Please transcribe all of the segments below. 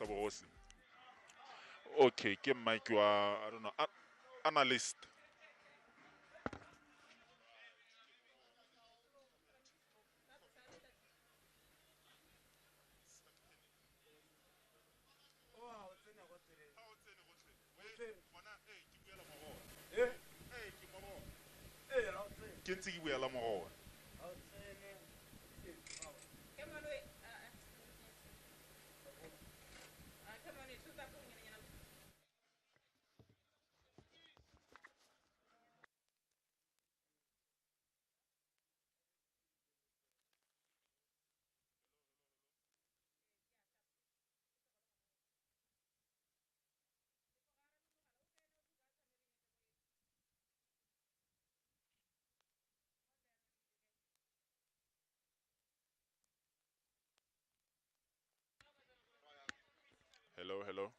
Mr. Borosi. Okay, ke Mike wa I don't know analyst. Ke ntse ke buela moroho. Hello, hello.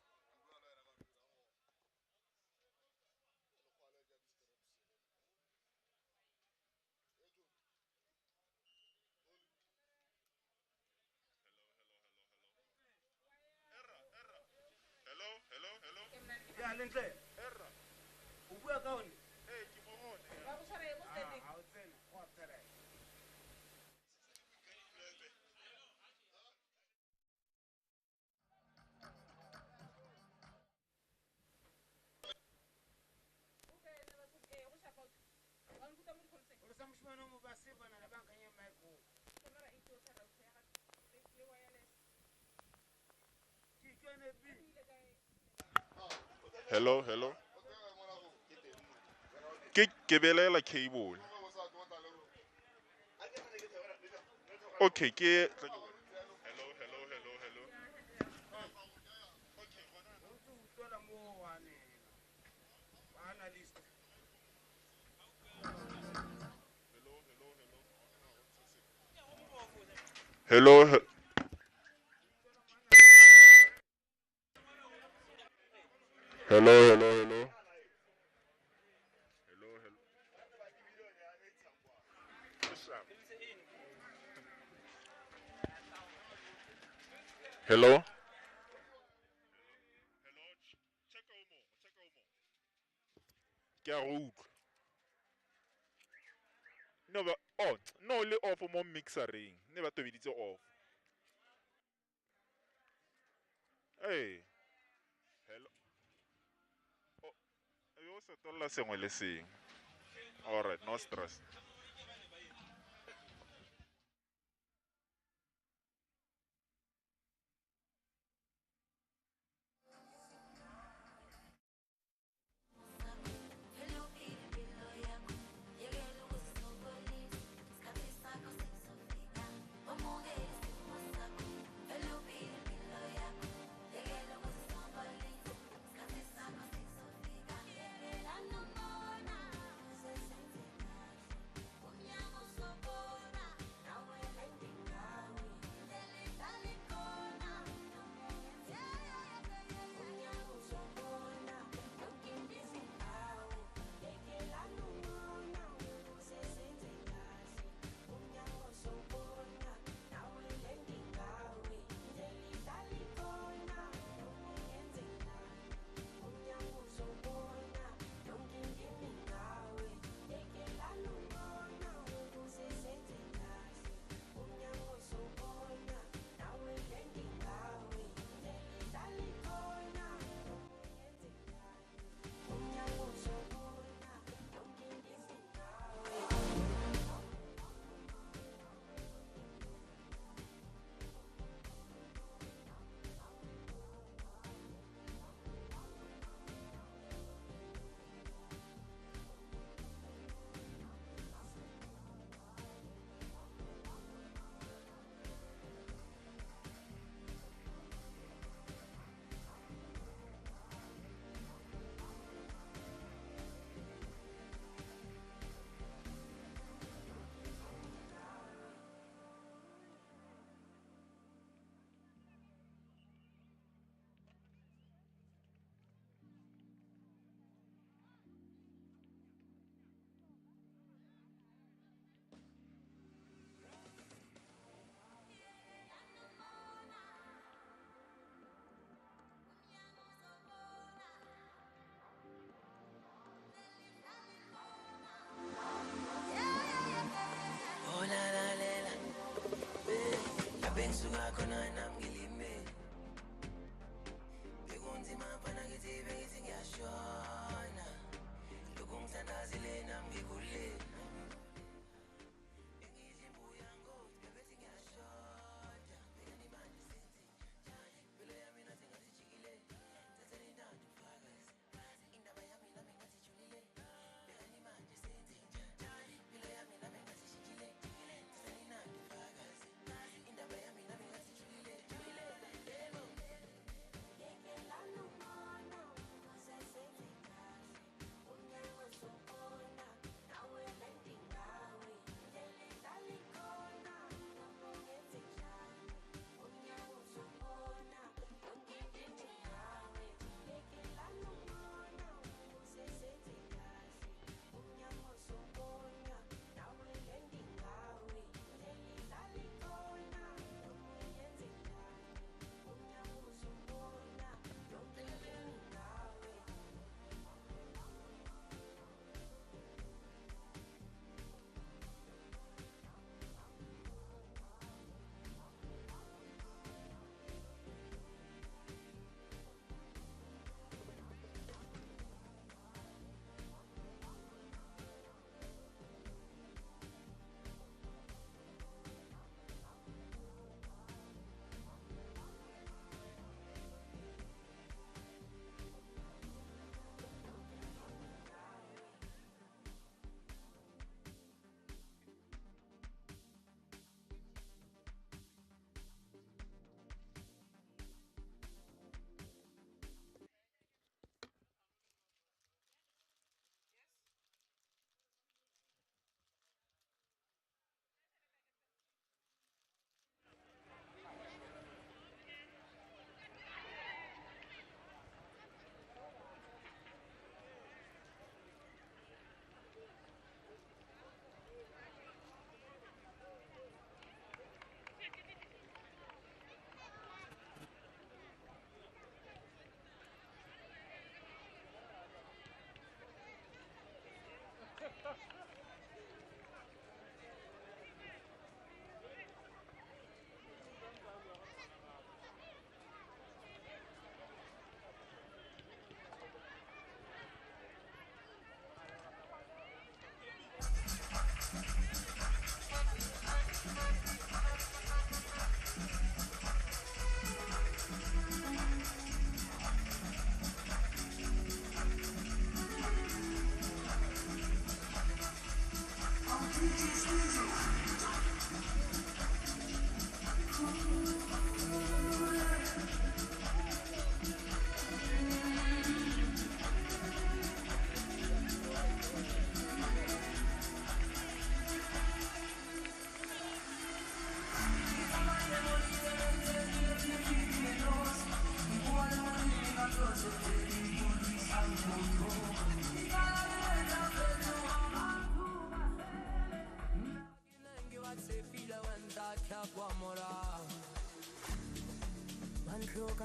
Hello, hello, hello. Ya lentle. Erra. O bua ka one. Ke morone. Ha o tsena, go tsere. O sa moshimane mo ba se bana la banka ya Michael. Ki kene bi. Hello, hello. Ke belela cable. Okay, ke hello, hello, hello, hello. O tsu utola mo wane. Analyst. Hello, hello, hello. Hello, hello, hello, hello. Hello, hello. Hello. Hello, check out more, check out more. Ke a go utlwa. No ba on, no le off mo mixering. Ne ba tobeditse off. Hey, hello. Oh, yo se tolla sengwe le sengwe. All right, no stress.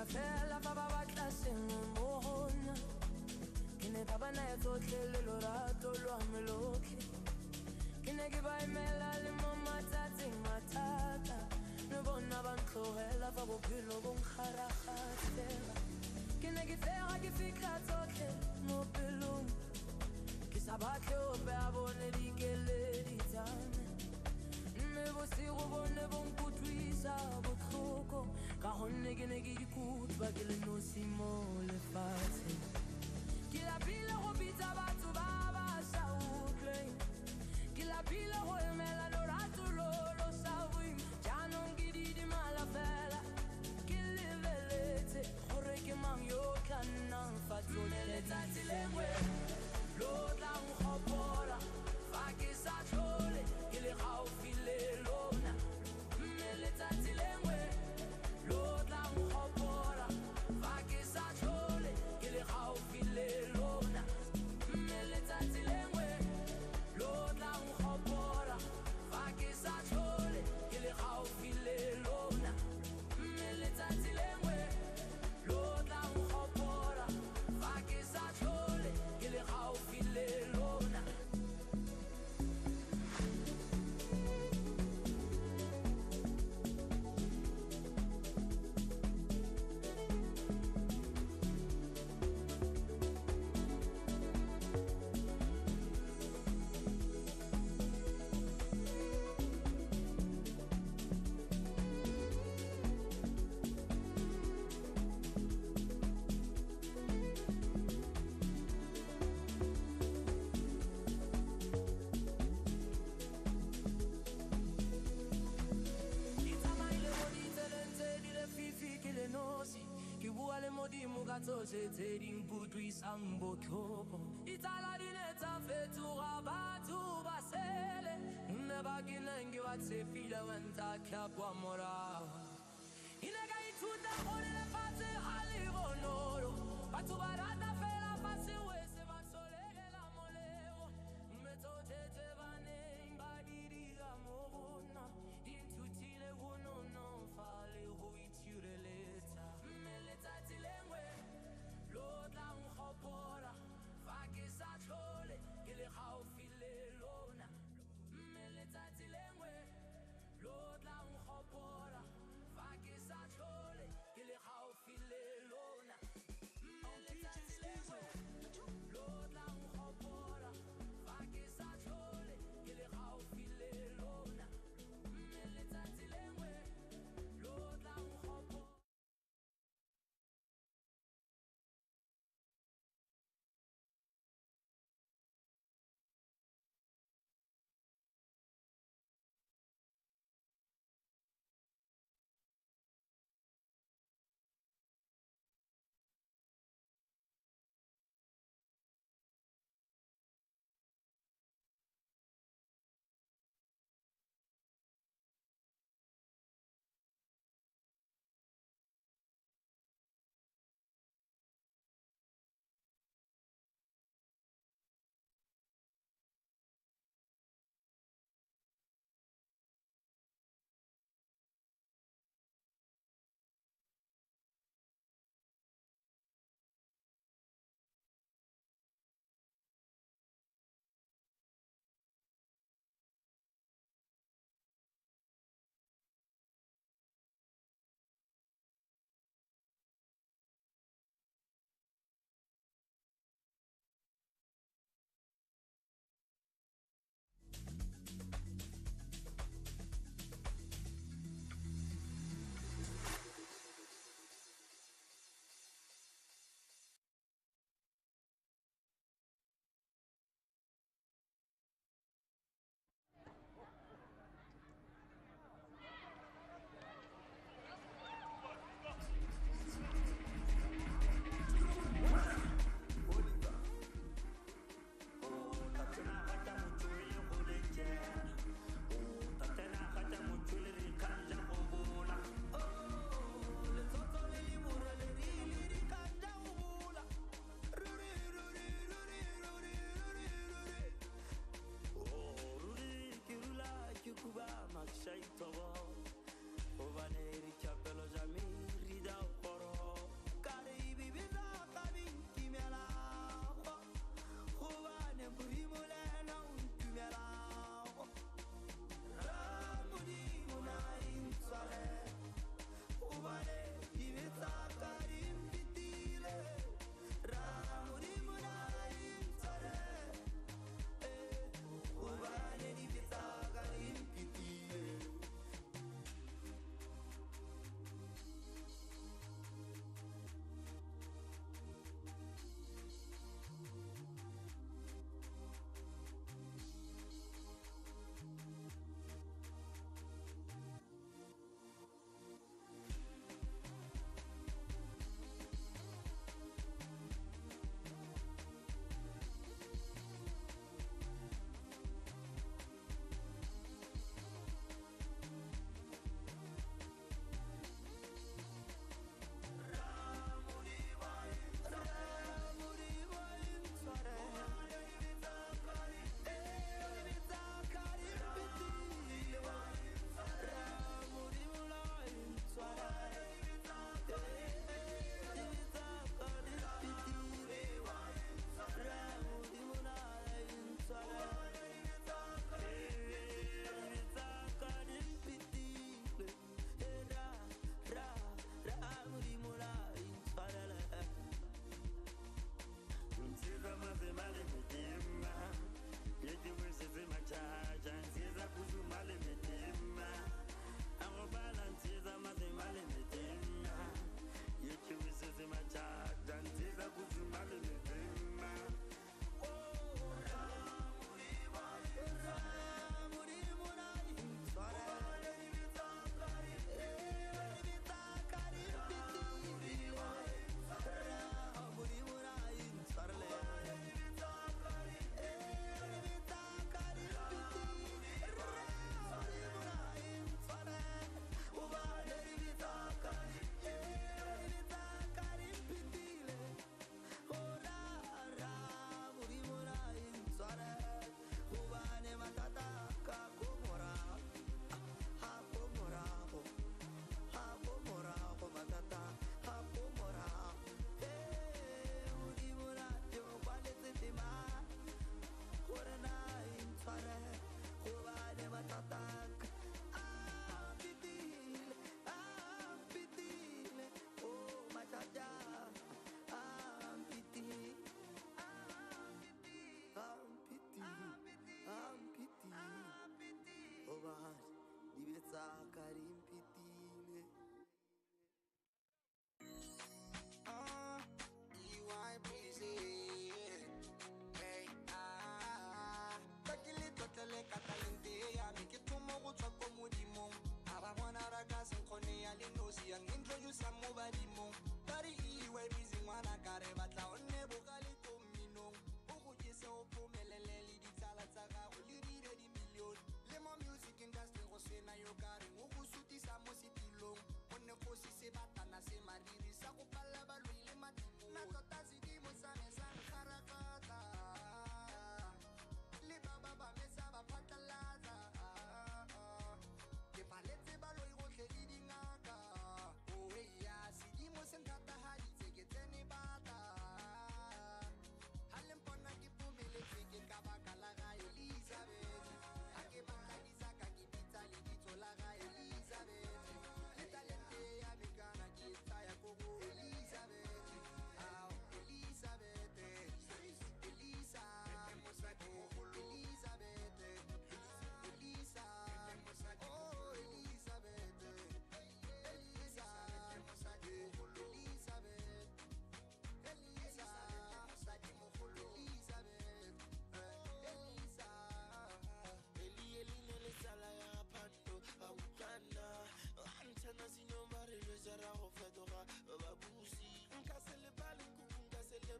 Fela ba ba tlaseng mohona ke ne ka bana ya tsotlhe le lorato lwa melotlhe ke ne ke ba emela le mo matsatsing mathata le bona ba ntlogela fa bophelo bo nkgaragatela ke ne ke tsega ke fitlha tsotlhe mo pelong ke sa batle ope a bone dikeledi tsame mme bosigo bone bo nkutlwisa botlhoko ka gonne ke ne ke dikutlwa ke le nosi mo lefatsheng ke lapile go bitsa batho ba ba sa utlweng ke lapile go emela lorato lo sa buing jaanong ke didimala fela ke lebeletse gore ke mang yo tla nnang fa tsotlhe letsatsi lengwe lo tla nkgopola fa ke sa tlhole ke le gaufi le lona mme letsatsi lengwe lo tla nkgopola fa ke sa tlhole ke le gaufi le lona mme letsatsi lengwe lo tla nkgopola fa ke sa tlhole ke le gaufi le lona mme letsatsi lengwe lo tla nkgopola fa ke sa tlhole ke le gaufi le lona. Tsotlhe tse di nkutlwisang botlhoko itsala di ne tsa fetoga batho ba sele mme ba ke neng ke ba tshepile wa ntatlha kwa morago e ne ka ithuta gore lefatshe ga le bonolo batho ba rata fela fa sengwe se ba solegela molemo mme tsotlhe tse ba neng ba di dira mo bona di nthutile go nonofa le go itshireletsa mme letsatsi lengwe lo tla nkgopola fa ke sa tlhole ke le gaufi le lona mme letsatsi lengwe lo tla nkgopola fa ke sa tlhole ke le gaufi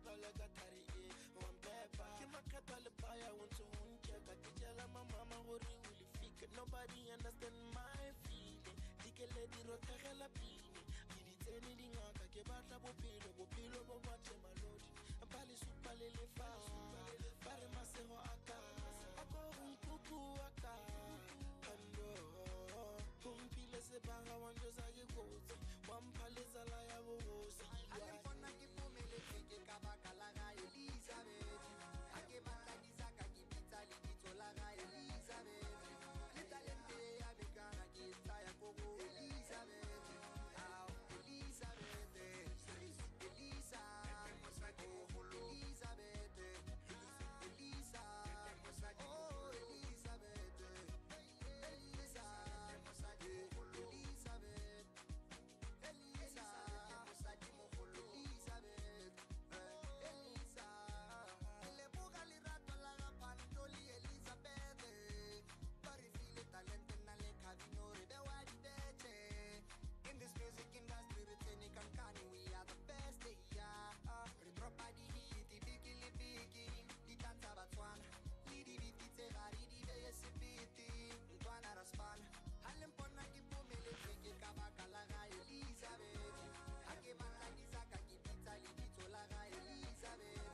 balega tari e wan beba ke makata le baya want to unche ka tijela my mama hori will fika nobody understand my feeling dikele di rotegela pini di tsene di ngaka ke batla bophelo bo bathe malodi pale supa le fa bare masego aka ako unkuku aka ando kumpile se banga wanjo za ke kotsi wamphaleza la ya bohosi alempona ke pomele ke ka baka la ga Elizabeth ake batla disaka ke pitsa le ditso la ga Elizabeth le talente ya bekana ke tsaya go Elizabeth Elizabeth Elisa Elizabeth Elisa oh Elizabeth Elisa Elizabeth Elisa mosadi mogolo Elizabeth Elisa le buga le rato la ga pantoli Elizabeth ba re file talente na le cabino re be wa di bete in this music industry re tsene kankane we are the best yeah re dropa di hit bigi di tanza batswana le di biti tse gari di be sepiti ntwana ra span alempona ke pomele ke ka baka la ga Elizabeth ake batla disaka ke pitsa le ditso la ga Elizabeth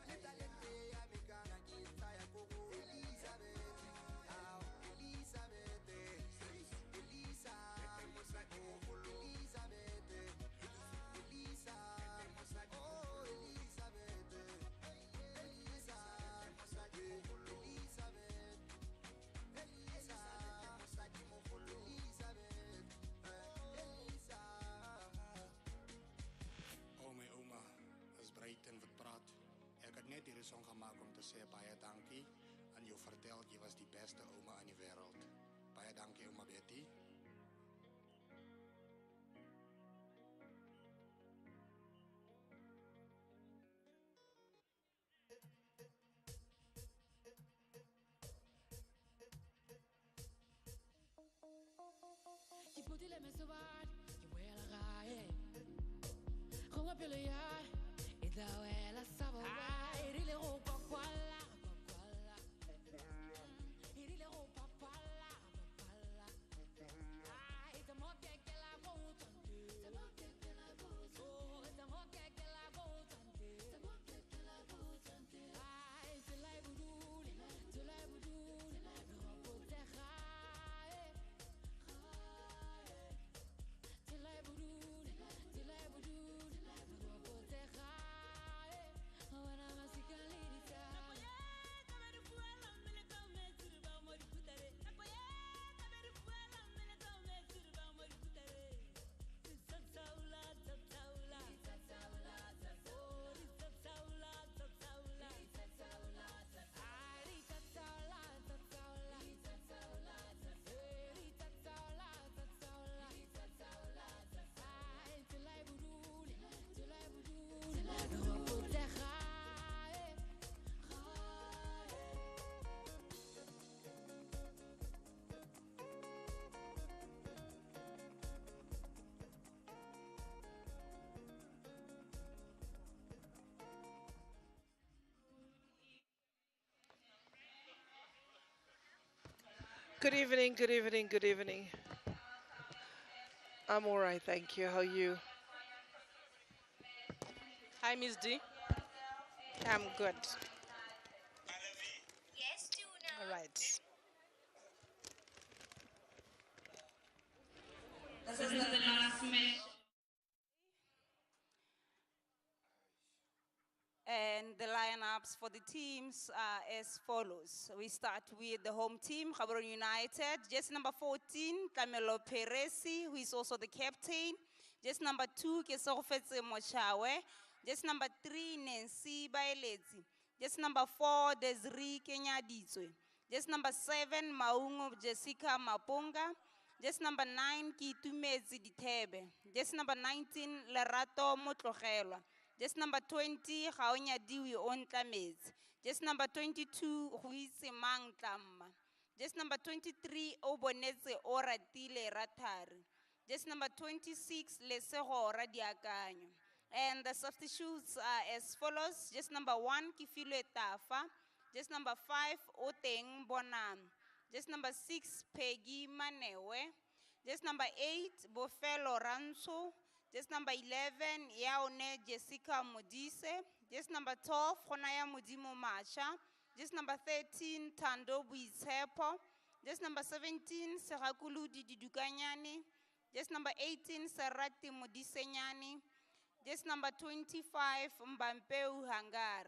le talente ya bekana ke tsaya go Elizabeth Elizabeth Elisa Elizabeth Elisa oh Elizabeth Elisa Elizabeth Elisa mosadi mogolo Elizabeth Elisa Oh my oma, is breed en wat praat. Ek het net hierdie song gemaak om te sê baie dankie aan jou vertel jy was die beste oma in die wêreld. Baie dankie oma Betty. Je moet die lemmen zo waard, je wil rijden. Kom op jullie jaar, ik zou wel samen rijden. Irile ropa kwala, kwala. Irile ropa kwala, kwala. Ai, te moke que la voltante. Te moke que la voltante. Oh, te moke que la voltante. Te moke que la voltante. Ai, te lai buduli, te lai buduli. No pote gai. Te lai buduli, te lai buduli. No pote gai. Wana masikalirita. Good evening, good evening, good evening. I'm all right, thank you. How are you? Hi, Miss D. I'm good. Yes, Tuna. All right. This is the last match. And the lineups for the teams are as follows. We start with the home team, Gaborone United. Just number 14, Camelo Peresi, who is also the captain. Just number 2, Kesofetse Mochawe. Just number 3, Nancy Baelezi. Just number 4, Desiree Kenyaditswe. Just number 7, Maungo Jessica Mapunga. Just number 9, Kitumezi Ditebe. Just number 19, Lerato Motlogelwa. Just number 20, Gaonya Diwi Ontlamezi. Just number 22, Huise Mang Tlamma. Just number 23, Obonetse Oratile Ratari. Just number 26, Lesego Radiakanyo. And the substitutes are as follows. Just number 1, Kifilwe Tafa. Just number 5, Oteng Bonam. Just number 6, Peggy Manewe. Just number 8, Bofelo Ranso. Just number 11, Yaone Jessica Modise. Just number 12, Honaya Mudimo Macha. Just number 13, Tando Buisepo. Just number 17, Serakulu Didukanyani. Just number 18, Sarati Mudisenyani. Just number 25, Mbampeu Hangar.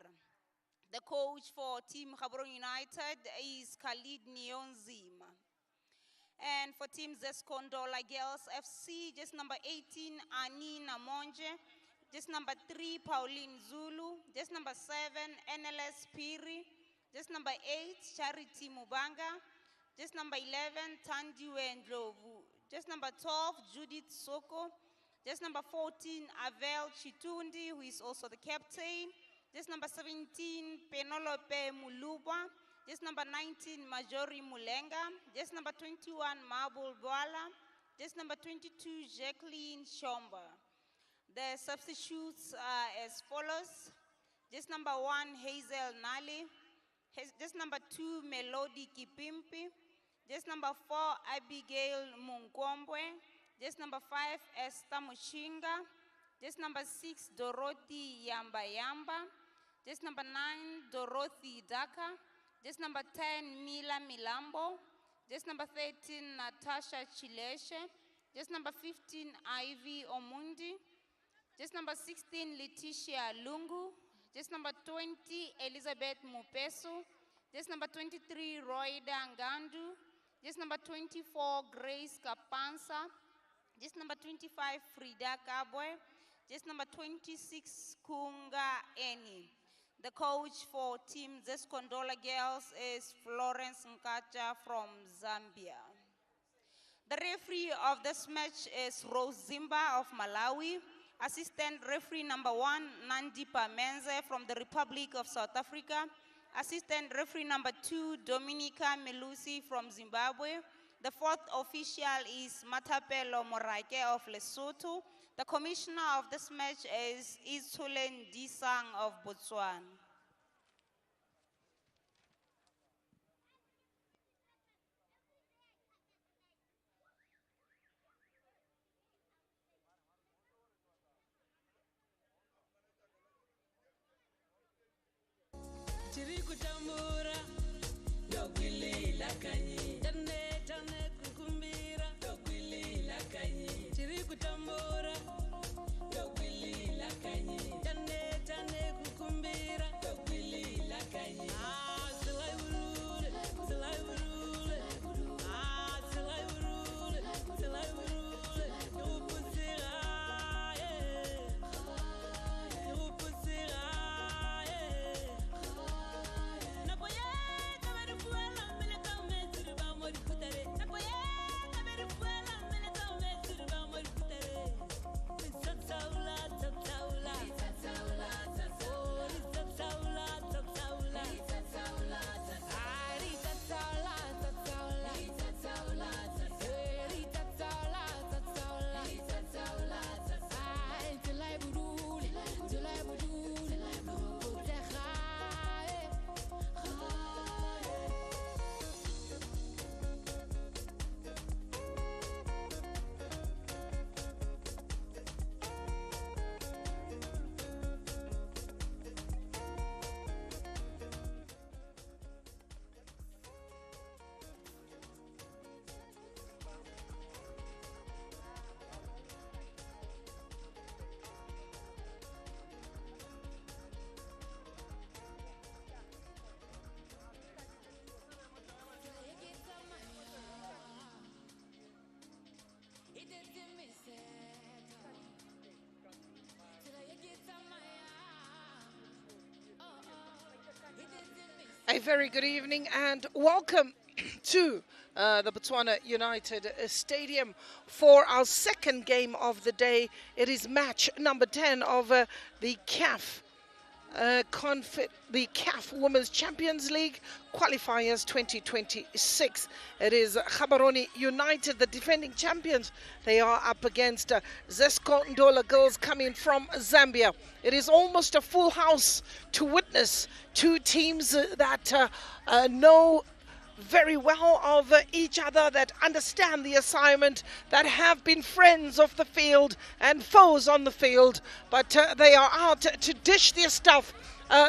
The coach for Team Gaborone United is Khalid Nyonzima. And for Team Zesco Ndola Girls FC, just number 18, Ani Namonje. Just number 3, Pauline Zulu. Just number 7, NLS Piri. Just number 8, Charity Mubanga. Just number 11, Tandiwe Ndlovu. Just number 12, Judith Soko. Just number 14, Avel Chitundi, who is also the captain. Just number 17, Penelope Muluba. Just number 19, Majori Mulenga. Just number 21, Mabul Bwala. Just number 22, Jacqueline Shomba. The substitutes are as follows. Just number 1, Hazel Nali. Just number 2, Melody Kipimpi. Just number 4, Abigail Munkombwe. Just number 5, Esther Mushinga. Just number 6, Dorothy Yamba Yamba. Just number 9, Dorothy Daka. Just number 10, Mila Milambo. Just number 13, Natasha Chileshe. Just number 15, Ivy Omundi. Just number 16, Letitia Lungu. Just number 20, Elizabeth Mupesu. Just number 23, Roida Ngandu. Just number 24, Grace Kapansa. Just number 25, Frida Kabwe. Just number 26, Kunga Eni. The coach for Team Zesco Ndola Girls is Florence Nkacha from Zambia. The referee of this match is Rose Zimba of Malawi. Assistant referee number 1, Nandi Pamenze from the Republic of South Africa. Assistant referee number 2, Dominica Melusi from Zimbabwe. The 4th official is Matapelo Morake of Lesotho. The commissioner of this match is Itulen Disang of Botswana. Chirikutamura, dogwili lakanyi. Tane tane kukumbira, dogwili lakanyi. Chirikutamura, dogwili lakanyi. Tane tane kukumbira, dogwili lakanyi. Ah, silai urule, silai urule. Ah, silai urule, silai urule. Upusira, upusira, A very good evening and welcome to the Botswana United Stadium for our second game of the day. It is match number 10 of the CAF the CAF Women's Champions League qualifiers 2026. It is Gaborone United, the defending champions. They are up against Zesco Ndola girls coming from Zambia. It is almost a full house to witness two teams that know very well of each other, that understand the assignment, that have been friends off the field and foes on the field, but they are out to dish their stuff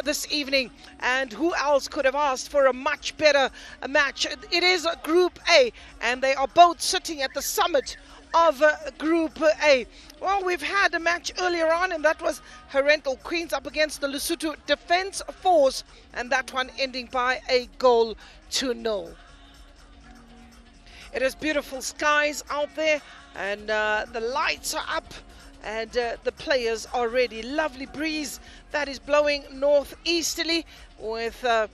this evening, and who else could have asked for a much better match? It is Group A, and they are both sitting at the summit of Group A. Well, we've had a match earlier on, and that was Herental Queens up against the Lesotho Defence Force, and that one ending by a goal to 0. It is beautiful skies out there, and the lights are up, and the players are ready. Lovely breeze that is blowing northeasterly with a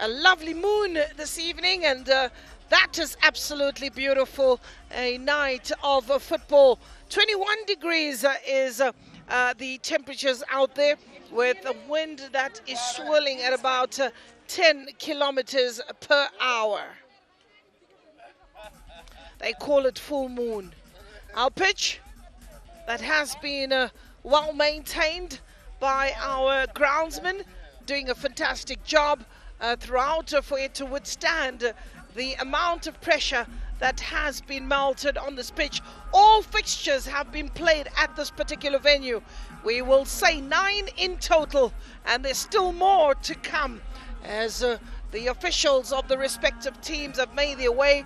lovely moon this evening, and that is absolutely beautiful. A night of football. 21 degrees is the temperatures out there, with a wind that is swirling at about 10 kilometers per hour. They call it full moon. Our pitch that has been well maintained by our groundsman, doing a fantastic job throughout for it to withstand the amount of pressure that has been mounted on this pitch. All fixtures have been played at this particular venue. We will say 9 in total, and there's still more to come as the officials of the respective teams have made their way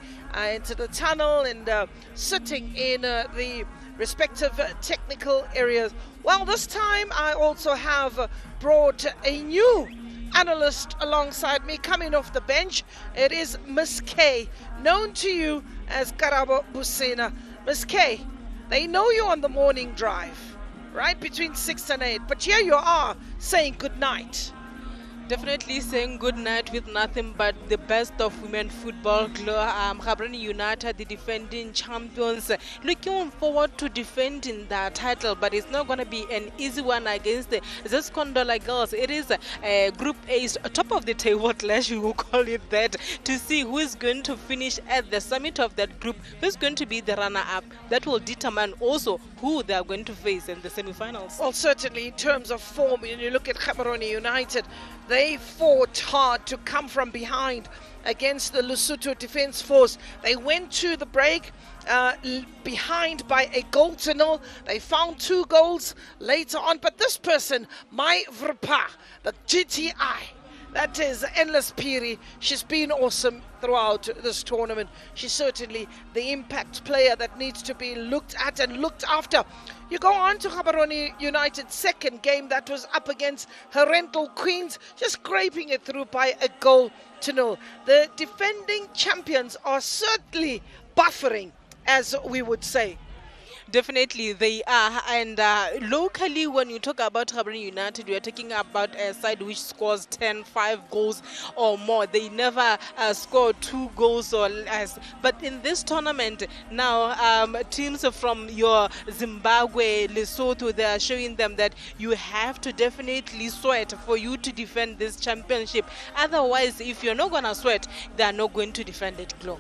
into the tunnel and sitting in the respective technical areas. Well, this time I also have brought a new analyst alongside me coming off the bench. It is Miss K, known to you as Karabo Busena. Miss K, they know you on the morning drive, right, between 6 and 8, but here you are saying good night. Definitely saying good night with nothing but the best of women football. Gaborone United, the defending champions, looking forward to defending that title, but it's not going to be an easy one against the Zesco Ndola girls. It is Group A, top of the table, clash, we will call it that, to see who is going to finish at the summit of that group, who's going to be the runner-up. That will determine also who they are going to face in the semi-finals. Well, certainly in terms of form, when you look at Gaborone United, they fought hard to come from behind against the Lesotho Defence Force. They went to the break behind by a goal to 0. They found 2 goals later on, but this person, my Vrpa, the GTI, that is Endless Piri. She's been awesome throughout this tournament. She's certainly the impact player that needs to be looked at and looked after. You go on to Gaborone United's second game that was up against Herental Queens, just scraping it through by a goal to 0. The defending champions are certainly buffering, as we would say. Definitely they are, and locally when you talk about Gaborone United, we are talking about a side which scores 5 goals or more. They never score 2 goals or less. But in this tournament now, teams from your Zimbabwe, Lesotho, they are showing them that you have to definitely sweat for you to defend this championship. Otherwise, if you're not going to sweat, they are not going to defend it, Glo.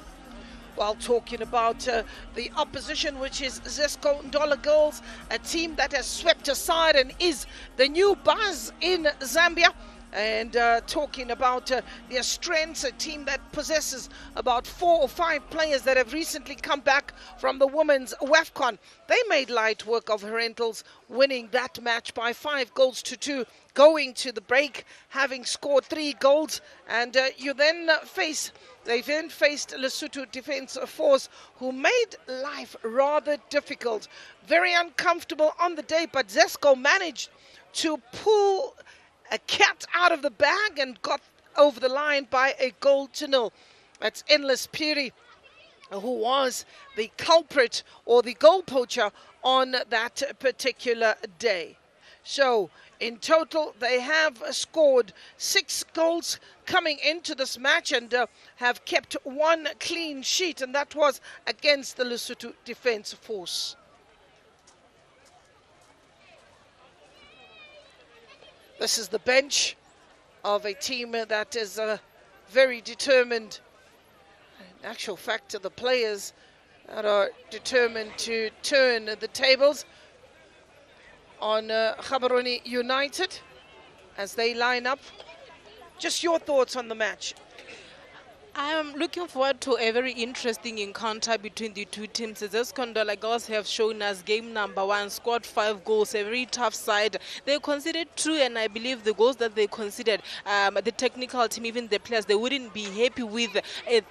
While talking about the opposition, which is Zesco Ndola Girls, a team that has swept aside and is the new buzz in Zambia. And talking about their strengths, a team that possesses about 4 or 5 players that have recently come back from the women's WAFCON. They made light work of Herentals, winning that match by 5 goals to 2, going to the break, having scored 3 goals. And they then faced Lesotho Defence Force, who made life rather difficult. Very uncomfortable on the day, but Zesco managed to pull a cat out of the bag and got over the line by a goal to 0. That's Endless Piri, who was the culprit or the goal poacher on that particular day. So in total, they have scored 6 goals coming into this match and have kept 1 clean sheet, and that was against the Lesotho Defence Force. This is the bench of a team that is very determined. In actual fact, the players that are determined to turn the tables on Gaborone United as they line up. Just your thoughts on the match. I'm looking forward to a very interesting encounter between the two teams. The Zesco Ndola girls have shown us game number 1, scored 5 goals, a very tough side. They conceded 2, and I believe the goals that they conceded, the technical team, even the players, they wouldn't be happy with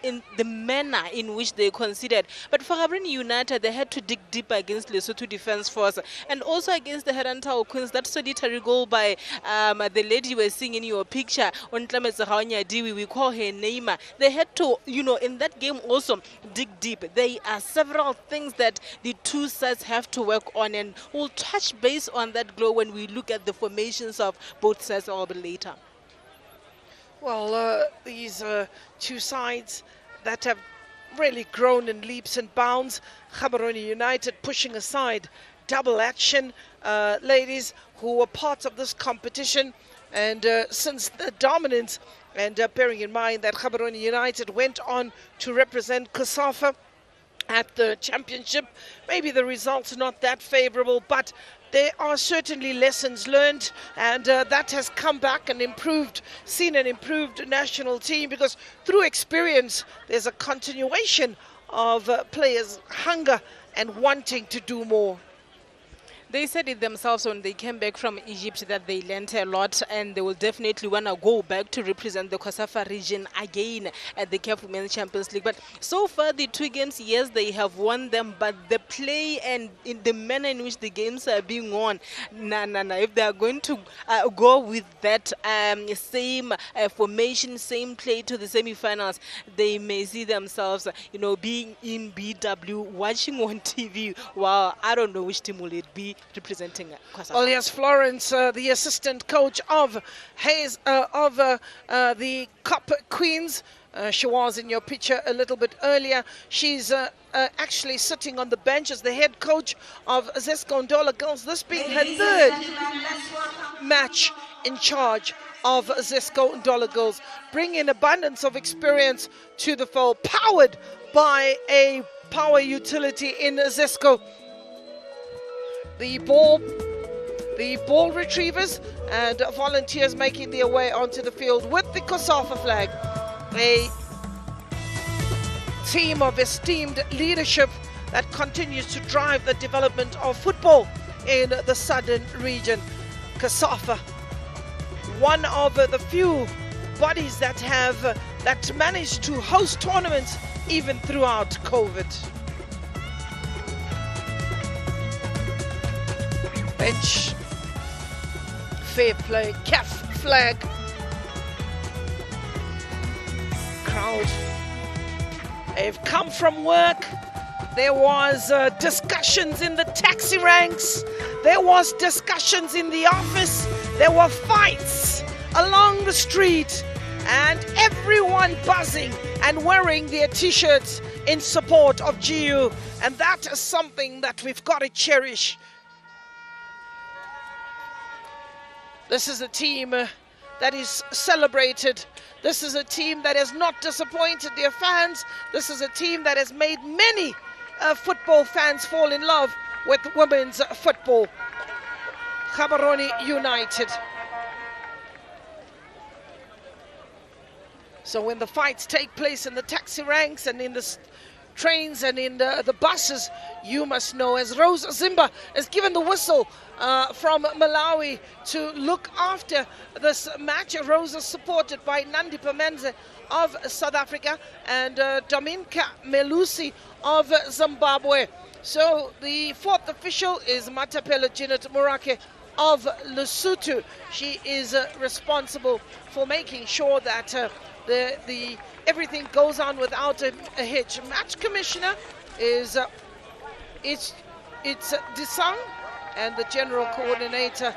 in the manner in which they conceded. But for Gaborone United, they had to dig deep against Lesotho Defence Force and also against the Herentau Queens. That solitary goal by the lady you were seeing in your picture, we call her Neymar. They had to, in that game also dig deep. There are several things that the two sides have to work on, and we'll touch base on that glow when we look at the formations of both sides a little bit later. Well, these two sides that have really grown in leaps and bounds. Gaborone United pushing aside double action ladies who were part of this competition, and since the dominance, and bearing in mind that Gaborone United went on to represent COSAFA at the championship, maybe the results are not that favorable, but there are certainly lessons learned, and that has come back and seen an improved national team, because through experience there's a continuation of players' hunger and wanting to do more. They said it themselves when they came back from Egypt that they learned a lot, and they will definitely want to go back to represent the COSAFA region again at the CAF Women's Champions League. But so far, the 2 games, yes, they have won them, but the play and in the manner in which the games are being won, if they are going to go with that same formation, same play to the semi-finals, they may see themselves, being in BW, watching on TV. Wow, I don't know which team will it be representing COSAFA. Well, yes, Florence, the assistant coach of the Cup Queens. She was in your picture a little bit earlier. She's actually sitting on the bench as the head coach of Zesco Ndola girls. This being her 3rd match in charge of Zesco Ndola girls, bringing abundance of experience to the fold, powered by a power utility in Zesco. The ball retrievers and volunteers making their way onto the field with the COSAFA flag. A team of esteemed leadership that continues to drive the development of football in the southern region. COSAFA, one of the few bodies that managed to host tournaments even throughout COVID. Bench, fair play, CAF flag, crowd. They've come from work. There was discussions in the taxi ranks. There was discussions in the office. There were fights along the street, and everyone buzzing and wearing their t-shirts in support of GU, and that is something that we've got to cherish. This is a team that is celebrated. This is a team that has not disappointed their fans. This is a team that has made many football fans fall in love with women's football. Gaborone United. So when the fights take place in the taxi ranks and in the trains and in the buses, you must know, as Rose Zimba is given the whistle from Malawi to look after this match. Rose is supported by Nandi Pamenze of South Africa and Dominika Melusi of Zimbabwe. So the 4th official is Matapela Janet Murake of Lesotho. She is responsible for making sure that everything goes on without a hitch. Match commissioner is it's Disang, and the general coordinator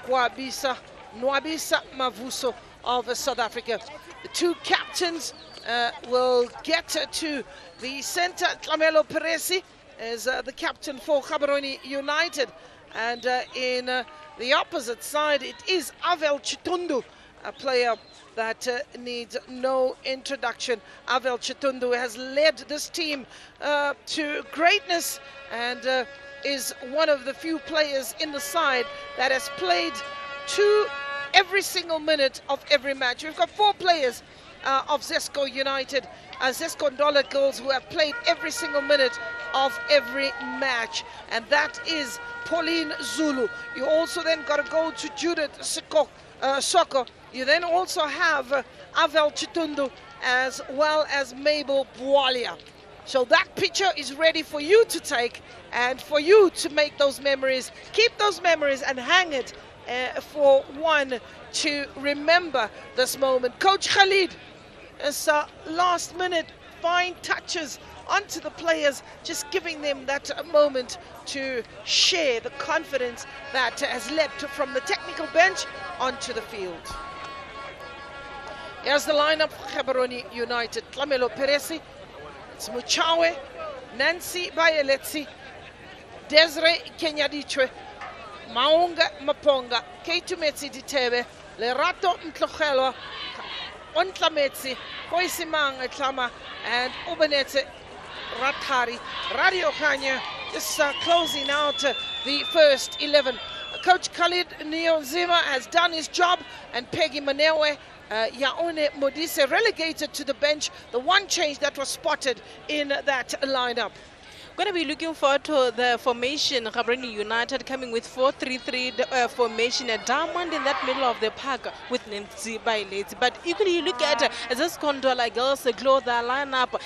Nwabisa Mavuso of South Africa. The 2 captains will get to the center. Tlamelo Peresi is the captain for Gaborone United, And in the opposite side, it is Avel Chitundu, a player that needs no introduction. Avel Chitundu has led this team to greatness and is one of the few players in the side that has played every single minute of every match. We've got 4 players of Zesco United, Zesco Ndola girls, who have played every single minute of every match, and that is Pauline Zulu. You also then got to go to Judith Soko. You then also have Avel Chitundu as well as Mabel Bwalia. So that picture is ready for you to take and for you to make those memories. Keep those memories and hang it for one to remember this moment. Coach Khalid, as last minute fine touches onto the players, just giving them that moment to share the confidence that has leapt from the technical bench onto the field. Here's the lineup for Gaborone United. Tlamelo Peresi, it's Muchawe, Nancy Bayeletsi, Desiree Kenyadichwe, Maunga Maponga, Keitumetse Ditebe, Lerato Mtlogelwa, Ontlametsi, Koisimang Tlama, and Ubenetse Ratari. Radio Kanya is closing out the first 11. Coach Khalid Niyonzima has done his job, and Peggy Manewe, Yaone Modise relegated to the bench. The one change that was spotted in that lineup. Going to be looking forward to the formation. Gaborone United coming with 4-3-3 formation, a diamond in that middle of the park with Nancy Bailey. But equally, you look at Zesco Ndola girls, the lineup.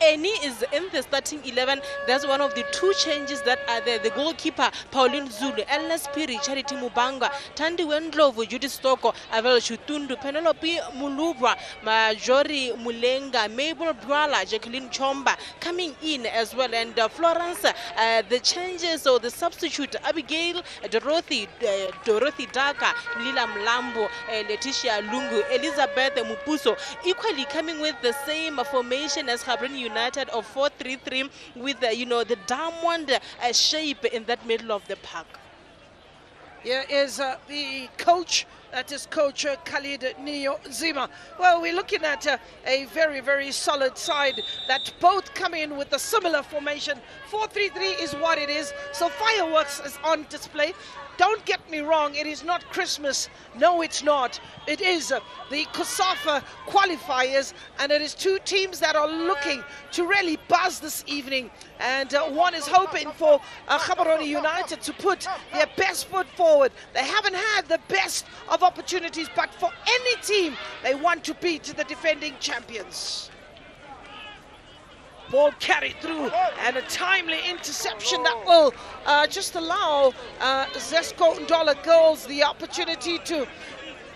Any is in the starting 11. That's one of the 2 changes that are there. The goalkeeper, Pauline Zulu, Elna Spiri, Charity Mubanga, Tandi Wendlovu, Judy Stoko, Avel Shutundu, Penelope Mulubra, Majori Mulenga, Mabel Bwala, Jacqueline Chomba coming in as well. And Florence, the changes or the substitute, Abigail, Dorothy Daka, Lila Mlambo, Letitia Lungu, Elizabeth Mupuso, equally coming with the same formation as Gaborone United of 4-3-3 with the diamond shape in that middle of the park. Here is the coach, that is Coach Khalid Niyonzima. Well, we're looking at a very, very solid side that both come in with a similar formation. 4-3-3 is what it is, so fireworks is on display. Don't get me wrong, it is not Christmas. No, it's not. It is the COSAFA qualifiers, and it is 2 teams that are looking to really buzz this evening. And one is hoping for Gaborone United to put their best foot forward. They haven't had the best of opportunities, but for any team, they want to beat the defending champions. Ball carried through, and a timely interception that will just allow Zesco Ndola girls the opportunity to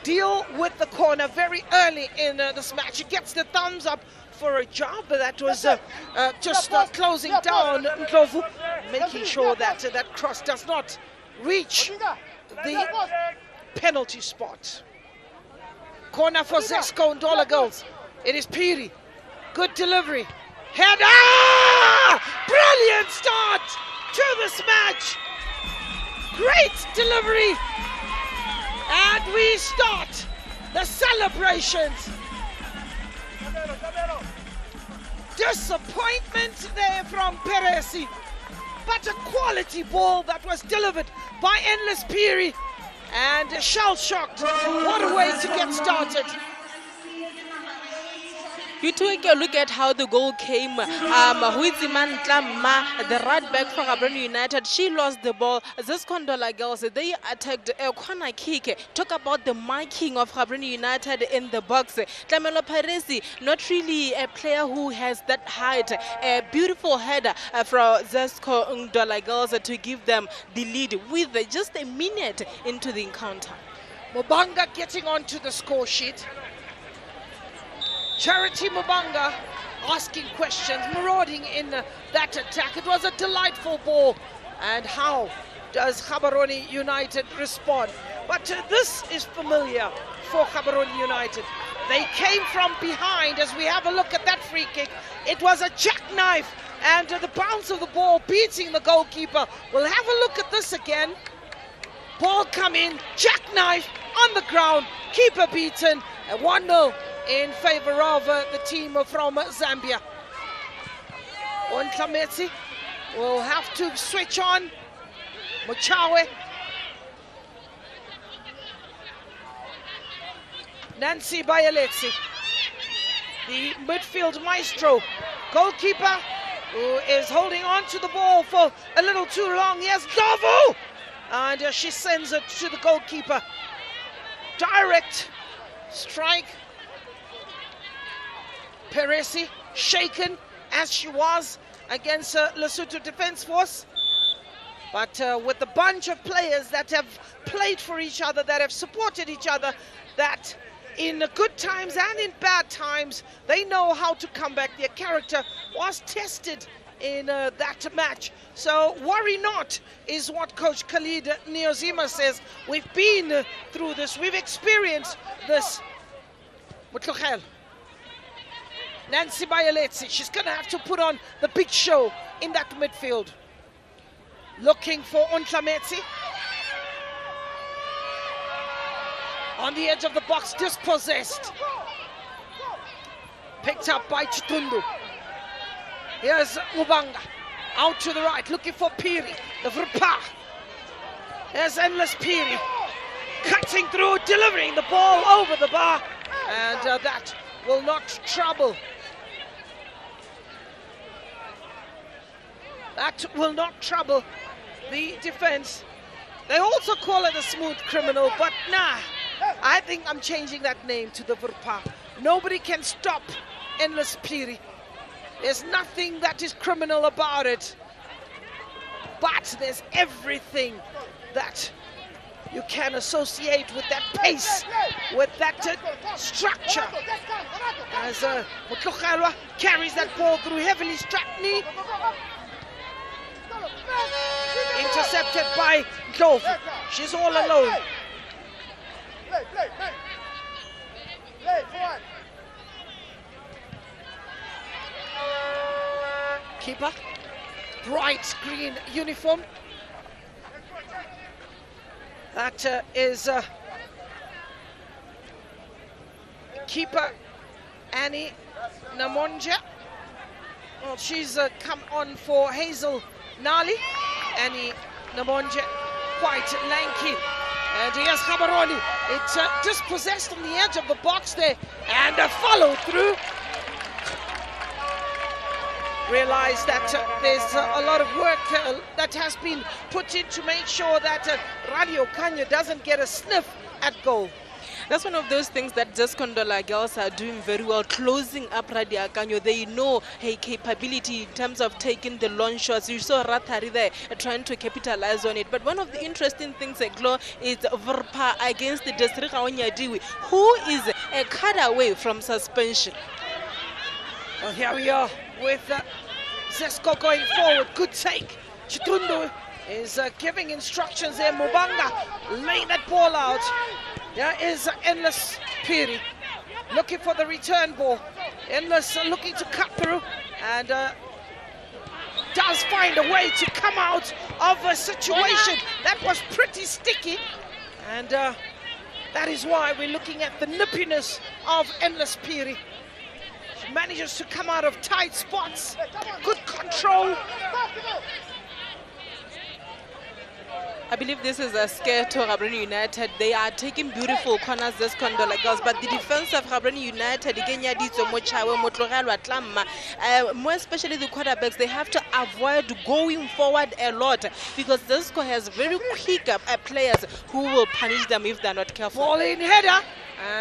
deal with the corner very early in this match. It gets the thumbs up for a job that was just closing down Ndlovu, making sure that that cross does not reach the penalty spot. Corner for Zesco Ndola girls. It is Piri. Good delivery. Header! Brilliant start to this match. Great delivery. And we start the celebrations. Disappointment there from Peresi, but a quality ball that was delivered by Endless Piri, and shell-shocked. What a way to get started. You take a look at how the goal came. Huiziman Tlamma, the right back from Gaborone United, she lost the ball. Zesco Ndola girls, they attacked a corner kick. Talk about the marking of Gaborone United in the box. Tlamelo Peresi, not really a player who has that height. A beautiful header from Zesco Ndola girls to give them the lead with just a minute into the encounter. Mubanga getting onto the score sheet. Charity Mubanga asking questions, marauding in that attack. It was a delightful ball. And how does Gaborone United respond? But this is familiar for Gaborone United. They came from behind. As we have a look at that free kick, it was a jackknife and the bounce of the ball beating the goalkeeper. We'll have a look at this again. Ball come in, jackknife on the ground, keeper beaten, 1-0 in favor of the team from Zambia. Ontlametsi will have to switch on. Mochawe. Nancy Bayaletsi, the midfield maestro. Goalkeeper who is holding on to the ball for a little too long. Yes, Dovu! And she sends it to the goalkeeper. Direct strike. Peresi shaken as she was against Lesotho Defence Force. But with the bunch of players that have played for each other, that have supported each other, that in good times and in bad times, they know how to come back. Their character was tested in that match. So worry not is what Coach Khalid Niozima says. We've been through this. We've experienced this. Mutlukhel. Nancy Bayaletsi, she's going to have to put on the big show in that midfield. Looking for Ontlametsi. On the edge of the box, dispossessed. Picked up by Chitundu. Here's Ubanga. Out to the right, looking for Piri. The Vrpa. There's Endless Piri. Cutting through, delivering the ball over the bar. And that will not trouble. That will not trouble the defense. They also call it a smooth criminal, but nah. I think I'm changing that name to the Vrpa. Nobody can stop Endless Piri. There's nothing that is criminal about it. But there's everything that you can associate with that pace, with that structure. As Mutlukalwa carries that ball through, heavily strapped knee. Intercepted by Ndlovu. She's all alone. Keeper, bright green uniform. That is keeper Annie Namonja. Well, she's come on for Hazel Nali. Annie Namonja, quite lanky. And here's Gaborone. It's dispossessed on the edge of the box there. And a follow through. Realize that there's a lot of work that has been put in to make sure that Radio Kanya doesn't get a sniff at goal. That's one of those things that Zesco Ndola girls are doing very well, closing up Radio Kanya. They know her capability in terms of taking the long shots. You saw Ratari there trying to capitalize on it. But one of the interesting things at Glo is Vrpa against the District Onyadiwi, who is a cut away from suspension. Well, here we are with Zesco going forward. Good take. Chitundu is giving instructions there. Mubanga laying that ball out. There is Endless Piri looking for the return ball. Endless looking to cut through and does find a way to come out of a situation that was pretty sticky. And that is why we're looking at the nippiness of Endless Piri. She manages to come out of tight spots. Good control. I believe this is a scare to Gaborone United. They are taking beautiful corners, this Ndola girls, but the defense of Gaborone United, more especially the quarterbacks, they have to avoid going forward a lot because Zesco has very quick players who will punish them if they're not careful. Ball in header,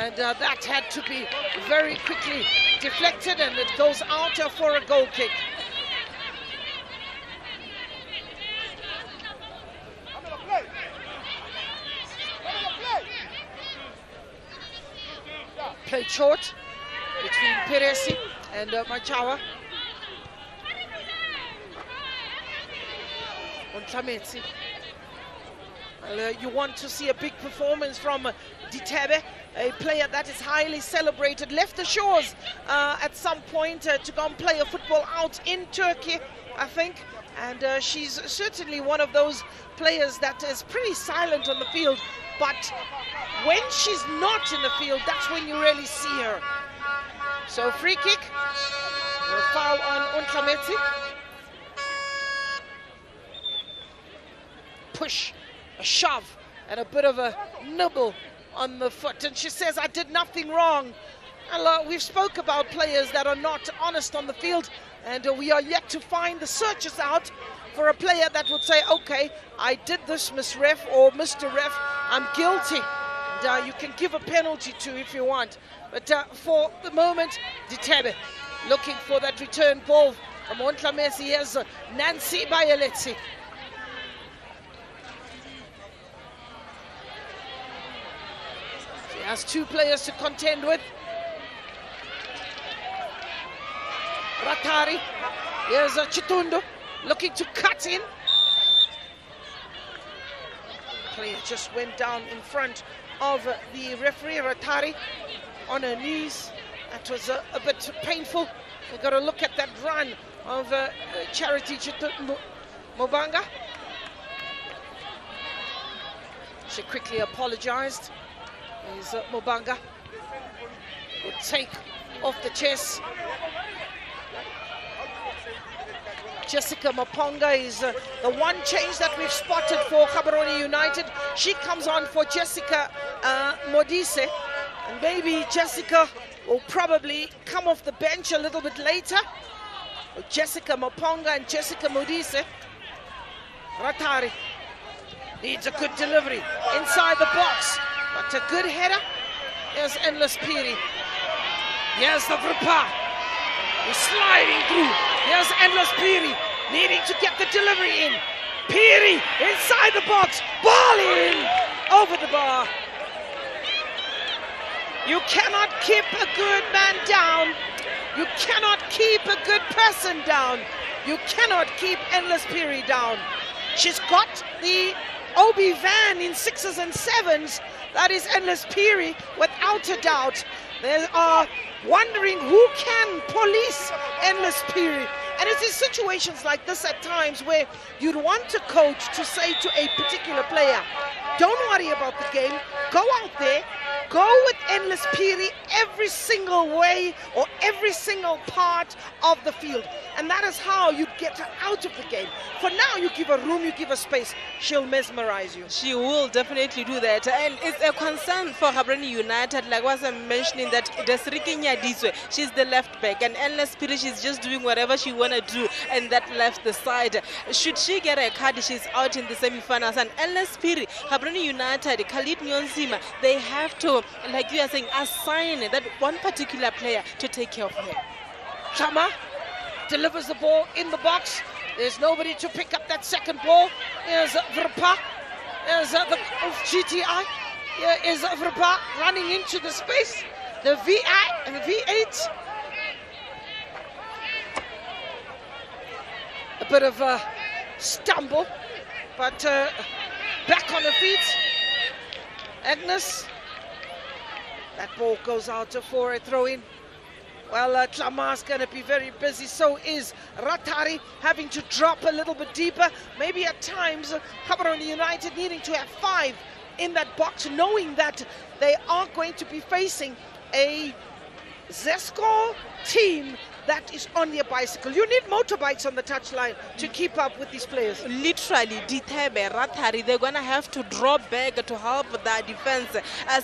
and that had to be very quickly deflected, and it goes out for a goal kick. Played short between Peresi and Machawa. Ontlametsi. You want to see a big performance from Ditebe, a player that is highly celebrated, left the shores at some point to go and play a football out in Turkey, I think. And she's certainly one of those players that is pretty silent on the field. But when she's not in the field, that's when you really see her. So free kick, a foul on Untlameti. Push, a shove, and a bit of a nibble on the foot. And she says, I did nothing wrong. And we've spoke about players that are not honest on the field. And we are yet to find the searches out for a player that would say, okay, I did this, Miss Ref or Mr. Ref, I'm guilty. And you can give a penalty to if you want. But for the moment, Ditebe looking for that return ball from Untlameti. Here's Nancy Bayeletsi. She has two players to contend with. Ratari, here's Chitundo looking to cut in. Player just went down in front of the referee. Ratari on her knees. That was a bit painful. We've got to look at that run of Charity Mobanga. She quickly apologized. Here's Mobanga. Good take off the chest. Jessica Maponga is the one change that we've spotted for Gaborone United. She comes on for Jessica Modise. And maybe Jessica will probably come off the bench a little bit later. Jessica Maponga and Jessica Modise. Ratari needs a good delivery inside the box. But a good header. Here's Endless Piri. Here's the Vrpa. He's sliding through. Here's Endless Piri needing to get the delivery in. Piri inside the box. Ball in over the bar. You cannot keep a good man down. You cannot keep a good person down. You cannot keep Endless Piri down. She's got the OB van in 6s and 7s. That is Endless Piri without a doubt. They are wondering who can police Endless Piri. And it's in situations like this at times where you'd want a coach to say to a particular player, don't worry about the game, go out there, go with Endless Piri every single way or every single part of the field. And that is how you get her out of the game. For now, you give her room, you give her space, she'll mesmerize you. She will definitely do that. And it's a concern for Gaborone United, like was I mentioning, that Desiree Nyadiswe, she's the left back, and Endless Piri, she's just doing whatever she want to do, and that left the side. Should she get a card, she's out in the semi-finals. And Endless Piri, Gaborone United, Khalid Nyonzima, they have to, like you are saying, assign that one particular player to take care of her. Chama delivers the ball in the box. There's nobody to pick up that second ball. Here's Vrpa. Here's the GTI. Here is Vrpa running into the space. The VI and the V8. A bit of a stumble, but back on the feet. Agnes. That ball goes out for a throw-in. Well, Tlama's going to be very busy. So is Ratari, having to drop a little bit deeper. Maybe at times, Gaborone United needing to have 5 in that box, knowing that they are going to be facing a Zesco team that is on their bicycle. You need motorbikes on the touchline to keep up with these players. Literally, Ditebe, Ratari, they're going to have to draw back to help the defense.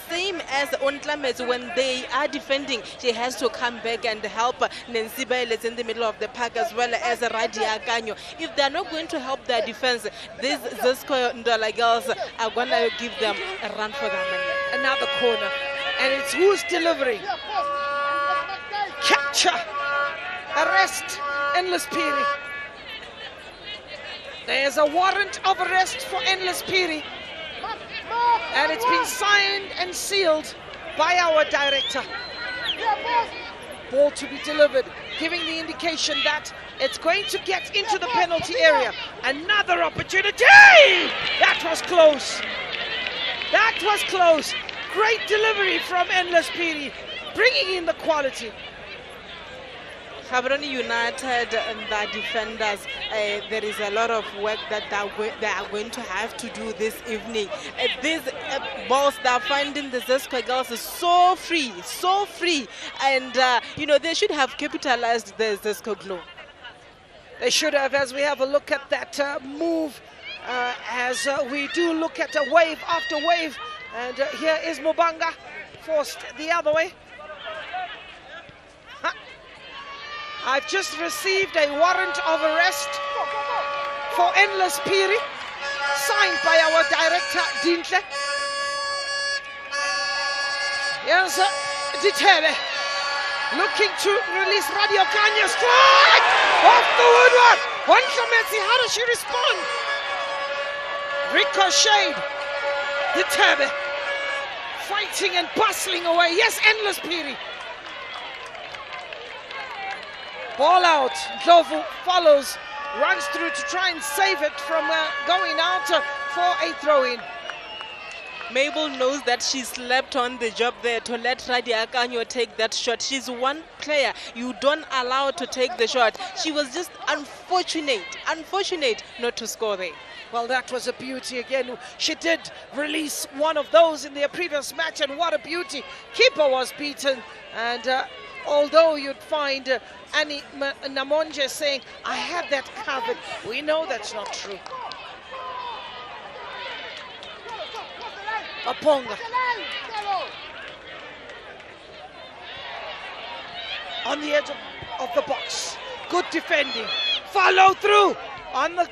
Same as Untlameti, when they are defending, she has to come back and help Nancy Bayeletsi in the middle of the park, as well as Radia Kanyo. If they're not going to help their defense, these Zesco Ndola girls are going to give them a run for their money. Another corner, and it's who's delivering. Capture. Arrest Endless Piri. There's a warrant of arrest for Endless Piri. And it's been signed and sealed by our director. Ball to be delivered, giving the indication that it's going to get into the penalty area. Another opportunity! That was close. That was close. Great delivery from Endless Piri, bringing in the quality. Gaborone United and the defenders, there is a lot of work that they are going to have to do this evening. These balls that are finding the Zesco girls is so free, and they should have capitalized the Zesco glow. They should have, as we have a look at that move, as we do look at a wave after wave. And here is Mubanga, forced the other way. I've just received a warrant of arrest for Endless Piri, signed by our director, Dintle. Here's Ditebe, looking to release Radio Kanya, strike! Off the woodwork! Wanhlametsi, how does she respond? Ricocheted. Ditebe, fighting and bustling away. Yes, Endless Piri. Ball out. Ndlovu follows, runs through to try and save it from going out for a throw-in. Mabel knows that she slept on the job there to let Radia Kanyo take that shot. She's one player you don't allow to take the shot. She was just unfortunate not to score there. Well, that was a beauty again. She did release one of those in the previous match, and what a beauty. Keeper was beaten, and although you'd find Annie Namonje saying, I had that covered, we know that's not true. Aponga. On the edge of the box. Good defending. Follow through on the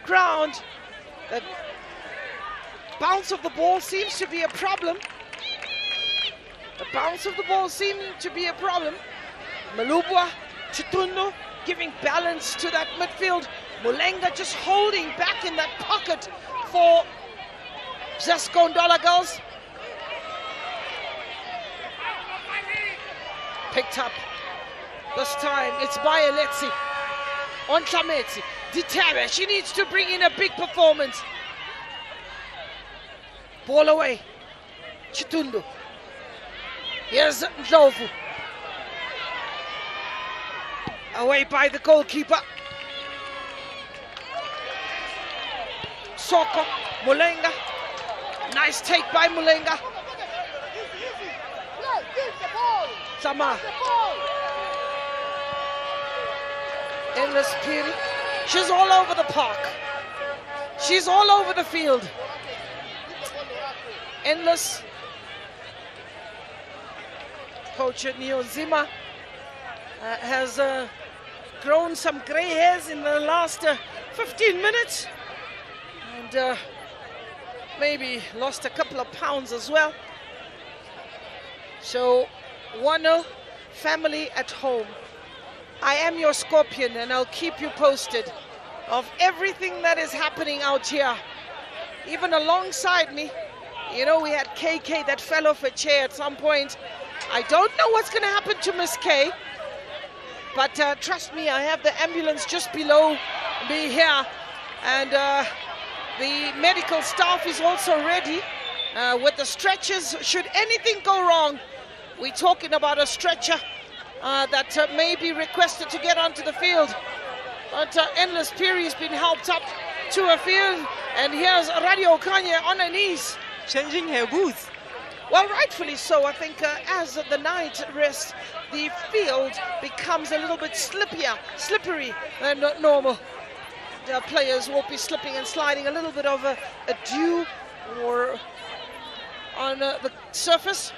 ground. The bounce of the ball seems to be a problem. Malubwa, Chitundo giving balance to that midfield. Mulenga just holding back in that pocket for Zesco Ndola girls. Picked up. This time it's Bayeletsi. Ontlametsi. Ditebe, she needs to bring in a big performance. Ball away. Chitundo. Here's Ndlovu. Away by the goalkeeper. Soko, Mulenga. Nice take by Mulenga. Sama. Endless Piri. She's all over the park. She's all over the field. Endless. Coach Neo Zima has grown some grey hairs in the last 15 minutes, and maybe lost a couple of pounds as well. So 1-0, family at home. I am your Scorpion, and I'll keep you posted of everything that is happening out here. Even alongside me, you know, we had KK that fell off a chair at some point. I don't know what's going to happen to Miss K, but trust me, I have the ambulance just below me here, and the medical staff is also ready with the stretchers. Should anything go wrong, we're talking about a stretcher that may be requested to get onto the field. But Endless Piri has been helped up to a field, and here's Radio Kanye on her knees. Changing her boots. Well, rightfully so. I think as the night rests, the field becomes a little bit slippery than normal. The players will be slipping and sliding, a little bit of a dew or on the surface.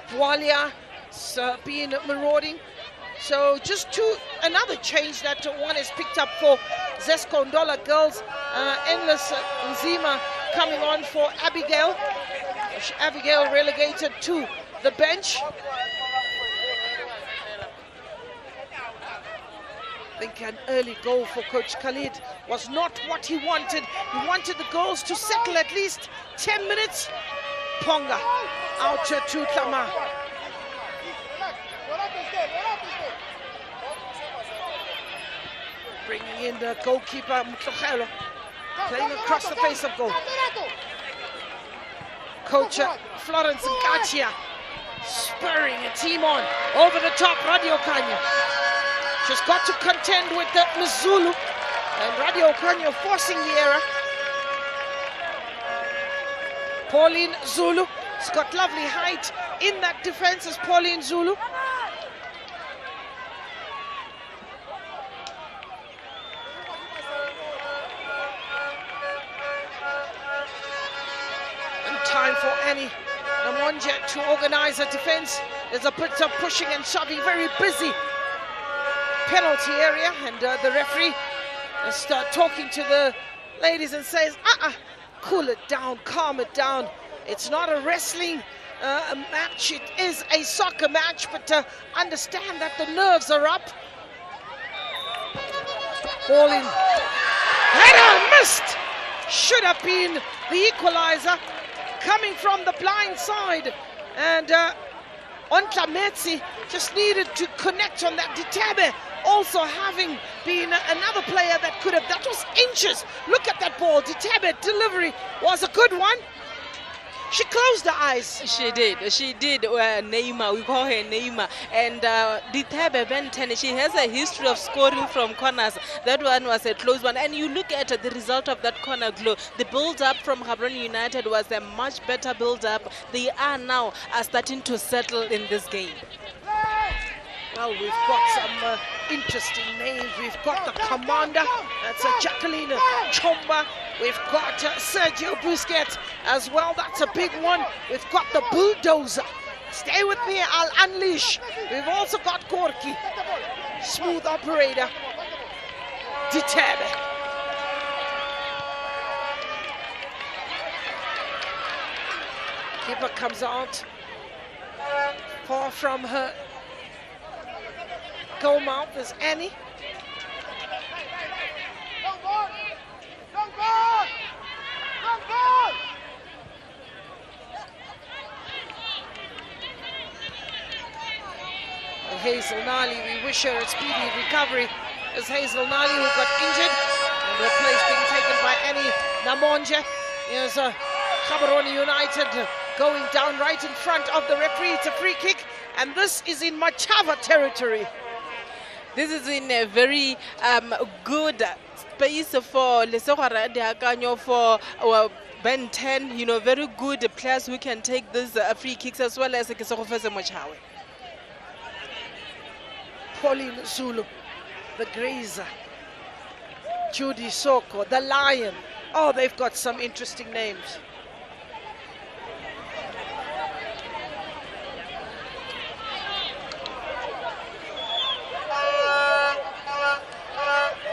Bwalia being marauding. So just another change that one is picked up for Zesco Ndola girls. Endless Nzima coming on for Abigail. Abigail relegated to the bench. I think an early goal for Coach Khalid was not what he wanted. He wanted the goals to settle at least 10 minutes. Ponga out to Tlama. Bringing in the goalkeeper, Mtlogelo. playing across the face of goal. Coach Florence Ngatia spurring a team on over the top. Radio Kanya. She's got to contend with the Mzulu, and Radio Kanya forcing the error. Pauline Zulu has got lovely height in that defense as Pauline Zulu. And time for Annie Namonje to organize a defense. There's a bit of pushing and shoving, very busy penalty area, and the referee start talking to the ladies and says, cool it down, calm it down. It's not a wrestling match, it is a soccer match, but understand that the nerves are up. Ball in. Header missed! Should have been the equalizer coming from the blind side. And Ontla Metsi just needed to connect on that. Ditabe also having been another player that could have, that was inches. Look at that ball. Ditabe delivery was a good one. She closed her eyes. She did. Neymar, we call her Neymar. And Ditabe Benten, she has a history of scoring from corners. That one was a close one. And you look at the result of that corner glow. The build-up from Gaborone United was a much better build-up. They are now starting to settle in this game. Well, we've got some interesting names. We've got the commander, that's Jacqueline Chomba. We've got Sergio Busquets as well, that's a big one. We've got the bulldozer. Stay with me, I'll unleash. We've also got Gorky, smooth operator, Ditabe. Keeper comes out, far from her goal mouth is Annie. And Hazel Nali, we wish her a speedy recovery. As Hazel Nali, who got injured, and her place being taken by Annie Namonje. Here's Gaborone United going down right in front of the referee. It's a free kick, and this is in Machava territory. This is in a very good space for Lesogara Deakanyo, for Ben 10, very good players who can take these free kicks, as well as Kesogofese Mochawe. Pauline Zulu, the Grazer, Judy Soko, the Lion. Oh, they've got some interesting names.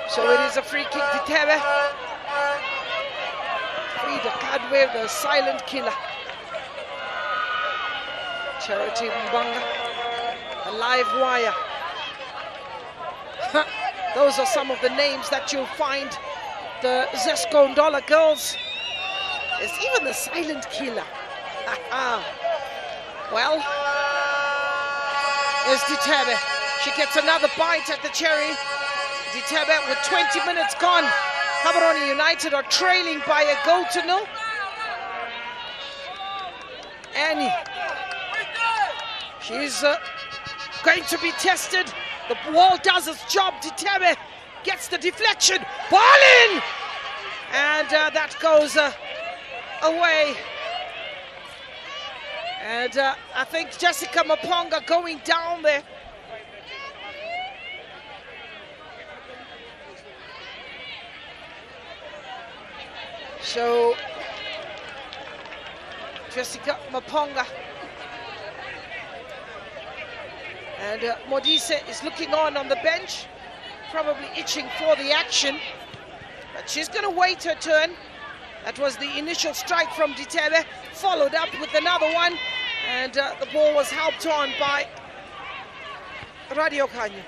So it is a free kick to Tebe. Frida Kadwe, the silent killer. Charity Mbanga, a live wire. Those are some of the names that you'll find. The Zesco Ndola girls. There's even the silent killer. Well, there's Ditabe. She gets another bite at the cherry. Ditabe with 20 minutes gone. Gaborone United are trailing by a 1-0. Annie. She's going to be tested. The wall does its job. Ditabe gets the deflection. Ball in! And that goes away. And I think Jessica Maponga going down there. So, Jessica Maponga and Modise is looking on the bench, probably itching for the action, but she's going to wait her turn. That was the initial strike from Ditabe, followed up with another one, and the ball was helped on by Radio Kanya.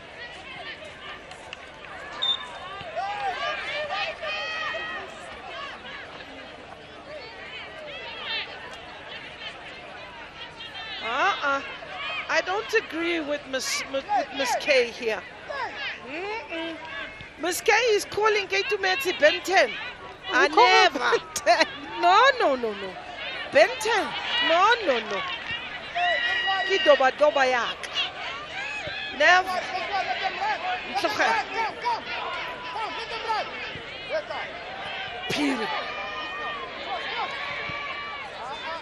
I don't agree with Miss K here. Miss K is calling Keitumetse Ben 10. I never. No. Ben 10. No. Ke doba yak. Never. Piri.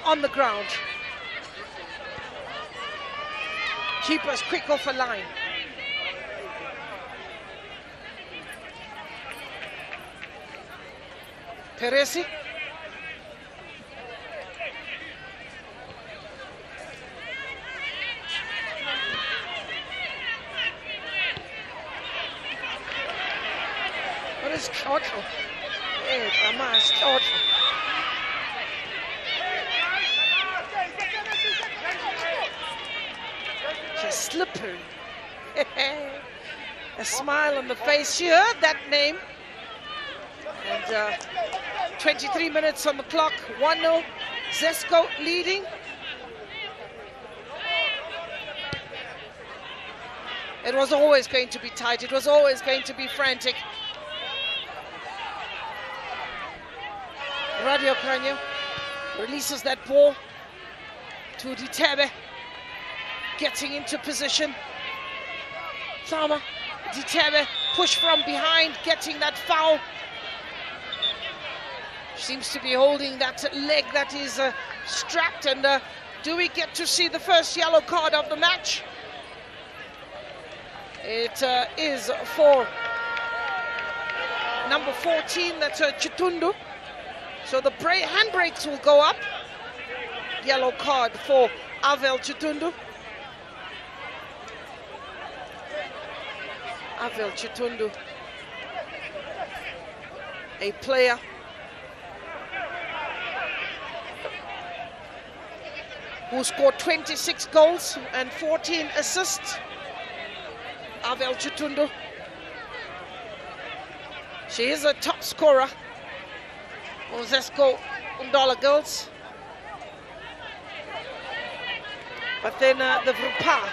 On the ground. Keeper's quick off a line. Peresi. What is Tlotlo? Amas Tlotlo. She's slippery. A smile on the face. She heard that name. And 23 minutes on the clock. 1-0. Zesco leading. It was always going to be tight. It was always going to be frantic. Radio Kranyo releases that ball to Ditebe, getting into position. Sama, Ditebe, push from behind, getting that foul. Seems to be holding that leg that is strapped. And do we get to see the first yellow card of the match? It is for number 14, that's Chitundu. So the handbrakes will go up. Yellow card for Avel Chitundu. Avel Chitundu, a player who scored 26 goals and 14 assists. Avel Chitundu. She is a top scorer. Zesco Ndola girls. But then the Vrupa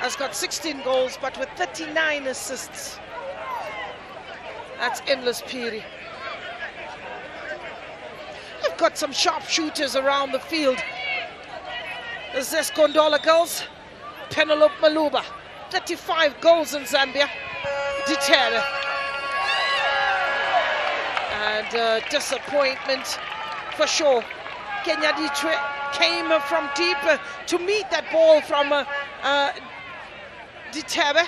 has got 16 goals, but with 39 assists. That's endless Piri. They've got some sharpshooters around the field. The Zesco Ndola girls. Penelope Maluba, 35 goals in Zambia. Ditere. And disappointment for sure. Kenya Ditwe came from deep to meet that ball from Ditebe.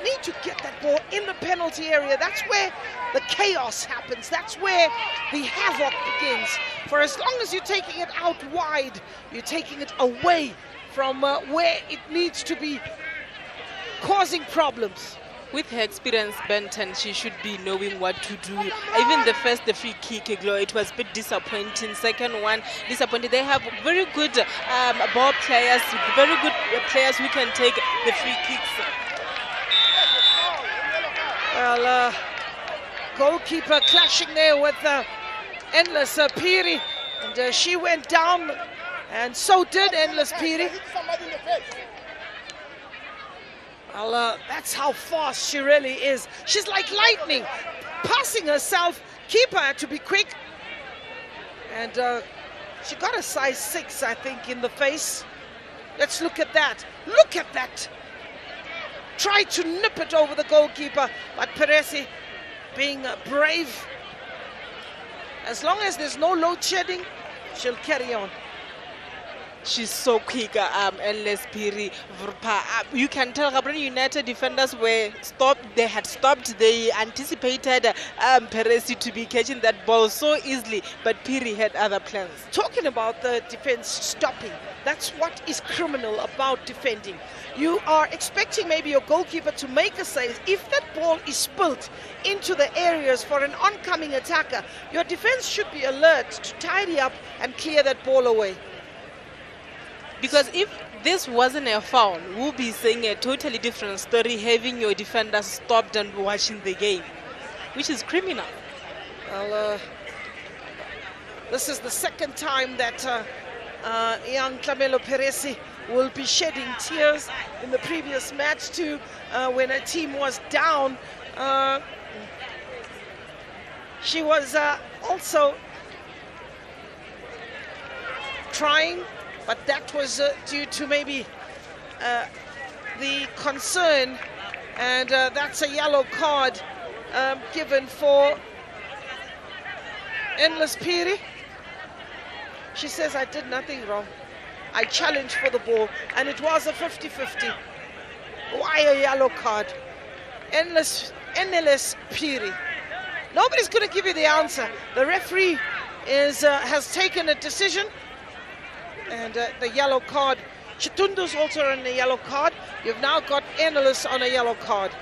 Need to get that ball in the penalty area. That's where the chaos happens. That's where the havoc begins. For as long as you're taking it out wide, you're taking it away from where it needs to be causing problems. With her experience, Benton, she should be knowing what to do. Even the free kick, it was a bit disappointing. Second one, disappointing. They have very good ball players, very good players who can take the free kicks. Well, goalkeeper clashing there with Endless Piri. And she went down, and so did Endless Piri. Well, that's how fast she really is. She's like lightning, passing herself. Keeper had to be quick. And she got a size 6, I think, in the face. Let's look at that. Look at that. Tried to nip it over the goalkeeper, but Peresi being brave. As long as there's no load shedding, she'll carry on. She's so quick, Endless Piri. You can tell Gaborone United defenders were stopped. They had stopped. They anticipated Peresi to be catching that ball so easily, but Piri had other plans. Talking about the defense stopping, that's what is criminal about defending. You are expecting maybe your goalkeeper to make a save. If that ball is spilt into the areas for an oncoming attacker, your defense should be alert to tidy up and clear that ball away. Because if this wasn't a foul, we'll be saying a totally different story, having your defenders stopped and watching the game, which is criminal. Well, this is the second time that young Tlamelo Peresi will be shedding tears. In the previous match too, when a team was down. She was also trying, but that was due to maybe the concern, and that's a yellow card given for Endless Piri. She says, I did nothing wrong. I challenged for the ball, and it was a 50-50. Why a yellow card? Endless Piri. Nobody's going to give you the answer. The referee has taken a decision, and the yellow card. Chitundu's also on a yellow card. You've now got Endless on a yellow card.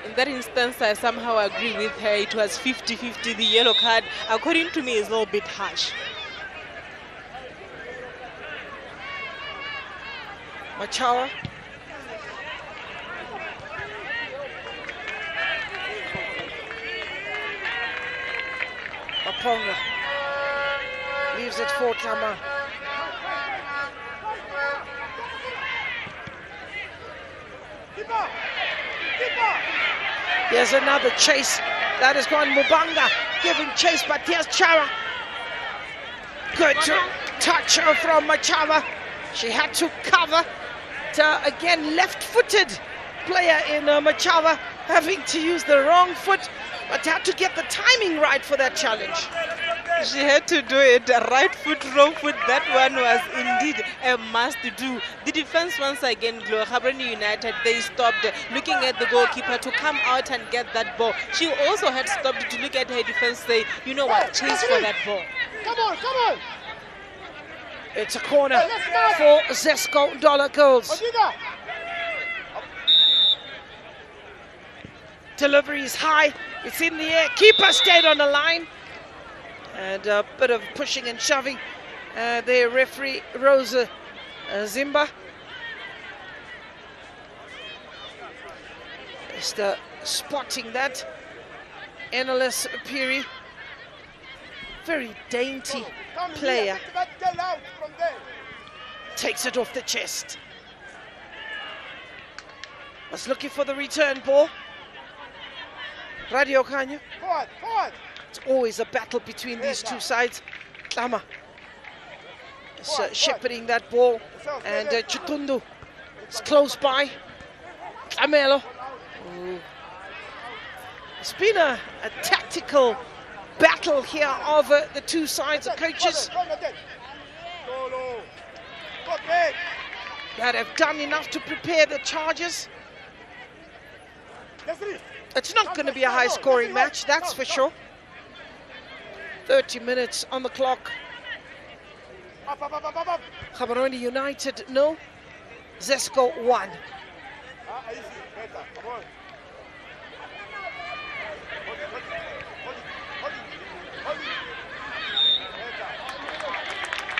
In that instance, I somehow agree with her. It was 50-50. The yellow card, according to me, is a little bit harsh. Machawa. Maponga. Leaves it for Tama. Here's another chase. That has gone Mubanga giving chase, but here's Chara. Good touch from Machawa. She had to cover. Again, left-footed player in Machawa having to use the wrong foot, but had to get the timing right for that challenge. She had to do it right foot, wrong foot. That one was indeed a must do. The defense once again, Gaborone United, they stopped looking at the goalkeeper to come out and get that ball. She also had stopped to look at her defense, say, you know what, chase for that ball. Come on. It's a corner for Zesco Ndola Girls. Delivery is high, it's in the air, keeper stayed on the line. And a bit of pushing and shoving. Their referee, Rosa Zimba. Just spotting that. Endless Piri. Very dainty player. Takes it off the chest. Was looking for the return ball. Radio Kanyu. Forward. It's always a battle between these two sides. Klama is shepherding that ball, and Chitundu is close by. Klamelo. It's been a tactical battle here of the two sides of coaches that have done enough to prepare the charges. It's not going to be a high-scoring match, that's for sure. 30 minutes on the clock. Gaborone United, no. Zesco, 1.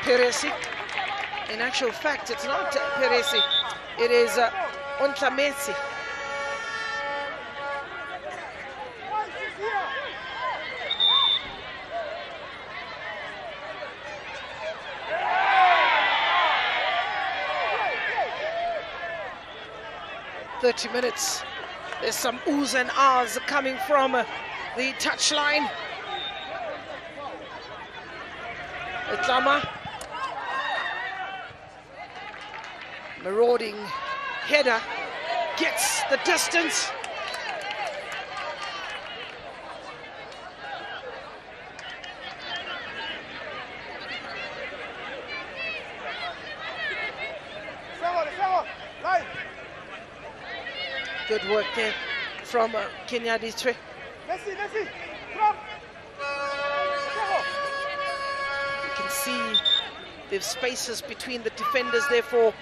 Peresi. In actual fact, it's not Peresi. It is Ontlamesi. .30 minutes. There's some oohs and ahs coming from the touchline. Itlama. Marauding header gets the distance. Good work there from Kenya Distre. Messi, You can see the spaces between the defenders there for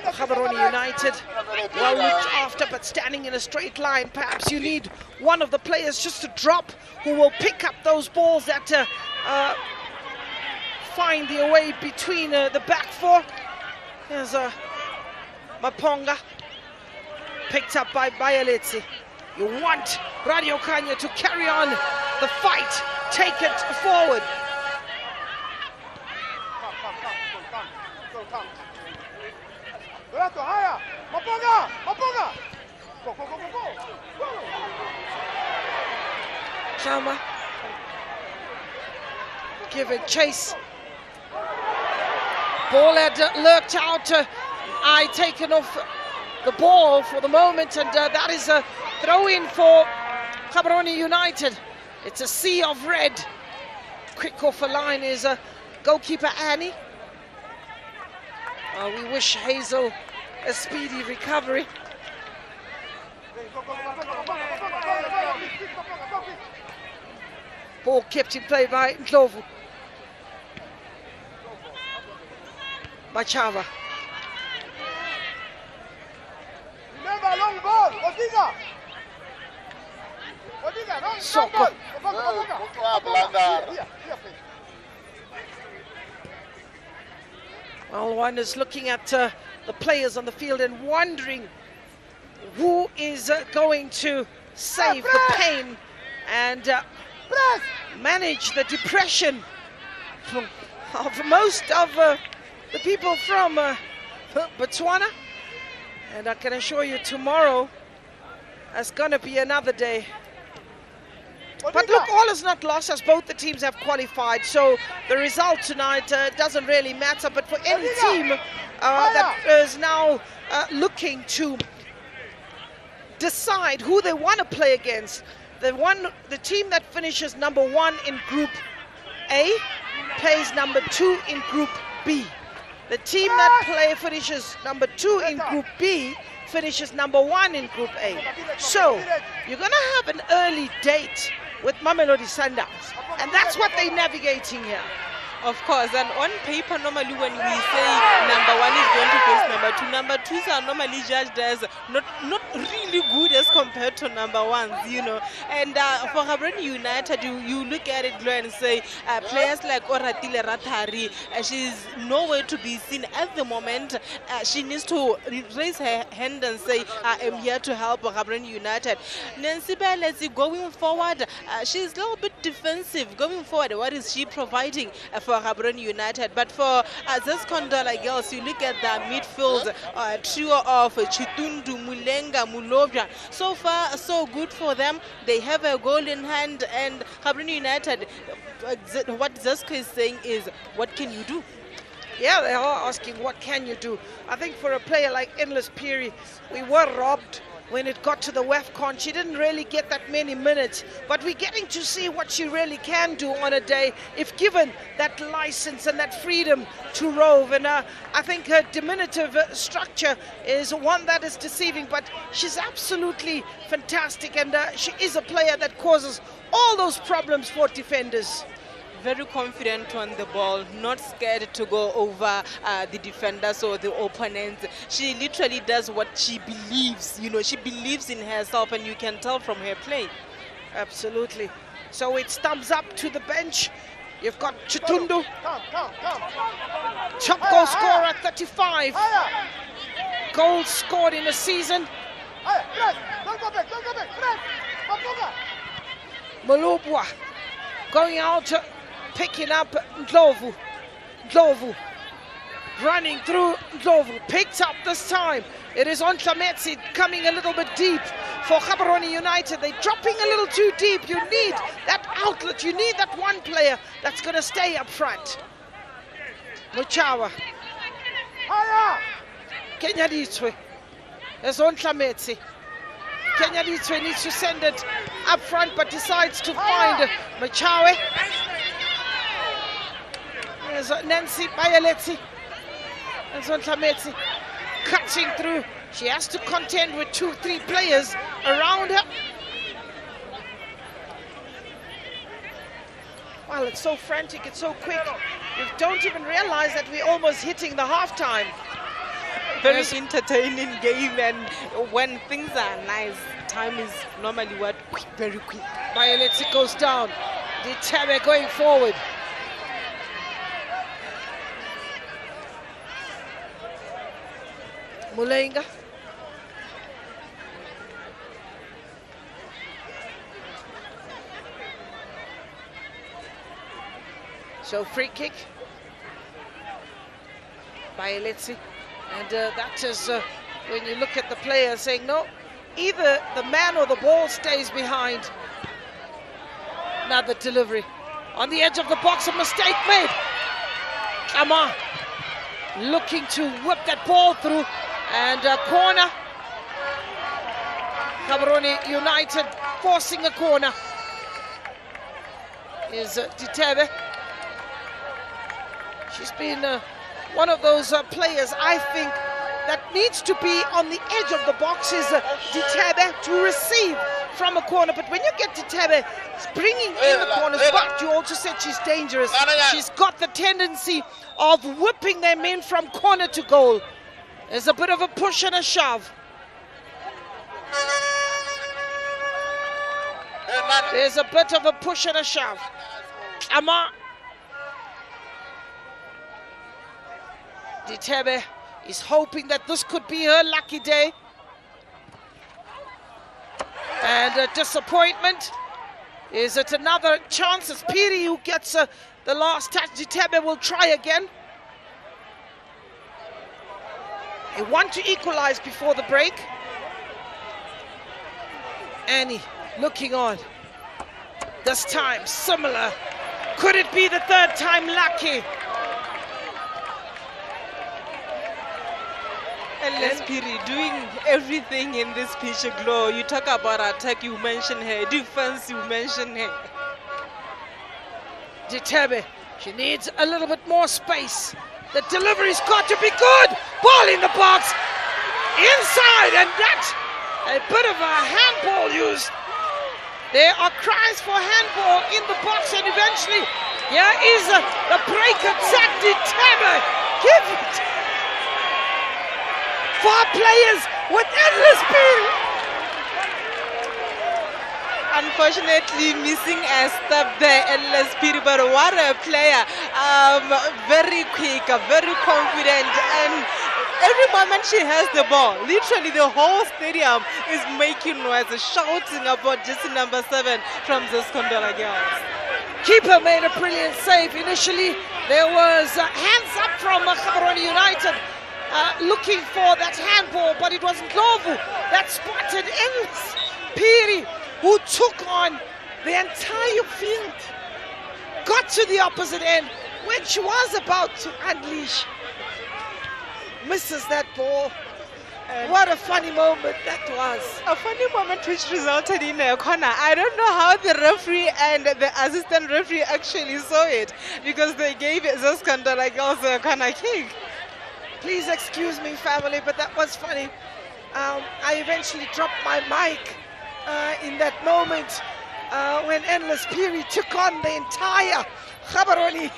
Gaborone United. Well looked after, but standing in a straight line. Perhaps you need one of the players just to drop, who will pick up those balls that find their way between the back four. There's Maponga. Picked up by Bayaletsi. You want Radio Kanya to carry on the fight, take it forward. Shama. Give it chase. Ball had lurked out. Eye taken off the ball for the moment, and that is a throw-in for Gaborone United. It's a sea of red. Quick off the line is goalkeeper Annie. We wish Hazel a speedy recovery. Ball kept in play by Ndlovu. Machava. Remember, long ball. Odiga. Odiga, long Soko. Well, one is looking at the players on the field and wondering who is going to save the pain and manage the depression of most of the people from Botswana. And I can assure you tomorrow is going to be another day. But look, all is not lost as both the teams have qualified. So the result tonight doesn't really matter. But for any team that is now looking to decide who they want to play against, the team that finishes number 1 in Group A plays number 2 in Group B. The team that finishes number 2 in Group B finishes number 1 in Group A. So you're going to have an early date with Mamelodi Sundowns, and that's what they're navigating here. Of course, and on paper, normally when we say number 1 is going to face number 2s are normally judged as not really good as compared to number 1s, you know. And for Gaborone United, you look at it, Glo, and say players like Oratile Ratari, she's nowhere to be seen at the moment. She needs to raise her hand and say, I am here to help Gaborone United. Nancy Belezi, going forward, she's a little bit defensive. Going forward, what is she providing for Gaborone United? But for Zesco Ndola girls, you look at the midfield trio of Chitundu, Mulenga, Mulovya. So far, so good for them. They have a goal in hand, and Gaborone United, what Zesco is saying is, what can you do? Yeah, they are asking, what can you do? I think for a player like Endless Piri, we were robbed when it got to the WAFCON. She didn't really get that many minutes, but we're getting to see what she really can do on a day if given that license and that freedom to rove. And I think her diminutive structure is one that is deceiving, but she's absolutely fantastic, and she is a player that causes all those problems for defenders. Very confident on the ball, not scared to go over the defenders or the opponents. She literally does what she believes, you know, she believes in herself, and you can tell from her play. Absolutely. So it's thumbs up to the bench. You've got Chitundu, top goal scorer at 35. Goals scored in a season. Malubwa going out, picking up Ndlovu. Ndlovu running through. Ndlovu picked up this time. It is on Tlametsi coming a little bit deep for Gaborone United. They're dropping a little too deep. You need that outlet. You need that one player that's going to stay up front. Muchawa. Kenya Ditwe. It's on Tlametsi. Kenya Ditwe needs to send it up front, but decides to find Machawe. There's Nancy Bayaletsi. There's on Tlametsi cutting through. She has to contend with 2-3 players around her. Well, it's so frantic, it's so quick. You don't even realize that we're almost hitting the halftime. Very entertaining game, and when things are nice, time is normally what? Quick, very quick. Bayaletsi goes down. Ditebe going forward. Mulenga. So free kick by Bayaletsi. And that is when you look at the player saying, no, either the man or the ball stays behind. Another delivery. On the edge of the box, a mistake made. Ama looking to whip that ball through. And a corner. Gaborone United forcing a corner. Is Ditebe. She's been one of those players, I think, that needs to be on the edge of the box is Ditebe to receive from a corner. But when you get Ditebe bringing in the corners, but you also said she's dangerous. She's got the tendency of whipping them in from corner to goal. There's a bit of a push and a shove. There's a bit of a push and a shove. Ama Ditebe is hoping that this could be her lucky day. And a disappointment. Is it another chance? It's Piri who gets the last touch. Ditebe will try again. They want to equalize before the break. Annie looking on. This time similar. Could it be the third time lucky? Endless Piri doing everything in this pitch, Glow. You talk about attack, you mention her. Defense, you mention her. Ditebe, she needs a little bit more space. The delivery's got to be good. Ball in the box. Inside, and that's a bit of a handball used. There are cries for handball in the box, and eventually here is the break attack. Ditebe, give it. 4 players with endless speed. Unfortunately, missing a step there, endless speed, but what a player. Very quick, very confident, and every moment she has the ball, literally the whole stadium is making noise, shouting about jersey number 7 from Zesco Ndola girls. Keeper made a brilliant save. Initially, there was hands up from Gaborone United. Looking for that handball, but it was Ndlovu that spotted Endless Piri, who took on the entire field, got to the opposite end when she was about to unleash. Misses that ball. What a funny moment that was. A funny moment which resulted in a corner. I don't know how the referee and the assistant referee actually saw it, because they gave Zesco Ndola girls a corner kick. Please excuse me, family, but that was funny. I eventually dropped my mic in that moment when Endless Piri took on the entire Gaborone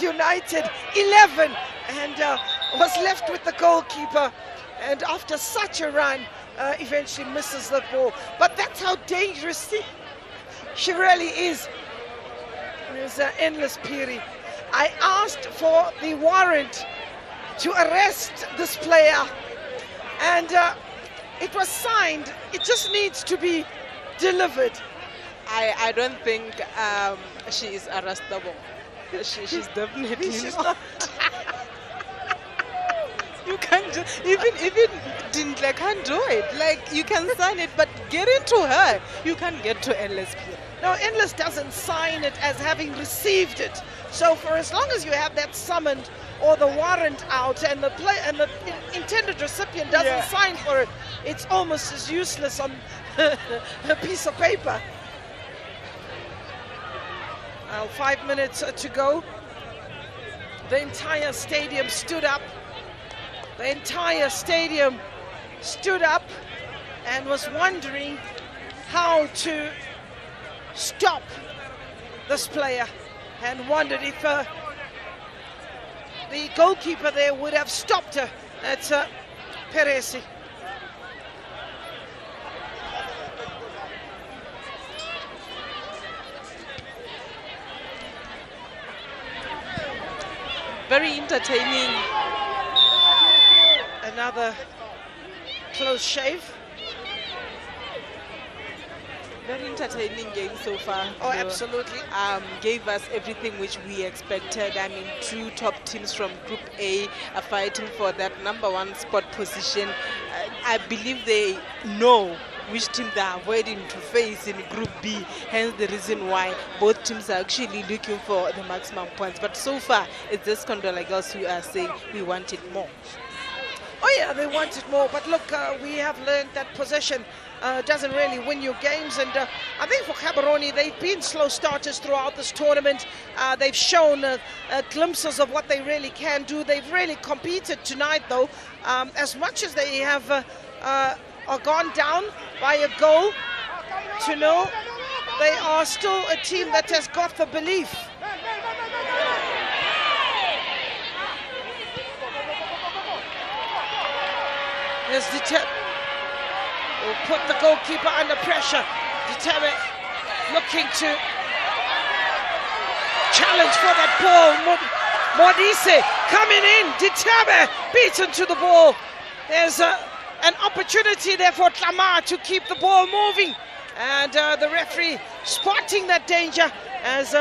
United 11 and was left with the goalkeeper. And after such a run, eventually misses the ball. But that's how dangerous she really is. There's Endless Piri. I asked for the warrant to arrest this player, and it was signed. It just needs to be delivered. I don't think she is arrestable. She's definitely not. You can't just, even Dindle can't do it. Like, you can sign it, but get into her. You can't get to Endless Piri. No, Endless doesn't sign it as having received it. So for as long as you have that summoned or the warrant out and the intended recipient doesn't sign for it, it's almost as useless on a piece of paper. Well, 5 minutes to go. The entire stadium stood up. The entire stadium stood up and was wondering how to stop this player, and wondered if the goalkeeper there would have stopped her. That's Peresi. Very entertaining. Another close shave. Very entertaining game so far. Oh, absolutely. Gave us everything which we expected. I mean, 2 top teams from Group A are fighting for that #1 spot position. I believe they know which team they are avoiding to face in Group B. Hence the reason why both teams are actually looking for the maximum points. But so far, it's this Ndola girls who are saying we want it more. Oh yeah, they wanted more, but look, we have learned that possession doesn't really win you games, and I think for Gaborone, they've been slow starters throughout this tournament. They've shown glimpses of what they really can do. They've really competed tonight, though. As much as they have are gone down by a goal to nil, they are still a team that has got the belief. Here's Ditebe, will put the goalkeeper under pressure. Ditebe looking to challenge for that ball. Modise coming in. Ditebe beaten to the ball. There's an opportunity there for Tlama to keep the ball moving. And the referee spotting that danger as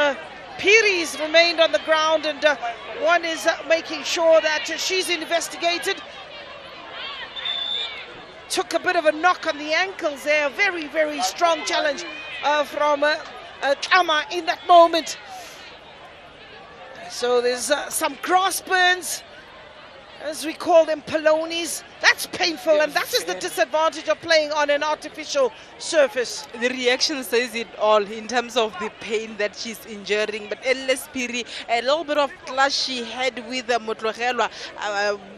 Piri's remained on the ground, and one is making sure that she's investigated. Took a bit of a knock on the ankles there. Very, very strong challenge from Tlama in that moment. So there's some grass burns, as we call them, polonies. That's painful, and that is the disadvantage of playing on an artificial surface. The reaction says it all in terms of the pain that she's enduring. But Endless Piri, a little bit of clash she had with Motlogelwa.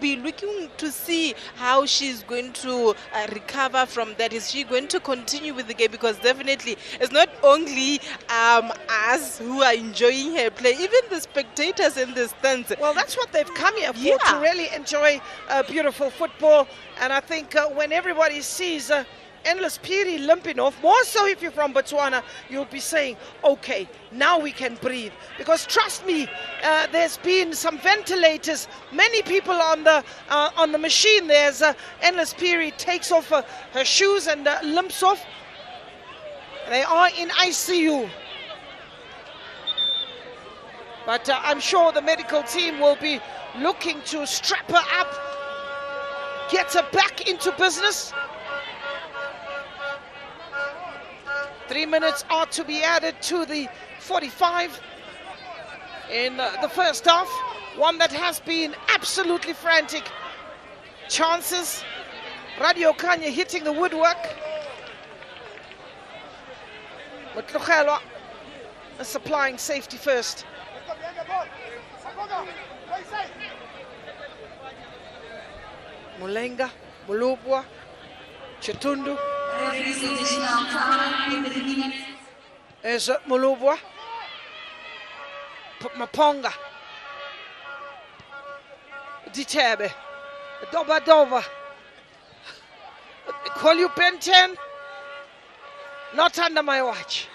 Be looking to see how she's going to recover from that. Is she going to continue with the game? Because definitely it's not only us who are enjoying her play, even the spectators in the stands. Well, that's what they've come here for, to really enjoy beautiful football. And I think when everybody sees Endless Piri limping off, more so if you're from Botswana, you'll be saying, okay, now we can breathe. Because trust me, there's been some ventilators, many people on the machine. There's Endless Piri takes off her shoes and limps off. They are in ICU. But I'm sure the medical team will be looking to strap her up, get her back into business. 3 minutes are to be added to the 45 in the first half. One that has been absolutely frantic. Chances. Radio Kanya hitting the woodwork. But Lugelo is supplying safety first. Mulenga, Mulubwa, Chitundu. There's Mulubwa. Maponga. Ditebe. Doba. They call you Ben 10. Not under my watch.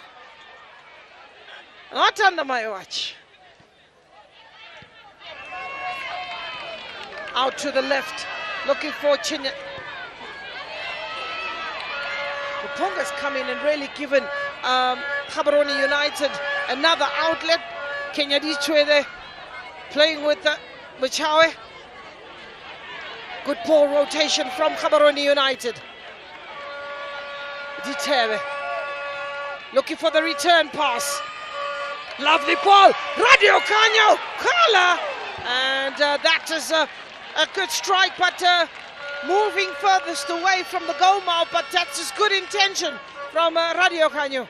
Not under my watch. Out to the left. Looking for Chinya. Ponga's come in and really given Gaborone United another outlet. Kenya Dichwe there playing with Machawe. Good ball rotation from Gaborone United. Ditebe looking for the return pass. Lovely ball. Radio Canyo. Kala. And that is a good strike, but moving furthest away from the goal mouth, but that's his good intention from Radio Canyo.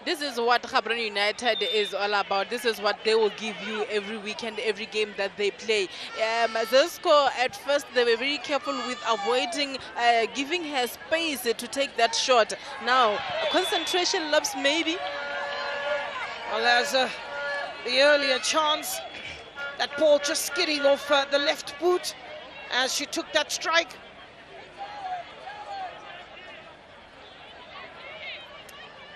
This is what Gaborone United is all about. This is what they will give you every weekend, every game that they play. Zesco, at first, they were very careful with avoiding giving her space to take that shot. Now, concentration lapse maybe. Well, there's the earlier chance. That ball just skidding off the left boot as she took that strike.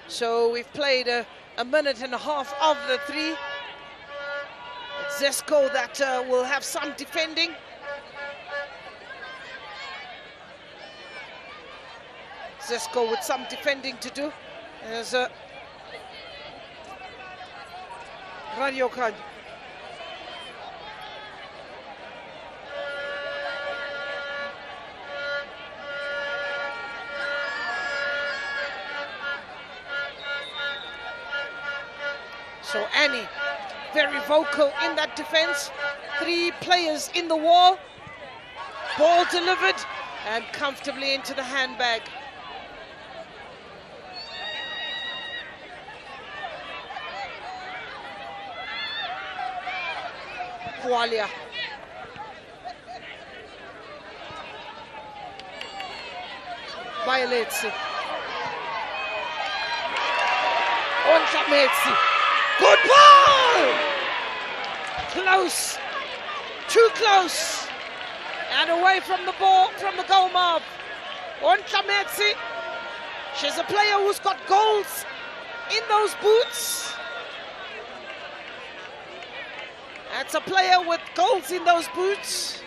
So we've played a minute and a half of the 3. It's Zesco that will have some defending. Zesco with some defending to do. There's Radio Khan. Annie, very vocal in that defense. 3 players in the wall. Ball delivered and comfortably into the handbag. Kualia. Violetsi. Ontlametsi. Good ball! Close. Too close. And away from the ball, from the goal mark. Ontlametsi. She's a player who's got goals in those boots. That's a player with goals in those boots.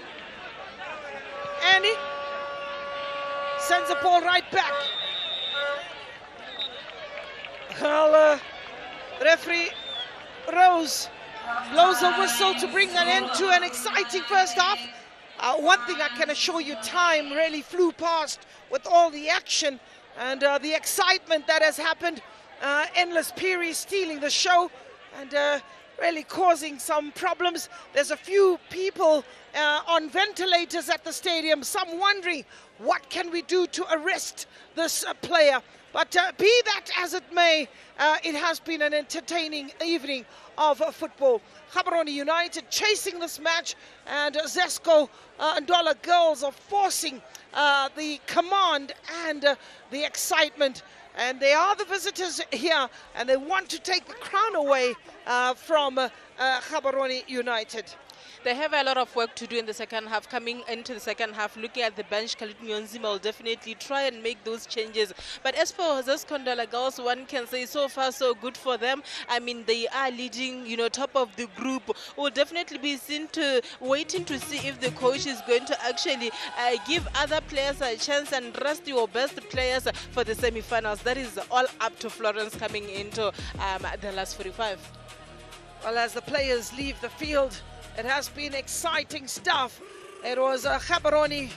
Annie sends the ball right back. Well, referee Rose blows a whistle to bring an end to an exciting first half. One thing I can assure you, time really flew past with all the action and the excitement that has happened. Endless Piri stealing the show and really causing some problems. There's a few people on ventilators at the stadium, some wondering what can we do to arrest this player. But be that as it may, it has been an entertaining evening of football. Gaborone United chasing this match, and Zesco Ndola girls are forcing the command and the excitement. And they are the visitors here, and they want to take the crown away from Gaborone United. They have a lot of work to do in the second half. Coming into the second half, looking at the bench, Khalid Nyonzima will definitely try and make those changes. But as for Zesco Ndola girls, one can say so far so good for them. I mean, they are leading, top of the group. We'll definitely be waiting to see if the coach is going to actually give other players a chance and rest your best players for the semi-finals. That is all up to Florence coming into the last 45. Well, as the players leave the field, it has been exciting stuff. It was Gaborone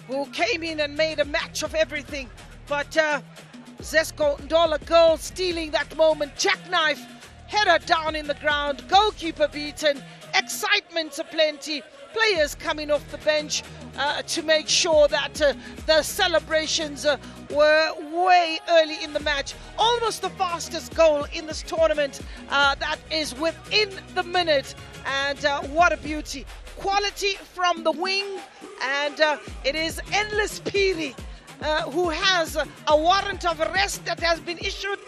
who came in and made a match of everything. But Zesco Ndola girls stealing that moment. Jackknife, header down in the ground, goalkeeper beaten, excitement aplenty. Players coming off the bench to make sure that the celebrations were way early in the match. Almost the fastest goal in this tournament. That is within the minute. And what a beauty. Quality from the wing. And it is Endless Piri who has a warrant of arrest that has been issued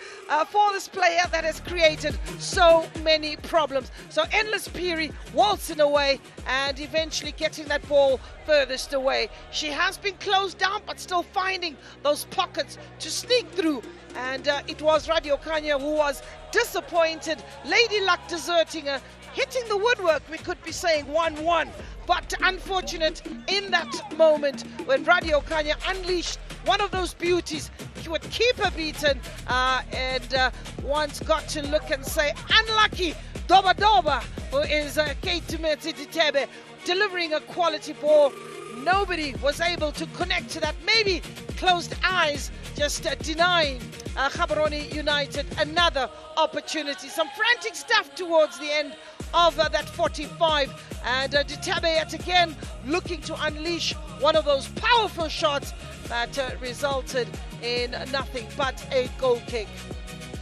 for this player that has created so many problems. So Endless Piri waltzing away and eventually getting that ball furthest away. She has been closed down but still finding those pockets to sneak through. And it was Radio Kanya who was disappointed. Lady Luck deserting her, hitting the woodwork, we could be saying 1-1. But unfortunate in that moment when Radio Kanya unleashed one of those beauties with keeper beaten and once got to look and say, unlucky, Doba Doba, who is Kate Tumetse Ditebe, delivering a quality ball. Nobody was able to connect to that. Maybe closed eyes, just denying Gaborone United another opportunity. Some frantic stuff towards the end of that 45, and Ditebe yet again looking to unleash one of those powerful shots that resulted in nothing but a goal kick.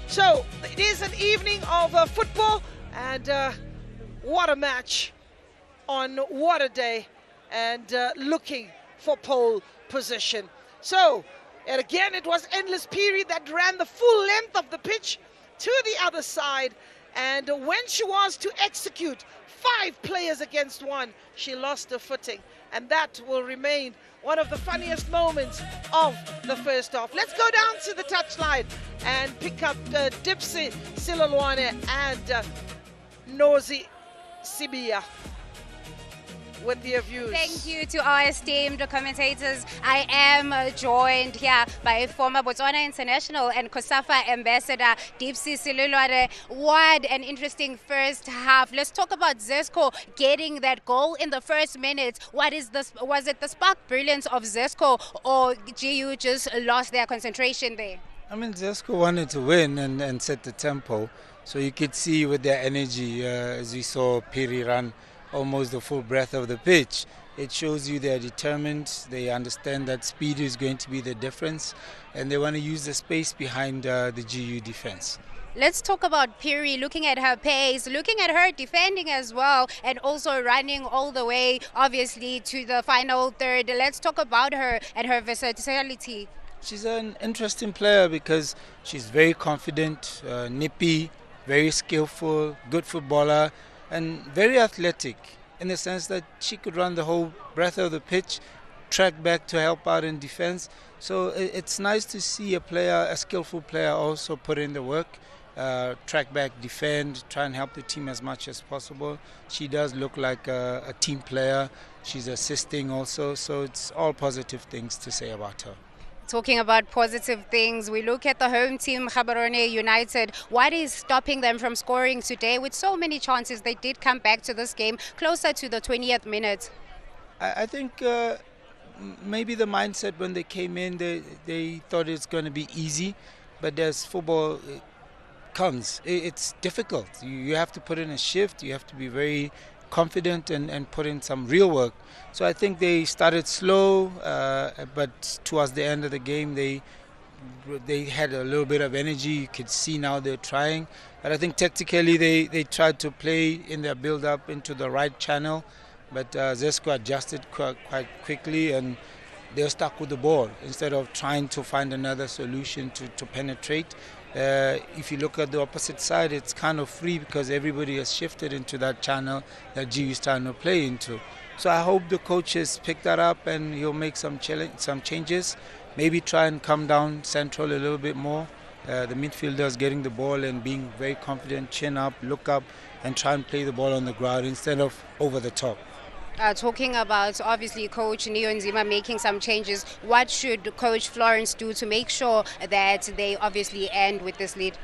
So it is an evening of football, and what a match on what a day, and looking for pole position. So, and again, it was Endless Piri that ran the full length of the pitch to the other side, and when she was to execute 5 players against 1, she lost her footing, and that will remain one of the funniest moments of the first half. Let's go down to the touchline and pick up Dipsy Silolwane and Nozi Sibia with their views. Thank you to our esteemed commentators. I am joined here by former Botswana International and COSAFA Ambassador Dipsy Silolwane. What an interesting first half. Let's talk about Zesco getting that goal in the first minute. What is this? Was it the spark brilliance of Zesco, or GU just lost their concentration there? I mean, Zesco wanted to win and set the tempo. So you could see with their energy, as we saw Piri run almost the full breadth of the pitch. It shows you they're determined, they understand that speed is going to be the difference, and they want to use the space behind the GU defense. Let's talk about Piri, looking at her pace, looking at her defending as well, and also running all the way, obviously, to the final third. Let's talk about her and her versatility. She's an interesting player because she's very confident, nippy, very skillful, good footballer, and very athletic in the sense that she could run the whole breadth of the pitch, track back to help out in defense. So it's nice to see a skillful player also put in the work, track back, defend, try and help the team as much as possible. She does look like a team player. She's assisting also, so it's all positive things to say about her. Talking about positive things, we look at the home team, Gaborone United. What is stopping them from scoring today? With so many chances, they did come back to this game closer to the 20th minute. I think maybe the mindset when they came in, they thought it's going to be easy, but as football comes, it's difficult. You have to put in a shift, you have to be very confident and put in some real work. So I think they started slow, but towards the end of the game they had a little bit of energy. You could see now they're trying, but I think tactically they tried to play in their build-up into the right channel, but Zesco adjusted quite quickly and they're stuck with the ball instead of trying to find another solution to penetrate. If you look at the opposite side, it's kind of free because everybody has shifted into that channel that GU is trying to play into. So I hope the coach has picked that up and he'll make some changes. Maybe try and come down central a little bit more. The midfielders getting the ball and being very confident, chin up, look up, and try and play the ball on the ground instead of over the top. Talking about, obviously, Coach Neo Nzima making some changes, what should Coach Florence do to make sure that they obviously end with this lead?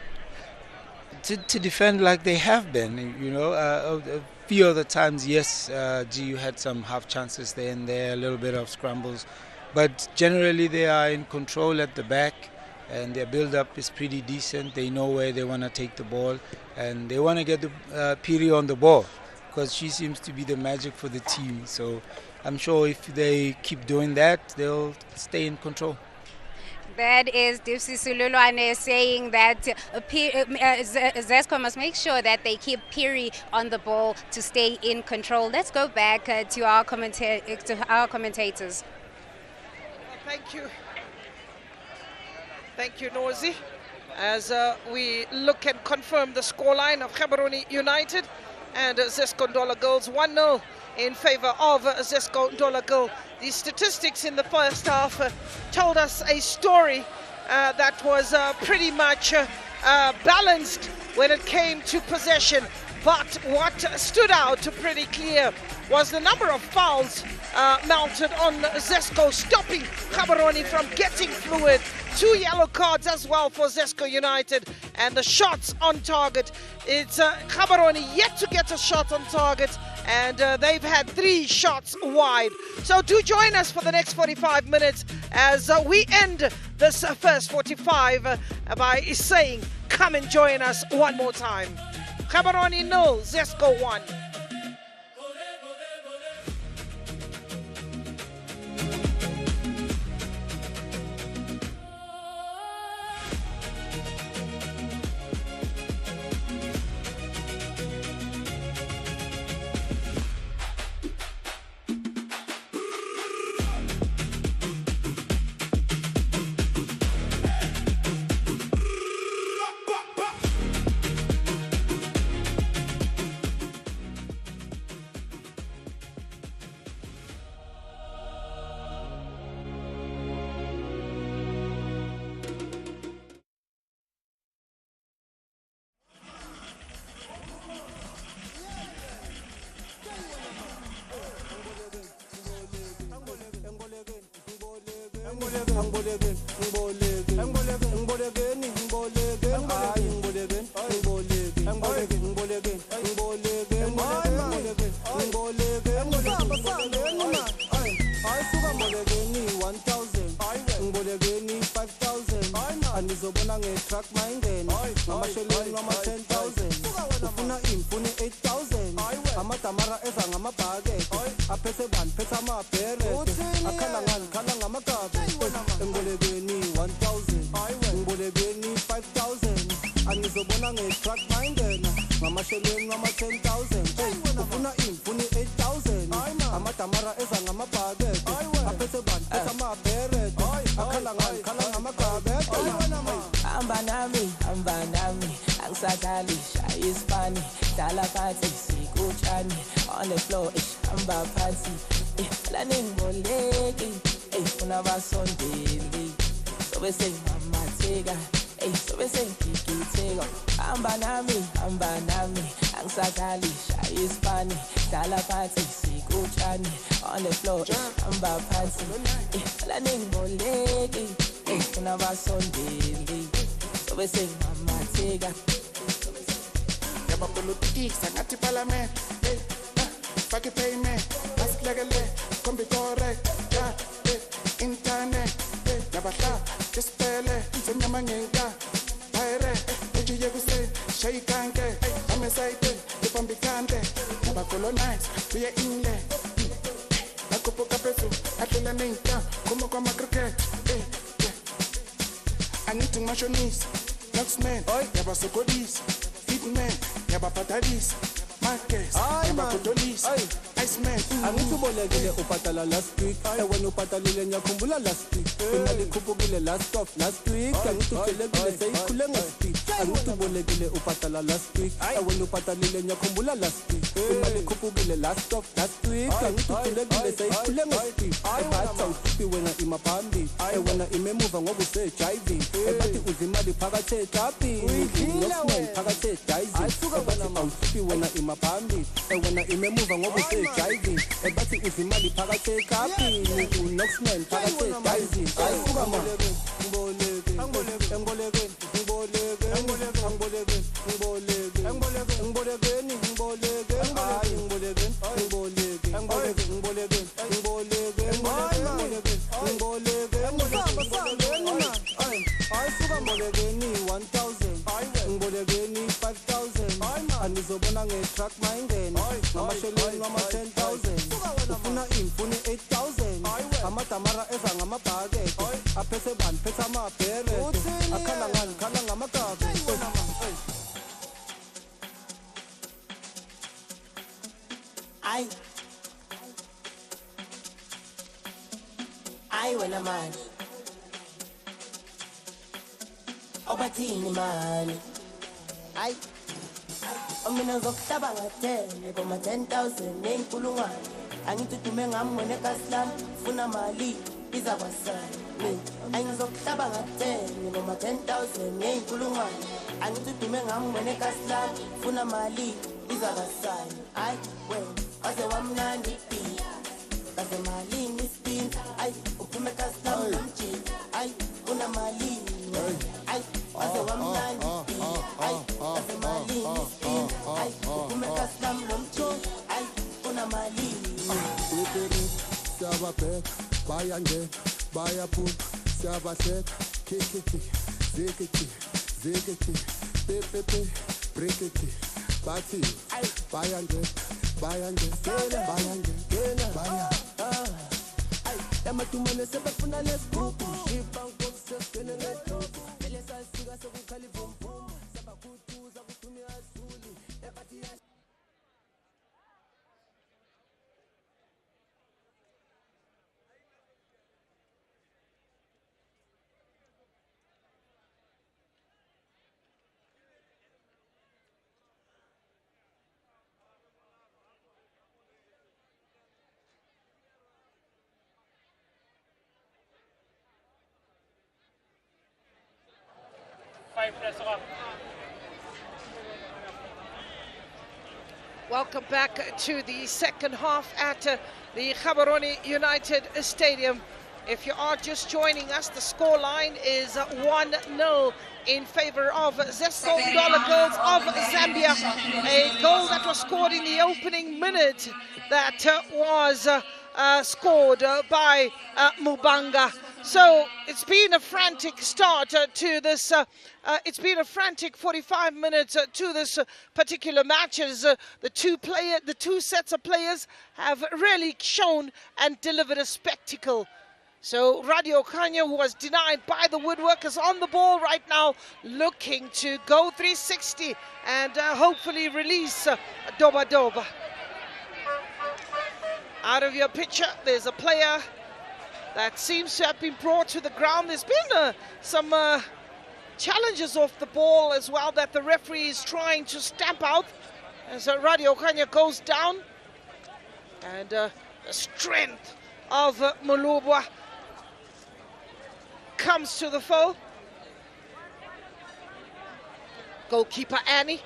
To defend like they have been, a few of the times, yes, GU had some half chances there and there, a little bit of scrambles, but generally they are in control at the back and their build-up is pretty decent. They know where they want to take the ball and they want to get the Piri on the ball, because she seems to be the magic for the team. So I'm sure if they keep doing that, they'll stay in control. That is Dipsy Sululwane saying that Zesco must make sure that they keep Piri on the ball to stay in control. Let's go back to our commentators. Thank you. Thank you, Nozi. As we look and confirm the scoreline of Gaborone United and Zesco Ndola Girls, 1-0 in favor of Zesco Ndola Girl. The statistics in the first half told us a story that was pretty much balanced when it came to possession. But what stood out pretty clear was the number of fouls mounted on Zesco, stopping Gaborone from getting fluid. 2 yellow cards as well for Zesco United, and the shots on target. It's Gaborone yet to get a shot on target, and they've had 3 shots wide. So do join us for the next 45 minutes as we end this first 45 by saying, come and join us one more time. Gaborone 0, Zesco 1. Ngizobona nge-truck mayingena ngamasheleni ngama-10,000 8,000 amatamara eza ngamabhakede aphethe bani phethe amabherede akhala ngani khala ngamagabe engolekeni 1,000 ngolekeni 5,000 angizobona nge-truck mayingena ngamashelweni ngama-10,000 ufuna ini funa 8,000 amatamara eza ngamabhakede aphethe bani phethe amabherede akhala ngani khala ngamagabe hamba nami angisadlalisha isipani dala phansi sikutshani on the floor hamba phansi lani ngiboleki funa basondeli sobe sengamatheka sobe sengigitheka hamba nami angisadlalisha isipani dala phansi sikutshani on the floor hamba phansi lani ngiboleki funa basondeli sobe sengamatheka Politics, ngathi parliament, fake payment, asilekele, kombi correct, internet, yabahla, jespele, senyama ngenka, bayre, ujiye kuse, shayikanke, amesaite, ipambikante, yabacolonize, kuye inle, akupuka pesu, atlela nenka, como kwa cricket, angithi ngimashonisa, Knoxman, yabasokodisa, Fitman, yabapatalis, Marques, yabakotolis, Iceman. angithubolekile ubhatala last week wena ubhatalile ngiyakhumbula last week imali ikhuphukile last week angithubolekile seyikhule ngespeed angithubolekile ubhatala last week wena ubhatalile ngiyakhumbula last week imali ikhuphukile last week angithubolekile seyikhule ngespeed ebatha ukhiphi wena imaphambili wena imemuva ngoba usejiving ebathi uzimali phakathi eklabhini uyikhile phakathi edizing ebathi awukhiphi wena imaphambili wena imemuva ngoba usejiving ebathi uzimali phakathi eklabhini unoxman phakathi edizing ayisuka ma angizobona nge-truck mayingena ngamashelweni ngama-10,000 ufuna ini funa 8,000 amatamara eza ngamabhakede aphethe bani phethe amabherede akhala ngani khala ngamagabe Ay wena manje obathini mani mina ngizokuhlaba ngathene koma 10,000 neyinkulungwane angithi udume ngami wena ekasi lami funa mali iza kwasani mina angizokuhlaba ngathene koma 10,000 neyinkulungwane angithi udume ngami wena ekasi lami funa mali iza kwasani wena waze wamnandi iphiya kaze malini ispinta uphume ekasi lami nomjini funa malini waze wamnandi iphiya kaze malini ispinta uphume ekasi lami nomjini funa malini siyababheka bayangena bayaphuma siyabahleka kikiki zikiki pepepe brekeki bathi bayangena ematumane sebefuna lesigubu shibankokusesene ngetofu vele sasika sekukhaliva umvumo sabakhutuza kuthumi azuli ebathi Welcome back to the second half at the Gaborone United Stadium. If you are just joining us, the scoreline is 1-0 in favor of Zesco Ndola Girls of Zambia. A goal that was scored in the opening minute that was scored by Mubanga. So it's been a frantic start to this. It's been a frantic 45 minutes to this particular match. As the two sets of players have really shown and delivered a spectacle. So Radio Kanya, who was denied by the woodworkers, on the ball right now, looking to go 360 and hopefully release Doba Doba. Out of your picture, there's a player that seems to have been brought to the ground. There's been some challenges off the ball as well that the referee is trying to stamp out as Radio Kanya goes down. And the strength of Mulubwa comes to the fore. Goalkeeper Annie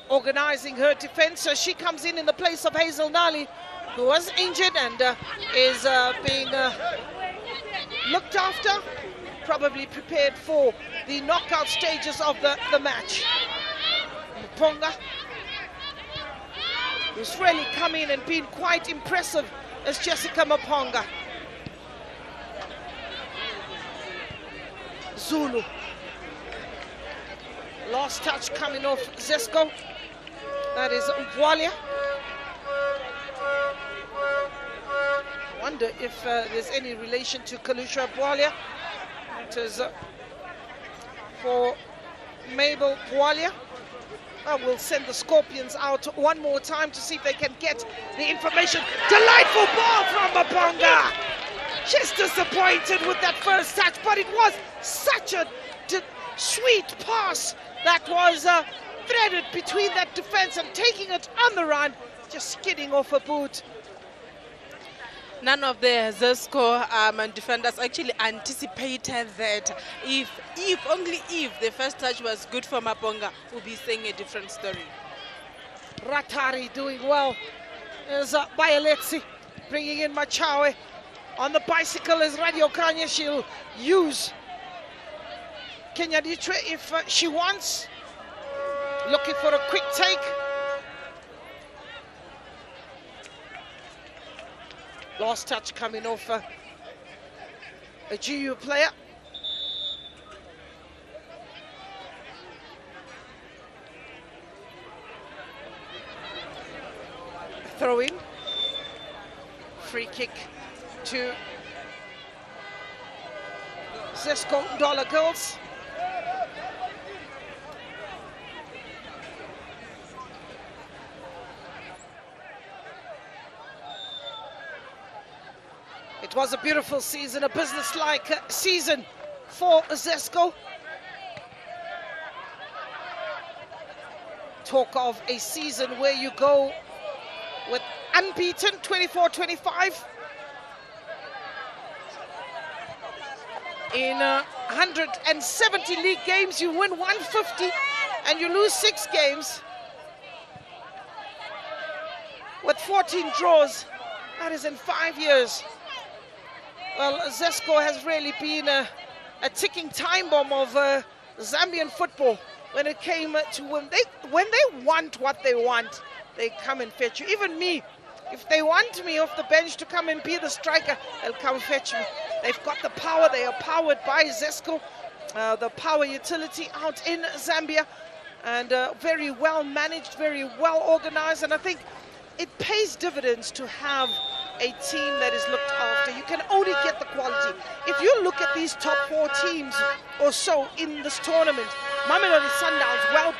organizing her defense. So she comes in the place of Hazel Nali, who was injured and is being looked after, probably prepared for the knockout stages of the match. Mponga, who's really come in and been quite impressive, as Jessica Mponga. Zulu. Last touch coming off Zesco. That is Mbwalia. Wonder if there's any relation to Kalusha Bwalia. It is for Mabel Bwalia. We'll send the Scorpions out one more time to see if they can get the information. Delightful ball from Mponga. She's disappointed with that first touch, but it was such a sweet pass that was threaded between that defense and taking it on the run, just skidding off a boot. None of the Zesco defenders actually anticipated that if only if the first touch was good for Mponga, we'll be saying a different story. Ratari doing well. There's Bayaletsi bringing in Machawe. On the bicycle is Radio Kanya. She'll use Kenya Ditre if she wants. Looking for a quick take. Last touch coming off a GU player. Throw in. Free kick to Zesco Ndola Girls. It was a beautiful season, a business-like season for Zesco. Talk of a season where you go with unbeaten, 24-25. In 170 league games, you win 150 and you lose 6 games. With 14 draws, that is in 5 years. Well, Zesco has really been a ticking time bomb of Zambian football when it came to when they want what they want, they come and fetch you. Even me, if they want me off the bench to come and be the striker, they'll come fetch me. They've got the power. They are powered by Zesco, the power utility out in Zambia, and very well managed, very well organized. And I think it pays dividends to have a team that is looked after. You can only get the quality. If you look at these top 4 teams or so in this tournament, Mamelodi Sundowns, well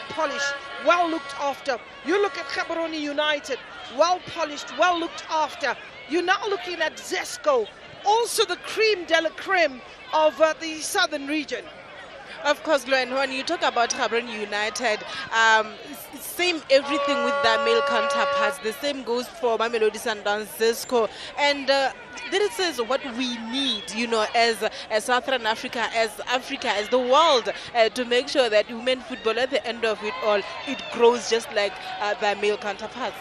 polished, well looked after. You look at Gaborone United, well polished, well looked after. You're now looking at Zesco, also the creme de la creme of the southern region. Of course, Glenn, when you talk about Gaborone United, same everything with their male counterparts. The same goes for Mamelodi Sundowns, Zesco, and this is what we need, you know, as Southern Africa, as the world, to make sure that women football, at the end of it all, it grows just like their male counterparts.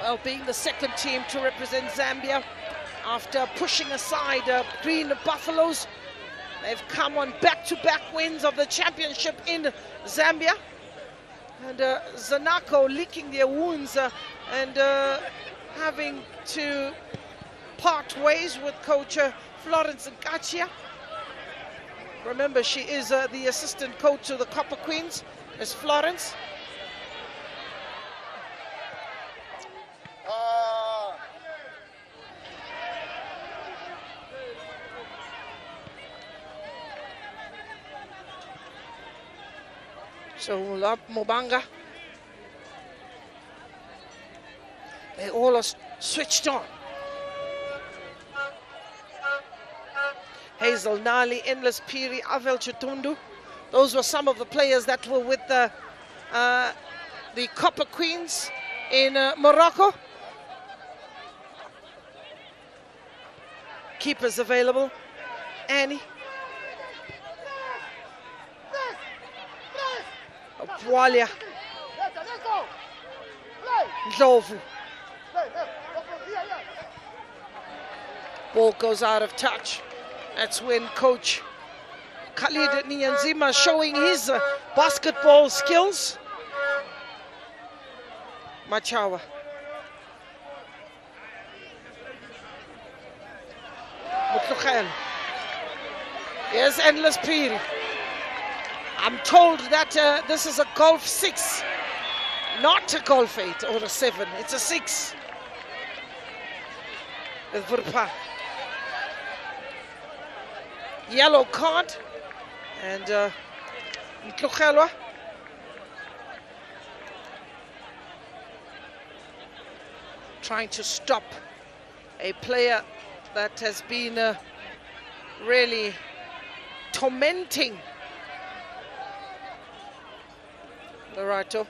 Well, being the second team to represent Zambia after pushing aside Green Buffaloes, they've come on back-to-back wins of the championship in Zambia. And Zanaco licking their wounds and having to part ways with coach Florence Nkachia. Remember, she is the assistant coach to the Copper Queens, is Florence. So Mobanga, they all are switched on. Hazel Nali, Endless Piri, Avel Chitundu. Those were some of the players that were with the Copper Queens in Morocco. Keepers available. Annie. Bwalia. Ndlovu. Ball goes out of touch. That's when coach Khalid Nyanzima showing his basketball skills. Machawa. Mutlukhel. Here's Endless Piri. I'm told that this is a golf 6, not a golf 8 or a 7. It's a 6. With Vurpa. Yellow card. And Mtlukhelwa. Trying to stop a player that has been really tormenting Lerato.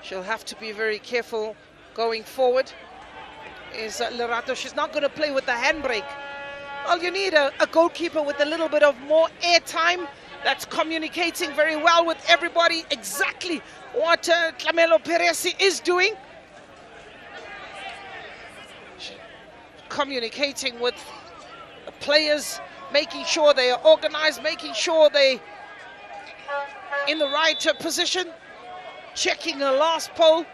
She'll have to be very careful going forward. Is Lerato, she's not going to play with the handbrake. Well, you need a goalkeeper with a little bit of more airtime, that's communicating very well with everybody, exactly what Tlamelo Peresi is doing. Communicating with the players, making sure they are organized, making sure they in the right position, checking the last pole.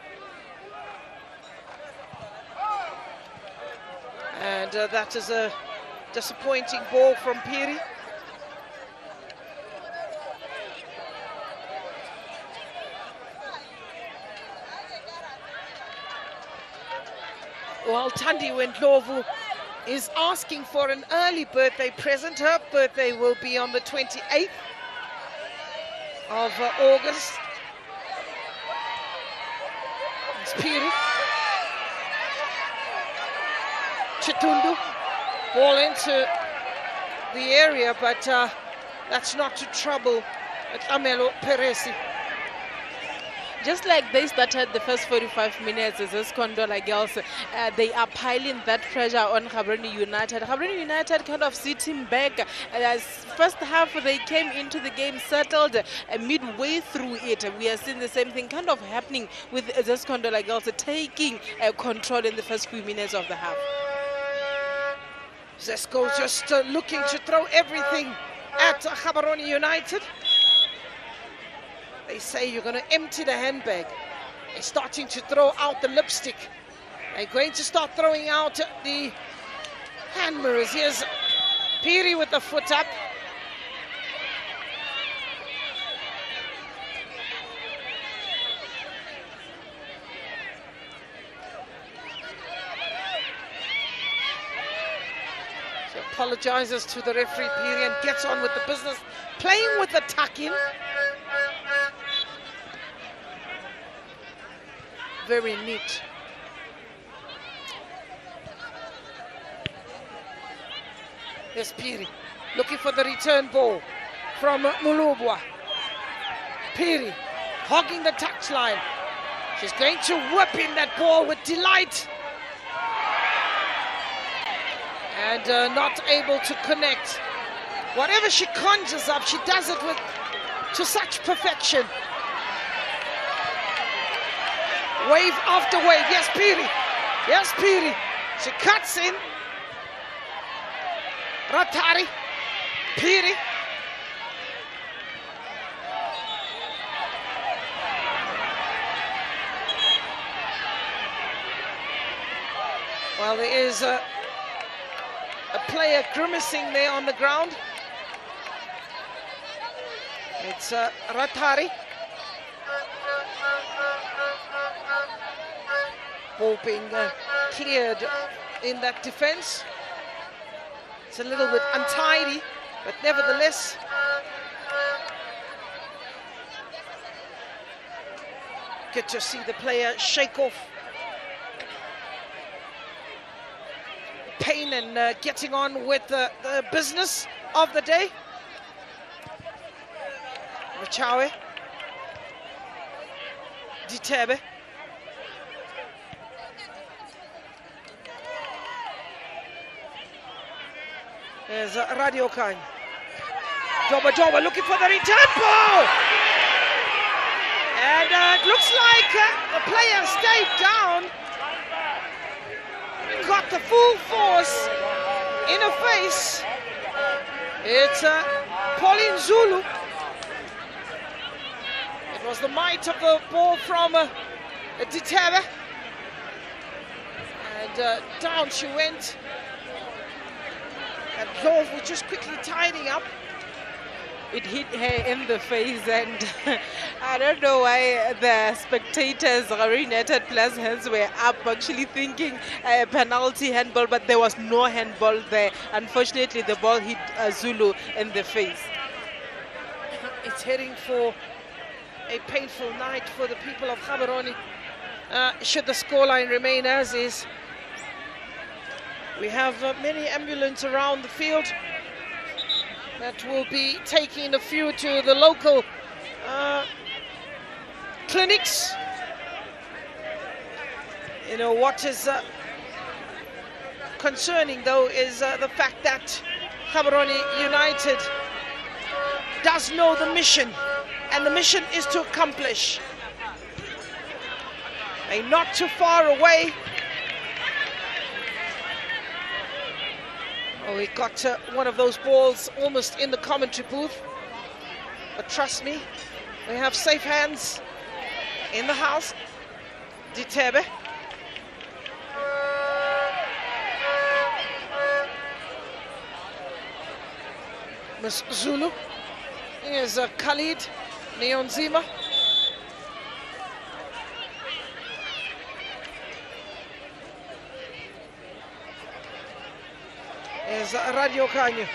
And that is a disappointing ball from Piri. Well, Thandi Ndlovu is asking for an early birthday present. Her birthday will be on the 28th of August. It's Piri. Chitundu. Ball into the area, but that's not to trouble Tlamelo Peresi. Just like they started the first 45 minutes as Zesco Ndola girls, they are piling that pressure on Gaborone United. Gaborone United kind of sitting back. As first half, they came into the game settled. Midway through it, we are seeing the same thing kind of happening with Zesco Ndola girls taking control in the first few minutes of the half. Zesco just looking to throw everything at Gaborone United. They say you're going to empty the handbag. They're starting to throw out the lipstick. They're going to start throwing out the hand mirrors. Here's Piri with the foot up. She apologizes to the referee, Piri, and gets on with the business. Playing with the tuck-in. Very neat. Yes, Piri looking for the return ball from Mulubwa. Piri hogging the touchline. She's going to whip in that ball with delight. And not able to connect. Whatever she conjures up, she does it with to such perfection. Wave after wave. Yes, Piri. Yes, Piri. She cuts in. Ratari. Piri. Well, there is a a player grimacing there on the ground. It's Ratari. Ball being cleared in that defense. It's a little bit untidy, but nevertheless, good to see the player shake off pain and getting on with the business of the day. Machawe, Ditebe. There's Radio Khan. Joba looking for the return ball. And it looks like the player stayed down. Got the full force in her face. It's Pauline Zulu. It was the might of the ball from Ditebe. And down she went. And Love was just quickly tidying up. It hit her in the face, and I don't know why the spectators, United Plus hands were up, actually thinking a penalty handball, but there was no handball there. Unfortunately, the ball hit Zulu in the face. It's heading for a painful night for the people of Gaborone. Should the scoreline remain as is. We have many ambulances around the field that will be taking a few to the local clinics. You know, what is concerning though is the fact that Gaborone United does know the mission, and the mission is to accomplish. They're not too far away. Oh, we got one of those balls almost in the commentary booth. But trust me, we have safe hands in the house. Ditebe. Miss Zulu. Here's Khalid Neonzima. There's Radio Kanye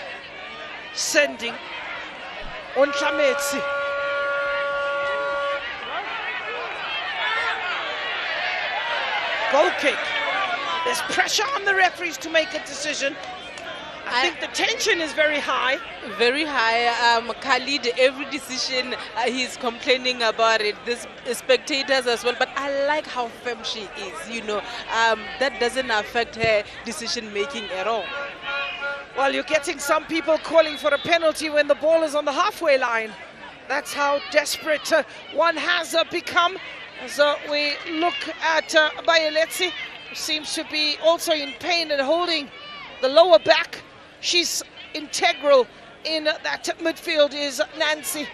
sending on Tlametsi. Goal kick. There's pressure on the referees to make a decision. I think the tension is very high. Very high. Khalid, every decision he's complaining about it. This spectators as well. But I like how firm she is. You know, that doesn't affect her decision making at all. Well, you're getting some people calling for a penalty when the ball is on the halfway line. That's how desperate one has become. So we look at Bayeletsi, who seems to be also in pain and holding the lower back. She's integral in that midfield is Nancy.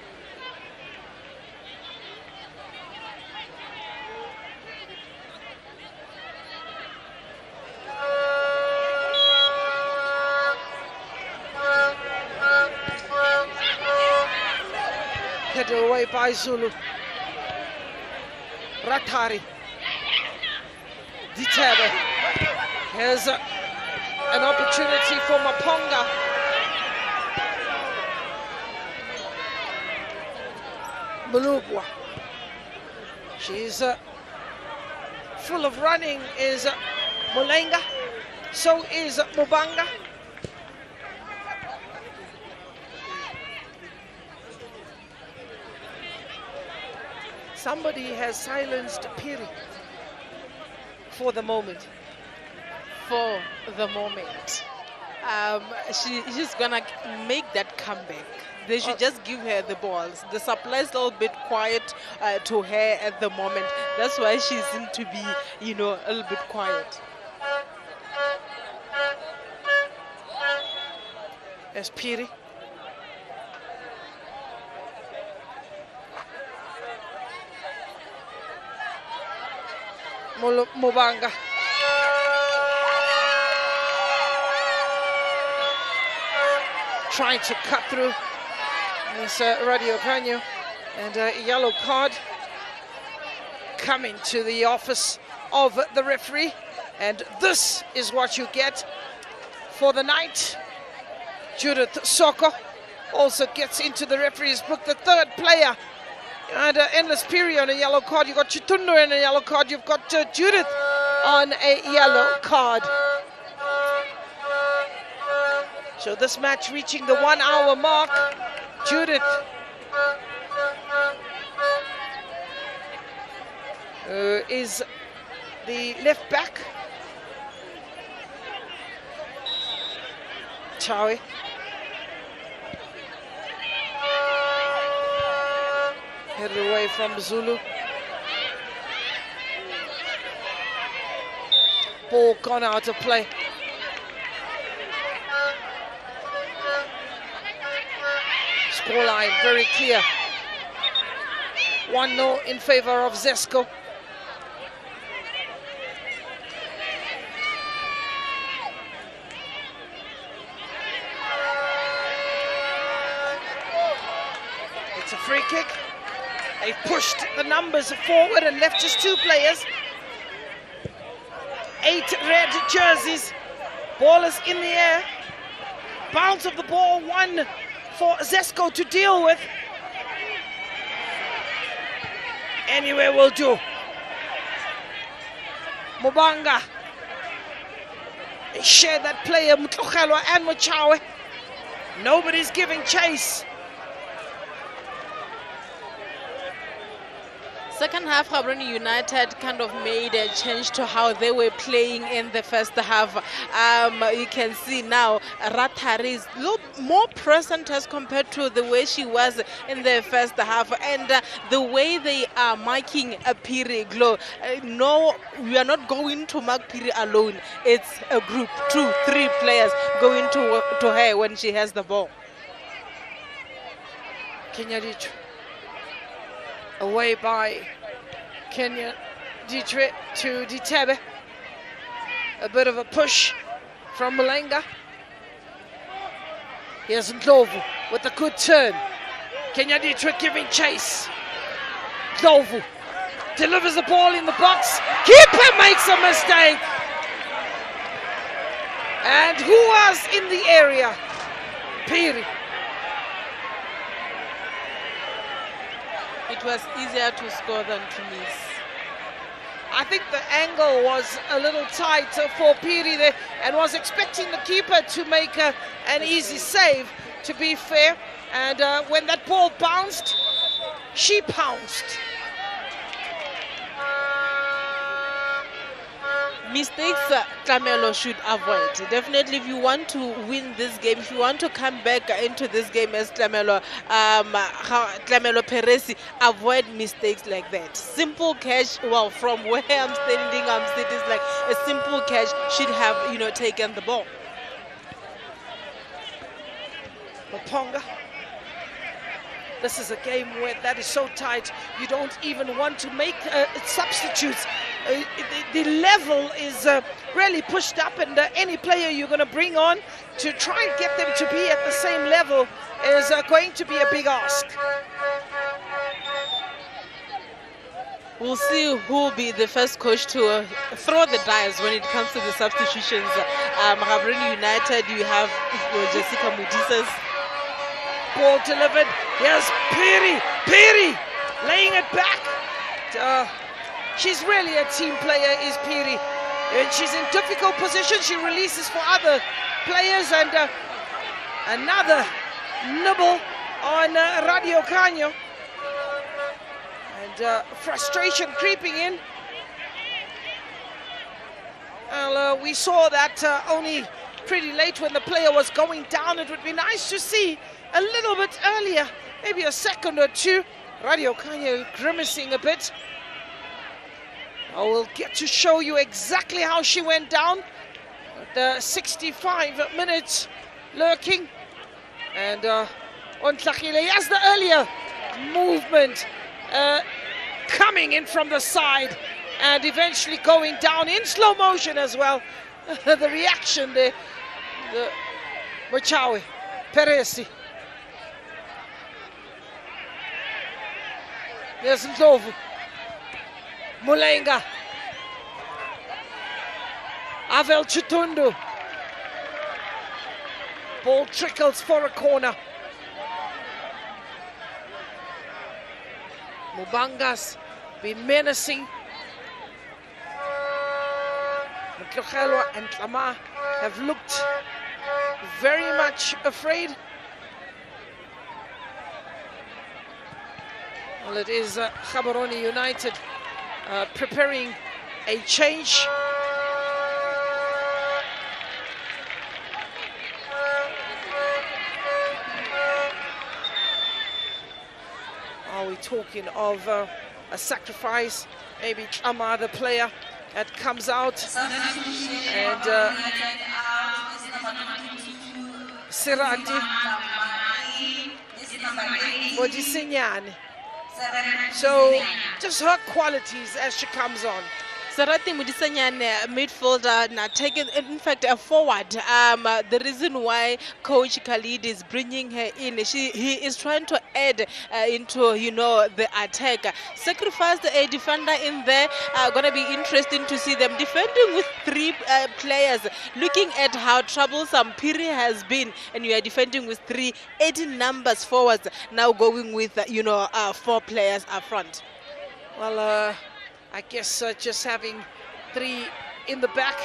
Headed away by Zulu. Ratari. Ditebe. Here's an opportunity for Maponga. Mulugwa. She's full of running is Mulenga. So is Mubanga. Somebody has silenced Piri for the moment. For the moment. She's gonna make that comeback. They should just give her the balls. The supply is a little bit quiet to her at the moment. That's why she seems to be, you know, a little bit quiet. There's Piri. Mubanga. trying to cut through this Radio Canyo, and a yellow card coming to the office of the referee, and this is what you get for the night. Judith Soko also gets into the referee's book, the third player. And Endless Piri on a yellow card. You've got Chitundu on a yellow card. You've got Judith on a yellow card. So this match reaching the 1 hour mark. Judith is the left back. Chawe. Headed away from Zulu. Ball gone out of play. Scoreline very clear. 1-0 in favor of Zesco. It's a free kick. They've pushed the numbers forward and left just 2 players. 8 red jerseys. Ball is in the air. Bounce of the ball, 1 for Zesco to deal with. Anywhere will do. Mubanga. They share that player, Mutlogelwa and Mochawe. Nobody's giving chase. Second half, Gaborone United kind of made a change to how they were playing in the first half. You can see now Rathari is a little more present as compared to the way she was in the first half, and the way they are marking Piri Glow. No, we are not going to mark Piri alone. It's a group, 2, 3 players going to her when she has the ball. Kenya Dietrich. Away by Kenya Dietrich to Ditebe. A bit of a push from Malenga. Here's Ndlovu with a good turn. Kenya Dietrich giving chase. Ndlovu delivers the ball in the box. Keeper makes a mistake. And who was in the area? Piri. It was easier to score than to miss. I think the angle was a little tight for Piri there, and was expecting the keeper to make an easy save, to be fair. And when that ball bounced, she pounced. Mistakes Tlamelo should avoid. Definitely, if you want to win this game, if you want to come back into this game as Tlamelo Peresi, avoid mistakes like that. Simple catch, well, from where I'm standing, it's like a simple catch should have, taken the ball. Maponga. This is a game where that is so tight, you don't even want to make substitutes. The level is really pushed up, and any player you're going to bring on to try and get them to be at the same level is going to be a big ask. We'll see who will be the first coach to throw the dice when it comes to the substitutions. Gaborone United, you have Jessica Mudisas. Ball delivered. Here's Piri laying it back. She's really a team player, is Piri. And she's in difficult position. She releases for other players, and another nibble on Radio Canyo. And frustration creeping in. Well, we saw that only pretty late when the player was going down. It would be nice to see a little bit earlier, maybe a second or 2. Radio Canyo grimacing a bit. I will get to show you exactly how she went down. The 65 minutes lurking. And Ontlakile has the earlier movement coming in from the side and eventually going down in slow motion as well. The reaction there. Mochawe Peresi. There's Ndlovu. Mulenga. Avel Chitundu. Ball trickles for a corner. Mubanga's been menacing. Mtlogelwa and Tlama have looked very much afraid. Well, it is Gaborone United preparing a change. Are we talking of a sacrifice? Maybe Tlama, the player that comes out, and Sirati Modisinyane. So just her qualities as she comes on. Sarati Mudisanyane, midfielder, now taken in fact a forward. The reason why Coach Khalid is bringing her in, he is trying to add into the attack. Sacrificed a defender in there. Gonna be interesting to see them defending with 3 players. Looking at how troublesome Piri has been, and you are defending with 3, 18 numbers forwards. Now going with 4 players up front. Well, I guess just having 3 in the back,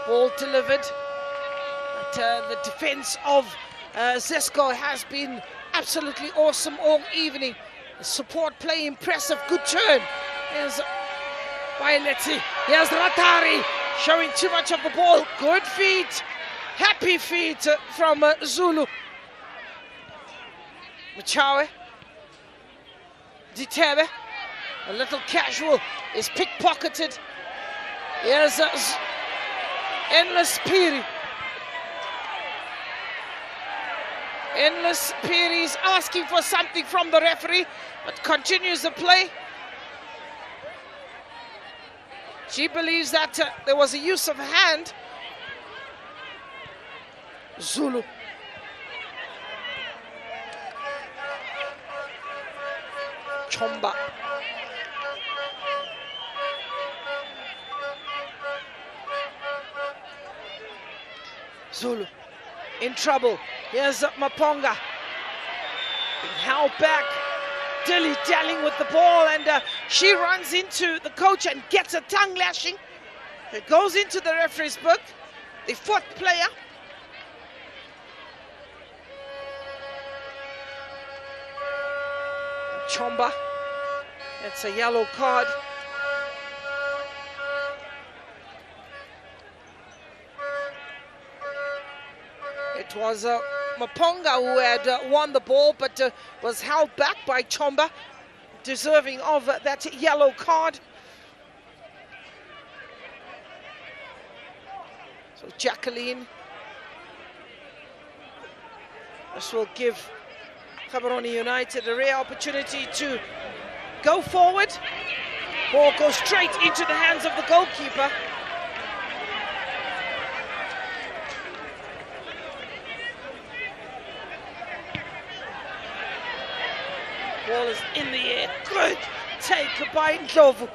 ball delivered. But the defense of Zesco has been absolutely awesome all evening. The support play impressive, good turn. Here's Violetti, here's Ratari, showing too much of the ball. Good feet, happy feet from Zulu. Machawe, Ditebe. A little casual is pickpocketed. Here's Endless Piri. Endless Piri is asking for something from the referee, but continues the play. She believes that there was a use of hand. Zulu. Chomba. Zulu in trouble. Here's Maponga. Being held back, dilly-dallying with the ball, and she runs into the coach and gets a tongue lashing. It goes into the referee's book. The 4th player. Chomba. It's a yellow card. It was Maponga who had won the ball, but was held back by Chomba, deserving of that yellow card. So Jacqueline, this will give Gaborone United a rare opportunity to go forward. Ball goes straight into the hands of the goalkeeper. Ball is in the air. Good take by Ndlovu.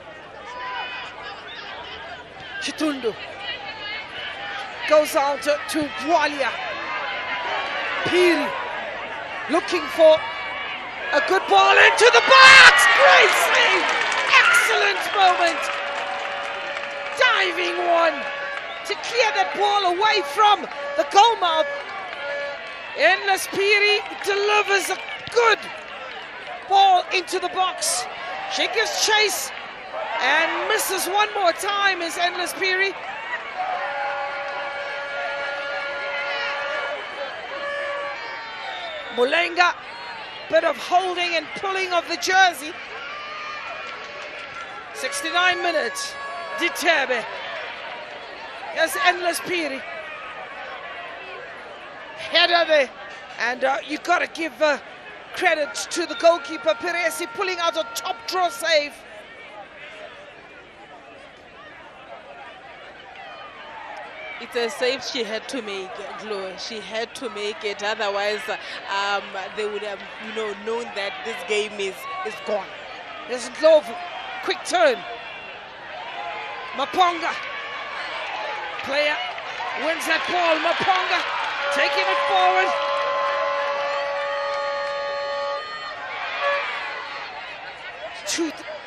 Chitundu goes out to Bwalia. Piri looking for a good ball into the box. Great save. Excellent moment. Diving one to clear that ball away from the goal mouth. Endless Piri delivers a good ball into the box. She gives chase and misses one more time. Is Endless Piri. Mulenga, bit of holding and pulling of the jersey. 69 minutes. Ditebe. There's Endless Piri. Header there. And you've got to give credit to the goalkeeper, Peresi, pulling out a top draw save. It's a save she had to make, Glo. She had to make it. Otherwise, they would have, known that this game is gone. There's Ndlovu. Quick turn. Maponga. Player wins that ball. Maponga taking it forward.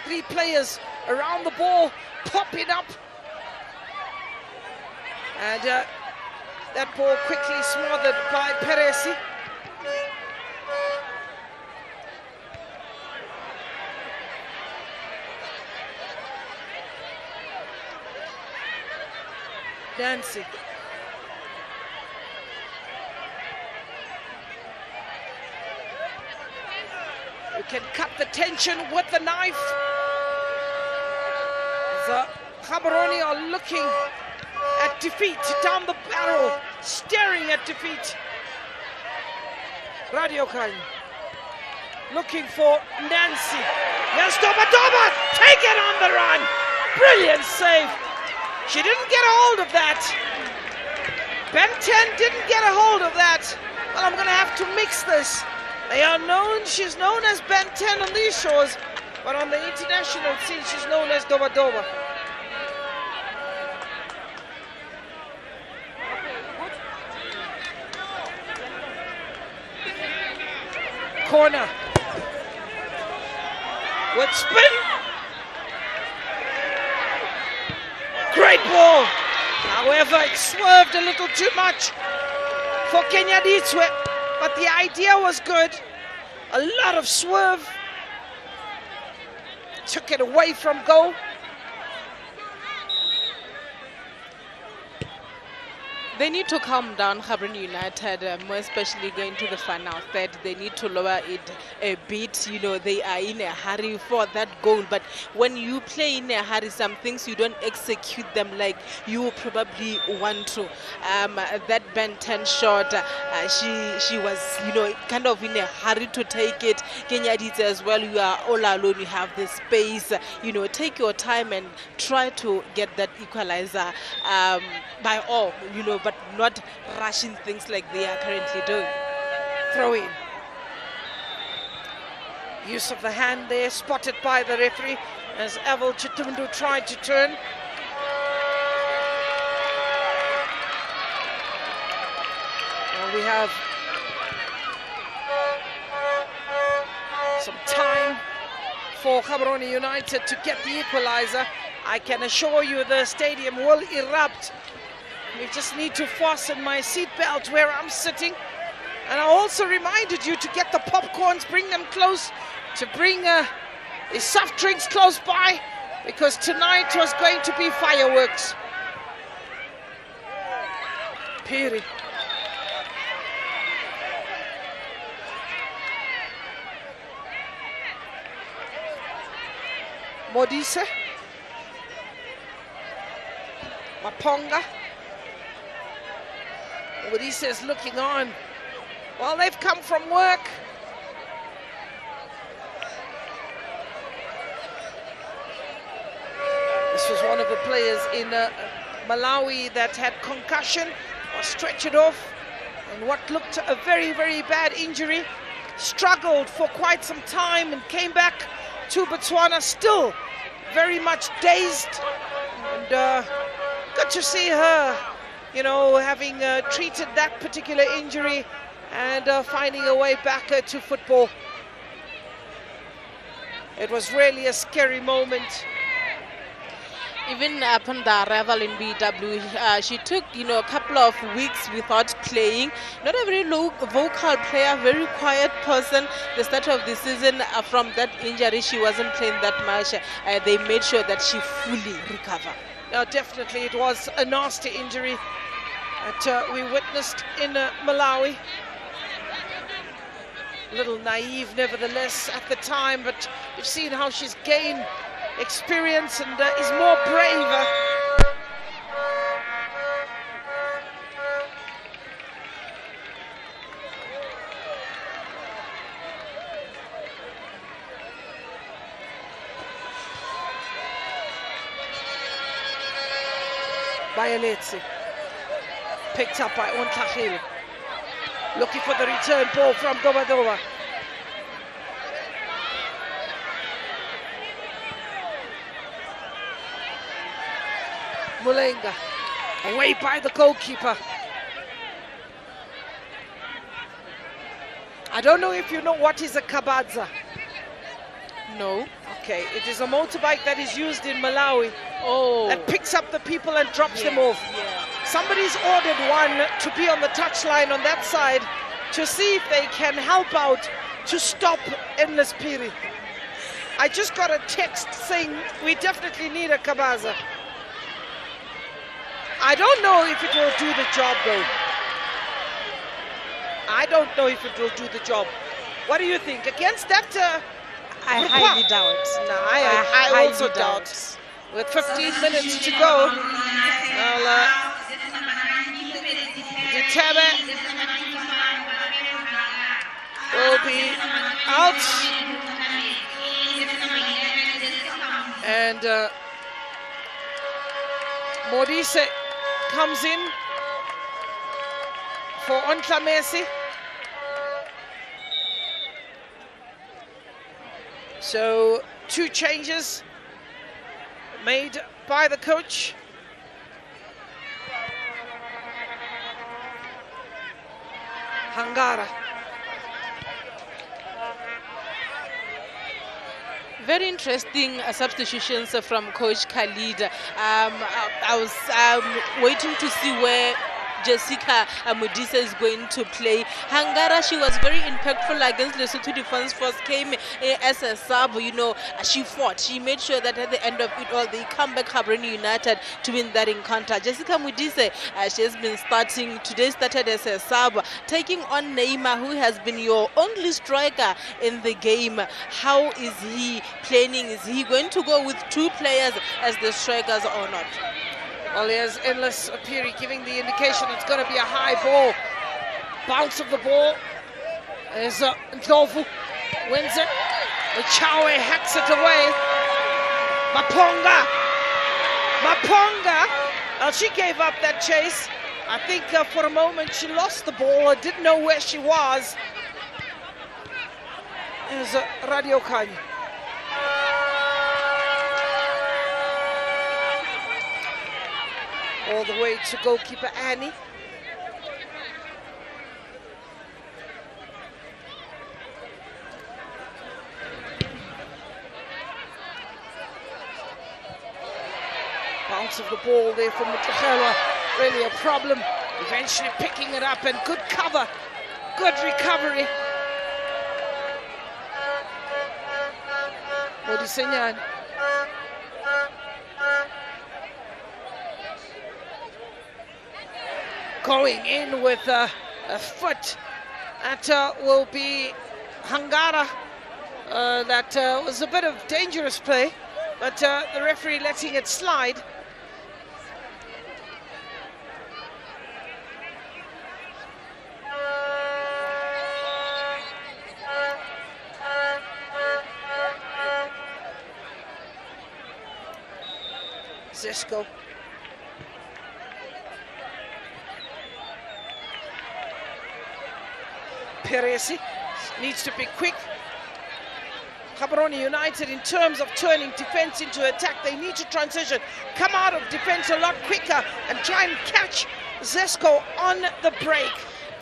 Three players around the ball, popping up. And that ball quickly smothered by Peresi. Nancy. You can cut the tension with the knife. The Gaborone are looking at defeat, down the barrel, staring at defeat. Radiokan looking for Nancy. Yes, Doba, take it on the run. Brilliant save. She didn't get a hold of that. Ben 10 didn't get a hold of that. Well, I'm going to have to mix this. They are known, she's known as Ben 10 on these shores, but on the international scene, she's known as Doba. Corner. With spin. Great ball. However, it swerved a little too much for Kenya Ditswe, but the idea was good. A lot of swerve. Took it away from goal. They need to calm down, Gaborone United, more especially going to the final third. They need to lower it a bit. They are in a hurry for that goal. But when you play in a hurry, some things you don't execute them like you probably want to. That Ben 10 shot, she was, kind of in a hurry to take it. Kenya did as well. You are all alone. You have the space. Take your time and try to get that equalizer by all, but not rushing things like they are currently doing. Throw in. Use of the hand there, spotted by the referee as Avel Chitundu tried to turn. Well, we have some time for Gaborone United to get the equalizer. I can assure you the stadium will erupt. We just need to fasten my seatbelt where I'm sitting. And I also reminded you to get the popcorns, bring them close, to bring the soft drinks close by, because tonight was going to be fireworks. Piri. Modise. Maponga. Modise is looking on. Well, they've come from work. This was one of the players in Malawi that had concussion, was stretchered off, and what looked a very, very bad injury. Struggled for quite some time and came back to Botswana still very much dazed. And good to see her, having treated that particular injury and finding a way back to football. It was really a scary moment. Even upon the arrival in BW, she took, a couple of weeks without playing. Not a very vocal player, very quiet person. The start of the season, from that injury, she wasn't playing that much. They made sure that she fully recovered. Definitely, it was a nasty injury that we witnessed in Malawi. A little naive, nevertheless, at the time, but you've seen how she's gained experience and is more braver. Bayeletsi. Picked up by Ontlachil. Looking for the return ball from Doba. Mulenga. Away by the goalkeeper. I don't know if you know what is a kabadza. No. Okay, it is a motorbike that is used in Malawi. Oh. That picks up the people and drops them Yes, off. yeah. Somebody's ordered one to be on the touchline on that side to see if they can help out to stop endless piri. I just got a text saying we definitely need a kabaza. I don't know if it will do the job though. I don't know if it will do the job. What do you think? Against that? I highly doubt. No, I also doubt. With 15 minutes to go, well, Ditebe will be out. And Modise comes in for Ontla Messi. So 2 changes made by the coach. Hangara. Very interesting substitutions from Coach Khalid. I was waiting to see where Jessica Modise is going to play. Hangara, she was very impactful against Lesotho Defence Force, came as a sub, you know, she fought. She made sure that at the end of it all, they come back Gaborone United to win that encounter. Jessica Modise, she has been starting, today started as a sub, taking on Neymar, who has been your only striker in the game. How is he planning? Is he going to go with 2 players as the strikers or not? Well, here's Endless Piri giving the indication it's going to be a high ball. Bounce of the ball. There's Ndlovu, wins it. Chawe hacks it away. Maponga. Well, she gave up that chase. I think for a moment she lost the ball or didn't know where she was. There's Radio Kanye. All the way to goalkeeper Annie. Bounce of the ball there from Mutahela. Really a problem. Eventually picking it up and good cover. Good recovery. Modisenyan. Going in with a foot. That will be Hangara. That was a bit of dangerous play, but the referee letting it slide. Zesco. Peresi needs to be quick. Gaborone United, in terms of turning defense into attack, they need to transition, come out of defense a lot quicker and try and catch Zesco on the break.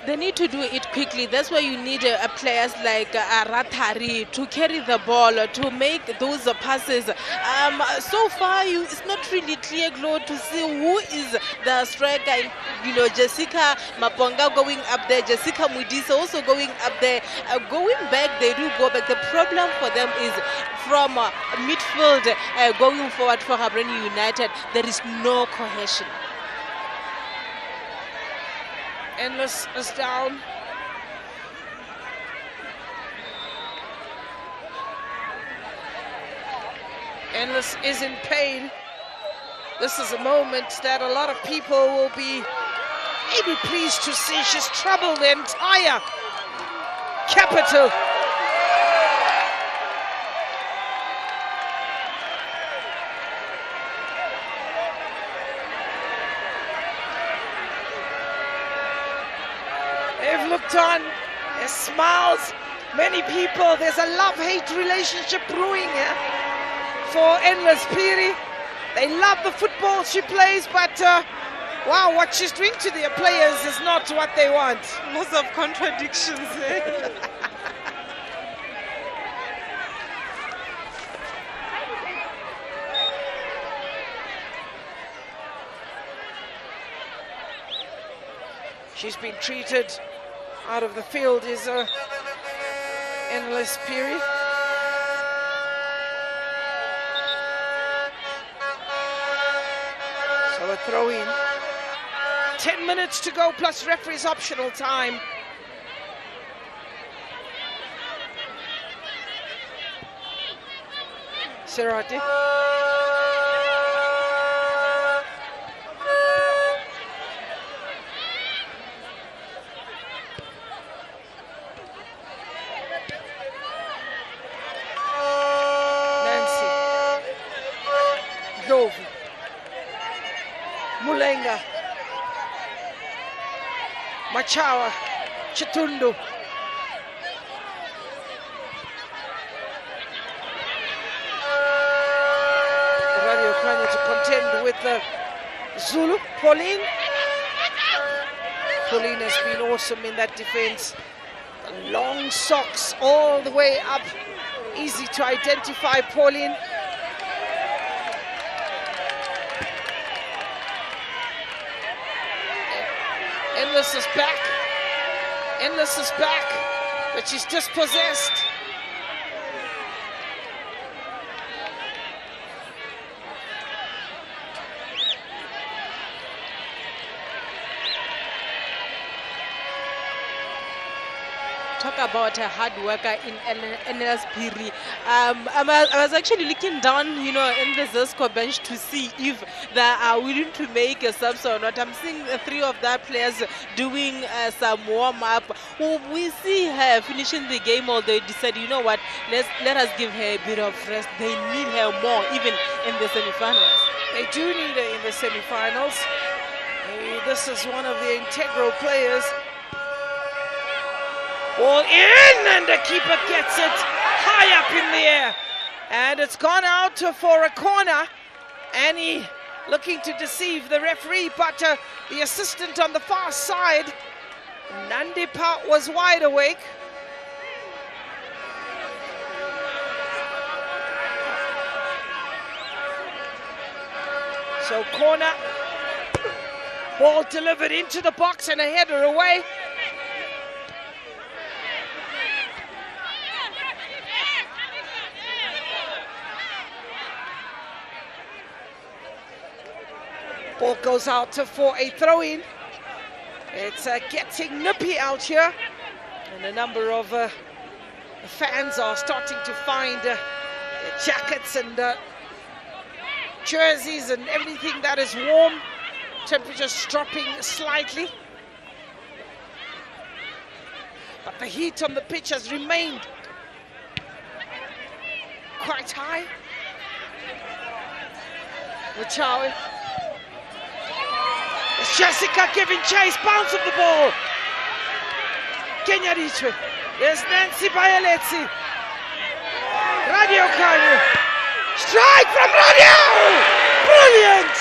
They need to do it quickly. That's why you need players like Ratari to carry the ball, to make those passes. So far, it's not really clear, Claude, to see who is the striker. You know, Jessica Maponga going up there, Jessica Modise also going up there. Going back, they do go back. The problem for them is from midfield going forward for Gaborone United, there is no cohesion. Endless is down. Endless is in pain. This is a moment that a lot of people will be maybe pleased to see. She's troubled the entire capital. looked on. There's smiles. Many people. There's a love-hate relationship brewing here for Endless Piri. They love the football she plays, but wow, what she's doing to their players is not what they want. Lots of contradictions. She's been treated out of the field is Endless Piri. So a throw in. 10 minutes to go plus referee's optional time. Sirati. Mulenga, Machawa, Chitundu. Radio Kanya to contend with Zulu. Pauline. Pauline has been awesome in that defense. The long socks all the way up. Easy to identify Pauline. Endless is back. Endless is back, but she's dispossessed. Talk about a hard worker in Endless Piri. I was actually looking down, in the Zesco bench to see if they are willing to make a subs or not. I'm seeing 3 of their players doing some warm-up. We see her finishing the game, although they decided, you know what, let us give her a bit of rest. They need her more, even in the semi-finals. They do need her in the semi-finals. This is one of the integral players. Ball in, and the keeper gets it high up in the air. And it's gone out for a corner. Annie looking to deceive the referee, but the assistant on the far side, Nandipa, was wide awake. So corner, ball delivered into the box and a header away. Ball goes out for a throw-in. It's getting nippy out here, and a number of fans are starting to find jackets and jerseys and everything that is warm. Temperatures dropping slightly, but the heat on the pitch has remained quite high. Wachawe. Jessica giving chase, bounce of the ball. Kenya Richwe. There's Nancy Bayeletsi. Radio Kanu. Strike from Radio! Brilliant!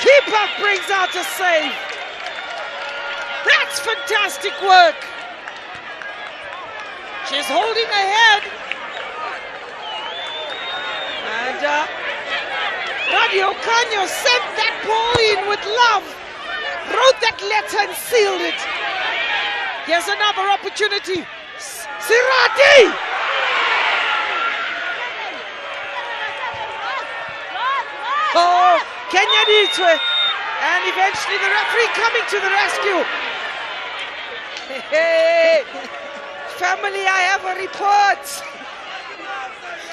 Keeper brings out a save. That's fantastic work. She's holding her head. And Radio Canyo sent that ball in with love, wrote that letter and sealed it. Here's another opportunity. Sirati! Oh, Kenya Nitwe. And eventually the referee coming to the rescue. Hey, family, I have a report.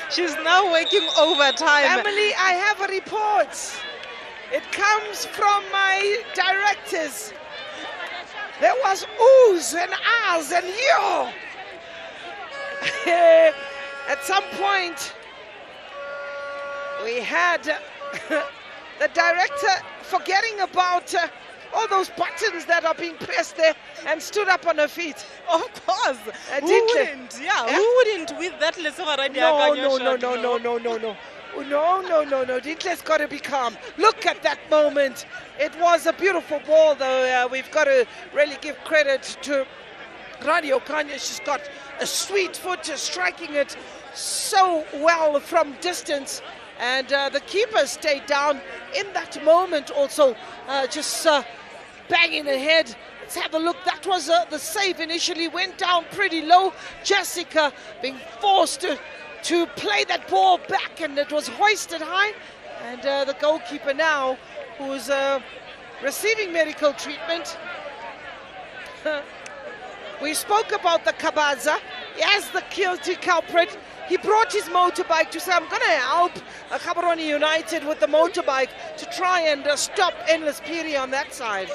She's now working overtime. Family, I have a report. It comes from my directors. There was oohs and ahs and yo. At some point, we had the director forgetting about all those buttons that are being pressed there, and stood up on her feet. Of course. Who Dintle. wouldn't? Yeah, Eh? who wouldn't with that Lesotho Radio No, Kanya no, no, shot, no, you no, know? no, no, no. No. Dintle's got to be calm. Look at that moment. It was a beautiful ball, though. We've got to really give credit to Radio Kanya. She's got a sweet foot, striking it so well from distance. And the keeper stayed down in that moment also, just banging ahead. Let's have a look. That was the save initially. Went down pretty low. Jessica being forced to play that ball back, and it was hoisted high. And the goalkeeper now, who's receiving medical treatment. We spoke about the Kabaza. As the guilty culprit, he brought his motorbike to say, I'm going to help Gaborone United with the motorbike to try and stop Endless Piri on that side.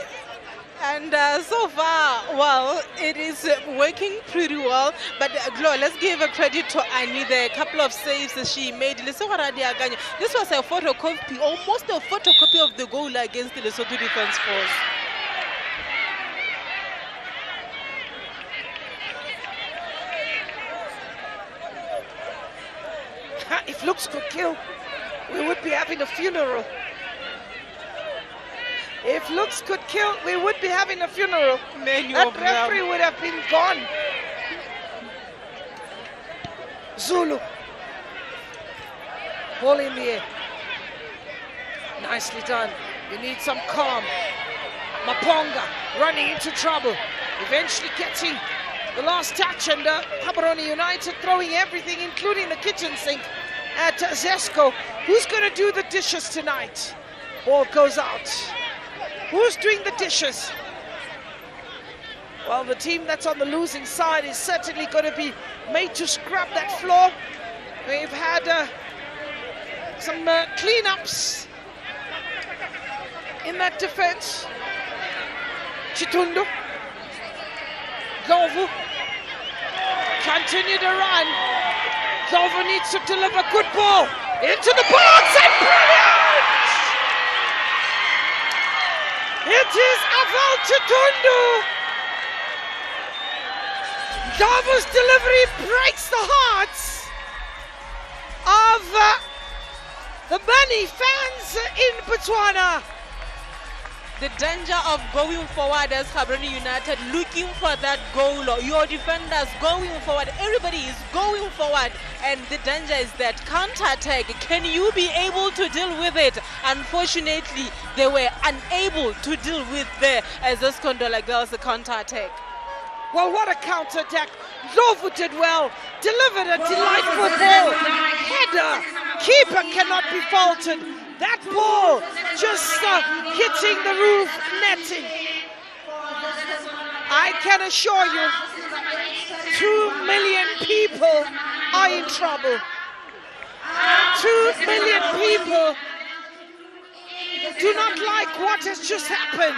And so far, well, it is working pretty well. But Glo, let's give a credit to Annie. The couple of saves that she made. This was a photocopy, almost a photocopy of the goal against the Lesotho Defence Force. If looks could kill, we would be having a funeral. If looks could kill, we would be having a funeral. That referee would have been gone. Zulu. Ball in the air. Nicely done. You need some calm. Maponga running into trouble. Eventually getting the last touch, and Gaborone United throwing everything, including the kitchen sink, at Zesco. Who's going to do the dishes tonight? Ball goes out. Who's doing the dishes? Well, the team that's on the losing side is certainly going to be made to scrub that floor. We've had some cleanups in that defense. Chitundu. Zovu. Continue to run. Zovu needs to deliver good ball. Into the box, and brilliant! It is Aval Chitundu. Zovu's delivery breaks the hearts of the many fans in Botswana. The danger of going forward as Gaborone United, looking for that goal. Your defenders going forward. Everybody is going forward. And the danger is that counter-attack. Can you be able to deal with it? Unfortunately, they were unable to deal with the Zesco Ndola girls' counter-attack. Well, what a counter-attack. Zovu did well. Delivered a delightful ball. Header. Keeper cannot be faulted. That ball just hitting the roof netting. I can assure you, 2 million people are in trouble. 2 million people do not like what has just happened.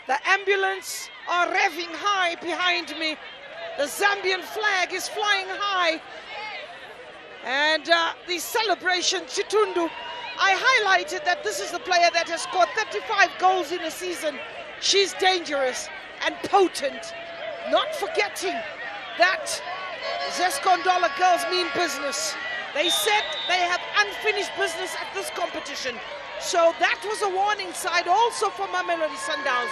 The ambulance are revving high behind me. The Zambian flag is flying high. And the celebration, Chitundu, I highlighted that this is the player that has scored 35 goals in a season. She's dangerous and potent. Not forgetting that Zesco Ndola girls mean business. They said they have unfinished business at this competition. So that was a warning sign also for Mamelodi Sundowns.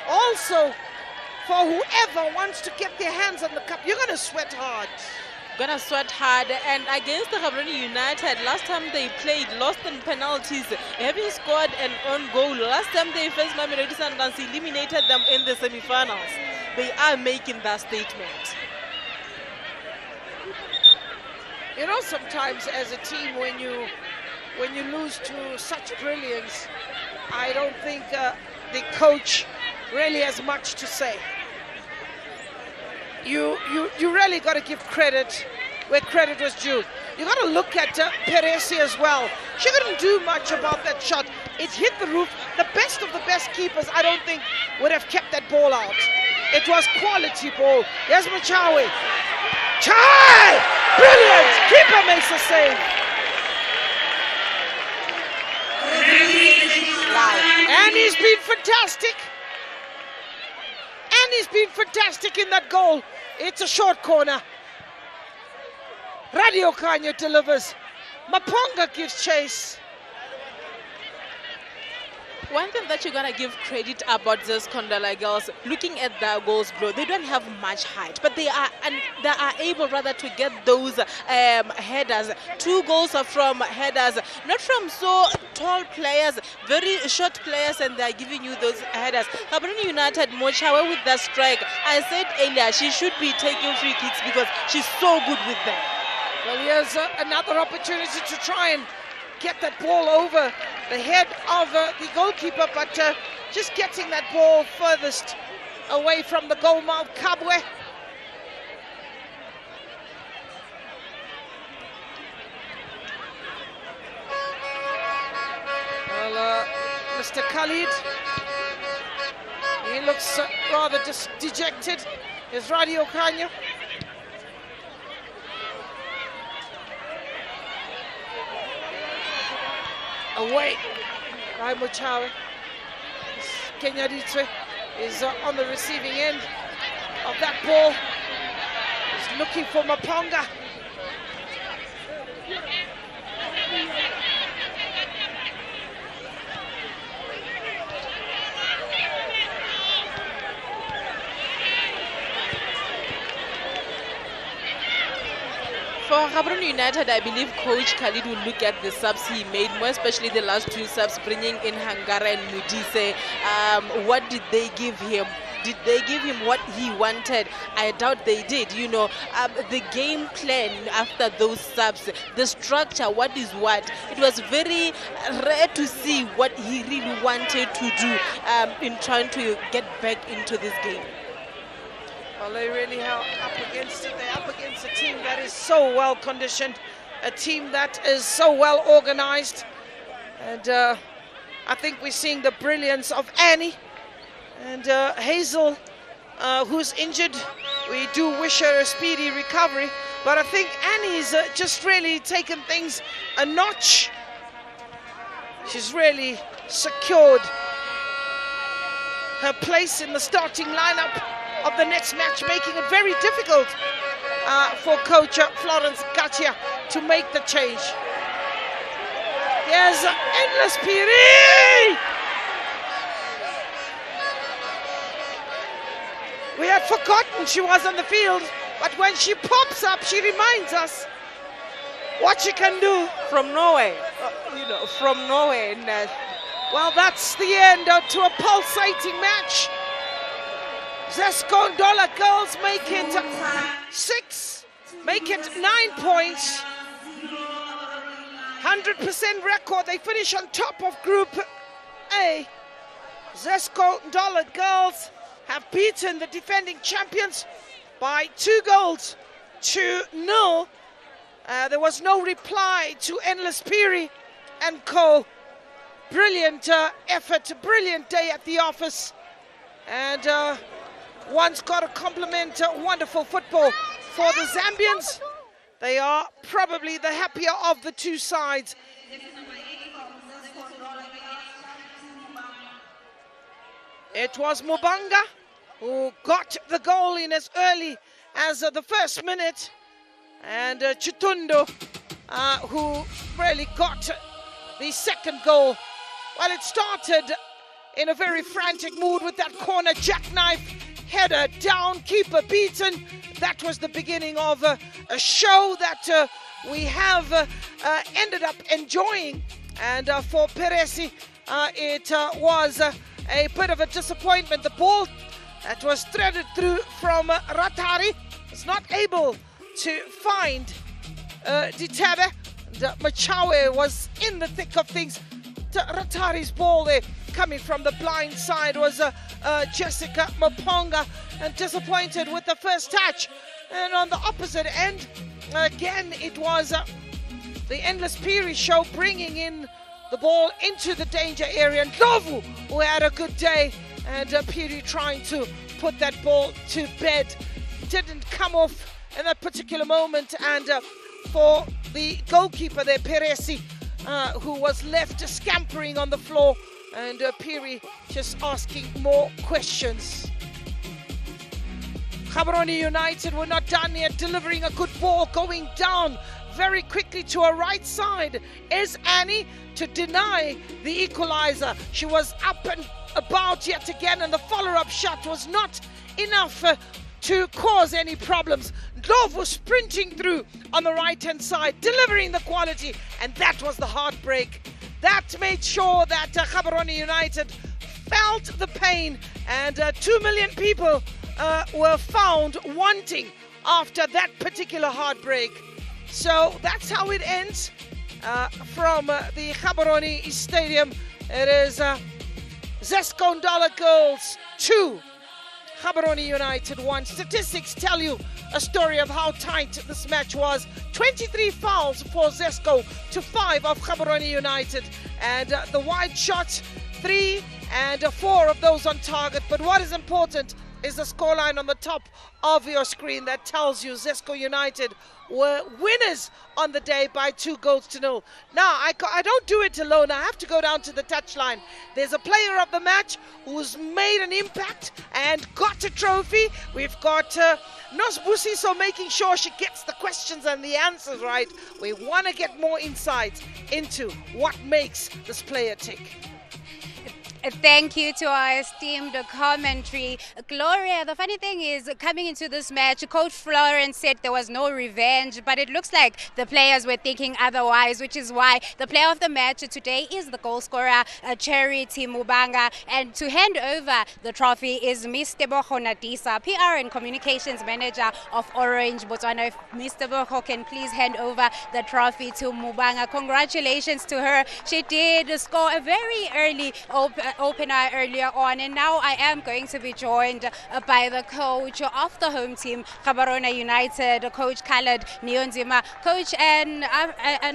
Also, for whoever wants to get their hands on the cup, you're going to sweat hard. Gonna sweat hard. And against the Gaborone United, last time they played, lost in penalties, having scored an own goal. Last time they faced Mamelodi Sundowns, eliminated them in the semi-finals. They are making that statement. You know, sometimes as a team, when you lose to such brilliance, I don't think the coach really has much to say. You really got to give credit where credit was due. You got to look at Peresi as well. She couldn't do much about that shot. It hit the roof. The best of the best keepers, I don't think, would have kept that ball out. It was quality ball. Yes, Machawe. Chai! Brilliant! Keeper makes a save. Wow. And And he's been fantastic. And he's been fantastic in that goal. It's a short corner. Radio Kanya delivers. Maponga gives chase. One thing that you're going to give credit about Zesco Ndola girls, looking at their goals, bro, they don't have much height, but they are able rather to get those headers. 2 goals are from headers, not from so tall players, very short players, and they're giving you those headers. Gaborone United, Mochawe with that strike. I said earlier, she should be taking free kicks because she's so good with them. Well, here's another opportunity to try and get that ball over the head of the goalkeeper, but just getting that ball furthest away from the goal mouth. Kabwe. Well, Mr. Khalid, he looks rather dejected. Is Radio Kanya. Away by Mochawe. Kenya Ditwe is on the receiving end of that ball. He's looking for Maponga. For Gaborone United, I believe Coach Khalid will look at the subs he made, more especially the last 2 subs, bringing in Hangara and Mudise. What did they give him? Did they give him what he wanted? I doubt they did. You know, the game plan after those subs, the structure, what is what. It was very rare to see what he really wanted to do in trying to get back into this game. Well, they really are up against it. They're up against a team that is so well conditioned, a team that is so well organized. And I think we're seeing the brilliance of Annie and Hazel, who's injured. We do wish her a speedy recovery, but I think Annie's just really taken things a notch. She's really secured her place in the starting lineup of the next match, making it very difficult for coach Florence Katia to make the change. Here's Endless Piri! We had forgotten she was on the field, but when she pops up, she reminds us what she can do. From Norway, from Norway. Well, that's the end to a pulsating match. Zesco Ndola girls make it 6, make it 9 points. 100% record, they finish on top of Group A. Zesco Ndola girls have beaten the defending champions by 2 goals to 0. There was no reply to Endless Piri and co. Brilliant effort, brilliant day at the office. And one's got to compliment wonderful football for the Zambians. They are probably the happier of the 2 sides. It was Mubanga who got the goal in as early as the first minute, and Chitundo who really got the second goal. Well, it started in a very frantic mood with that corner jackknife header down, keeper beaten. That was the beginning of a show that we have ended up enjoying. And for Peresi, it was a bit of a disappointment. The ball that was threaded through from Ratari was not able to find Ditabe. Machawe was in the thick of things. Ratari's ball there coming from the blind side was Jessica Maponga, and disappointed with the first touch. And on the opposite end, again, it was the Endless Piri show bringing in the ball into the danger area. And Ndlovu, who had a good day, and Piri trying to put that ball to bed. Didn't come off in that particular moment. And for the goalkeeper there, Peresi, who was left scampering on the floor, And Piri just asking more questions. Gaborone United were not done yet, delivering a good ball, going down very quickly to her right side is Annie to deny the equalizer. She was up and about yet again, and the follow-up shot was not enough to cause any problems. Love was sprinting through on the right-hand side, delivering the quality, and that was the heartbreak. That made sure that Gaborone United felt the pain, and 2 million people were found wanting after that particular heartbreak. So that's how it ends from the Gaborone Stadium. It is Zesco Ndola Girls 2, Gaborone United 1. Statistics tell you a story of how tight this match was. 23 fouls for Zesco to 5 of Gaborone United. And the wide shots, 3 and 4 of those on target. But what is important is the scoreline on the top of your screen that tells you Zesco United were winners on the day by 2-0. Now, I don't do it alone. I have to go down to the touchline. There's a player of the match who's made an impact and got a trophy. We've got Nosbusiso making sure she gets the questions and the answers right. We want to get more insight into what makes this player tick. Thank you to our esteemed commentary. Gloria, the funny thing is, coming into this match, Coach Florence said there was no revenge, but it looks like the players were thinking otherwise, which is why the player of the match today is the goal scorer, Charity Mubanga. And to hand over the trophy is Ms. Tebogo Nadisa, PR and Communications Manager of Orange Botswana. If Ms. Tebogo can please hand over the trophy to Mubanga. Congratulations to her. She did score a very early opener earlier on, and now I am going to be joined by the coach of the home team, Gaborone United, Coach Khaled Niyonzima. Coach, an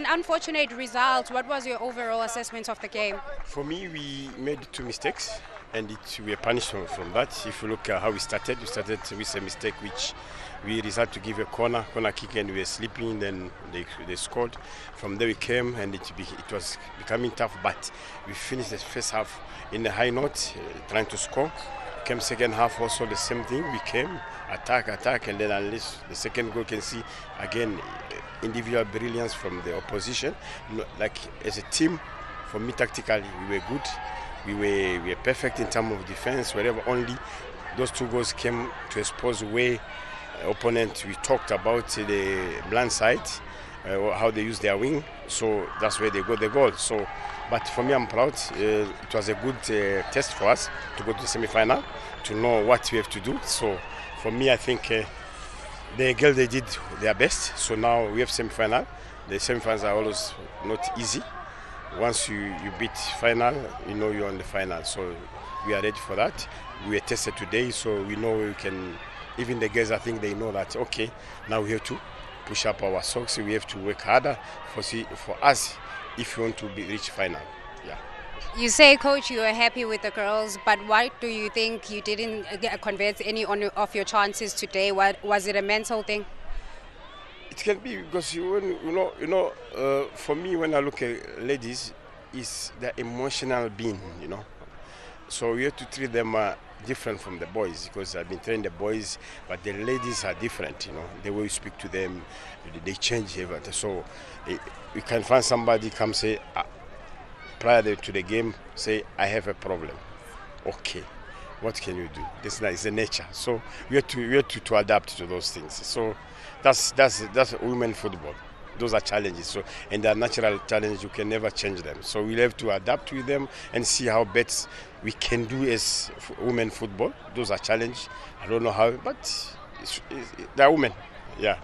unfortunate result. What was your overall assessment of the game? For me, we made 2 mistakes, and we were punished from that. If you look at how we started with a mistake which we decided to give a corner kick, and we were sleeping. Then they scored. From there we came, and it was becoming tough. But we finished the first half in a high note, trying to score. Came second half also the same thing. We came attack, and then unless the second goal, can see again individual brilliance from the opposition. Like as a team, for me tactically we were good. We were perfect in terms of defense. Wherever only those 2 goals came to expose where opponent, we talked about the blind side, how they use their wing, so that's where they got the goal. So, but for me, I'm proud. It was a good test for us to go to the semi-final, to know what we have to do. So for me, I think the girls, they did their best. So now we have semi-final. The semi-finals are always not easy. Once you beat final, you know you're on the final. So we are ready for that. We were tested today, so we know we can. Even the girls, I think they know that, okay, now we have to push up our socks. We have to work harder for us if we want to reach final. Yeah. You say, Coach, you are happy with the girls, but why do you think you didn't convert any of your chances today? Was it a mental thing? It can be because for me, when I look at ladies, it's the emotional being, So we have to treat them different from the boys, because I've been training the boys, but the ladies are different, the way you speak to them, they change everything. So you can find somebody come say, prior to the game, say, I have a problem. Okay, what can you do? This is the nature. So we have to adapt to those things. So that's women football. Those are challenges. So, and they're natural challenges. You can never change them. So we'll have to adapt with them and see how best we can do as women football. Those are challenges. I don't know how, but they're women. Yeah.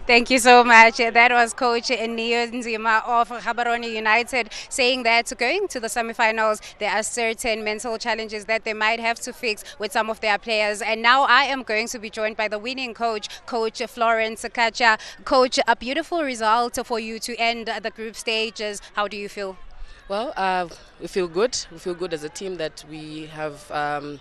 Thank you so much. That was Coach Niyonzima of Gaborone United saying that going to the semi-finals, there are certain mental challenges that they might have to fix with some of their players. And now I am going to be joined by the winning coach, Coach Florence Kacha. Coach, a beautiful result for you to end the group stages. How do you feel? Well, we feel good. We feel good as a team that we have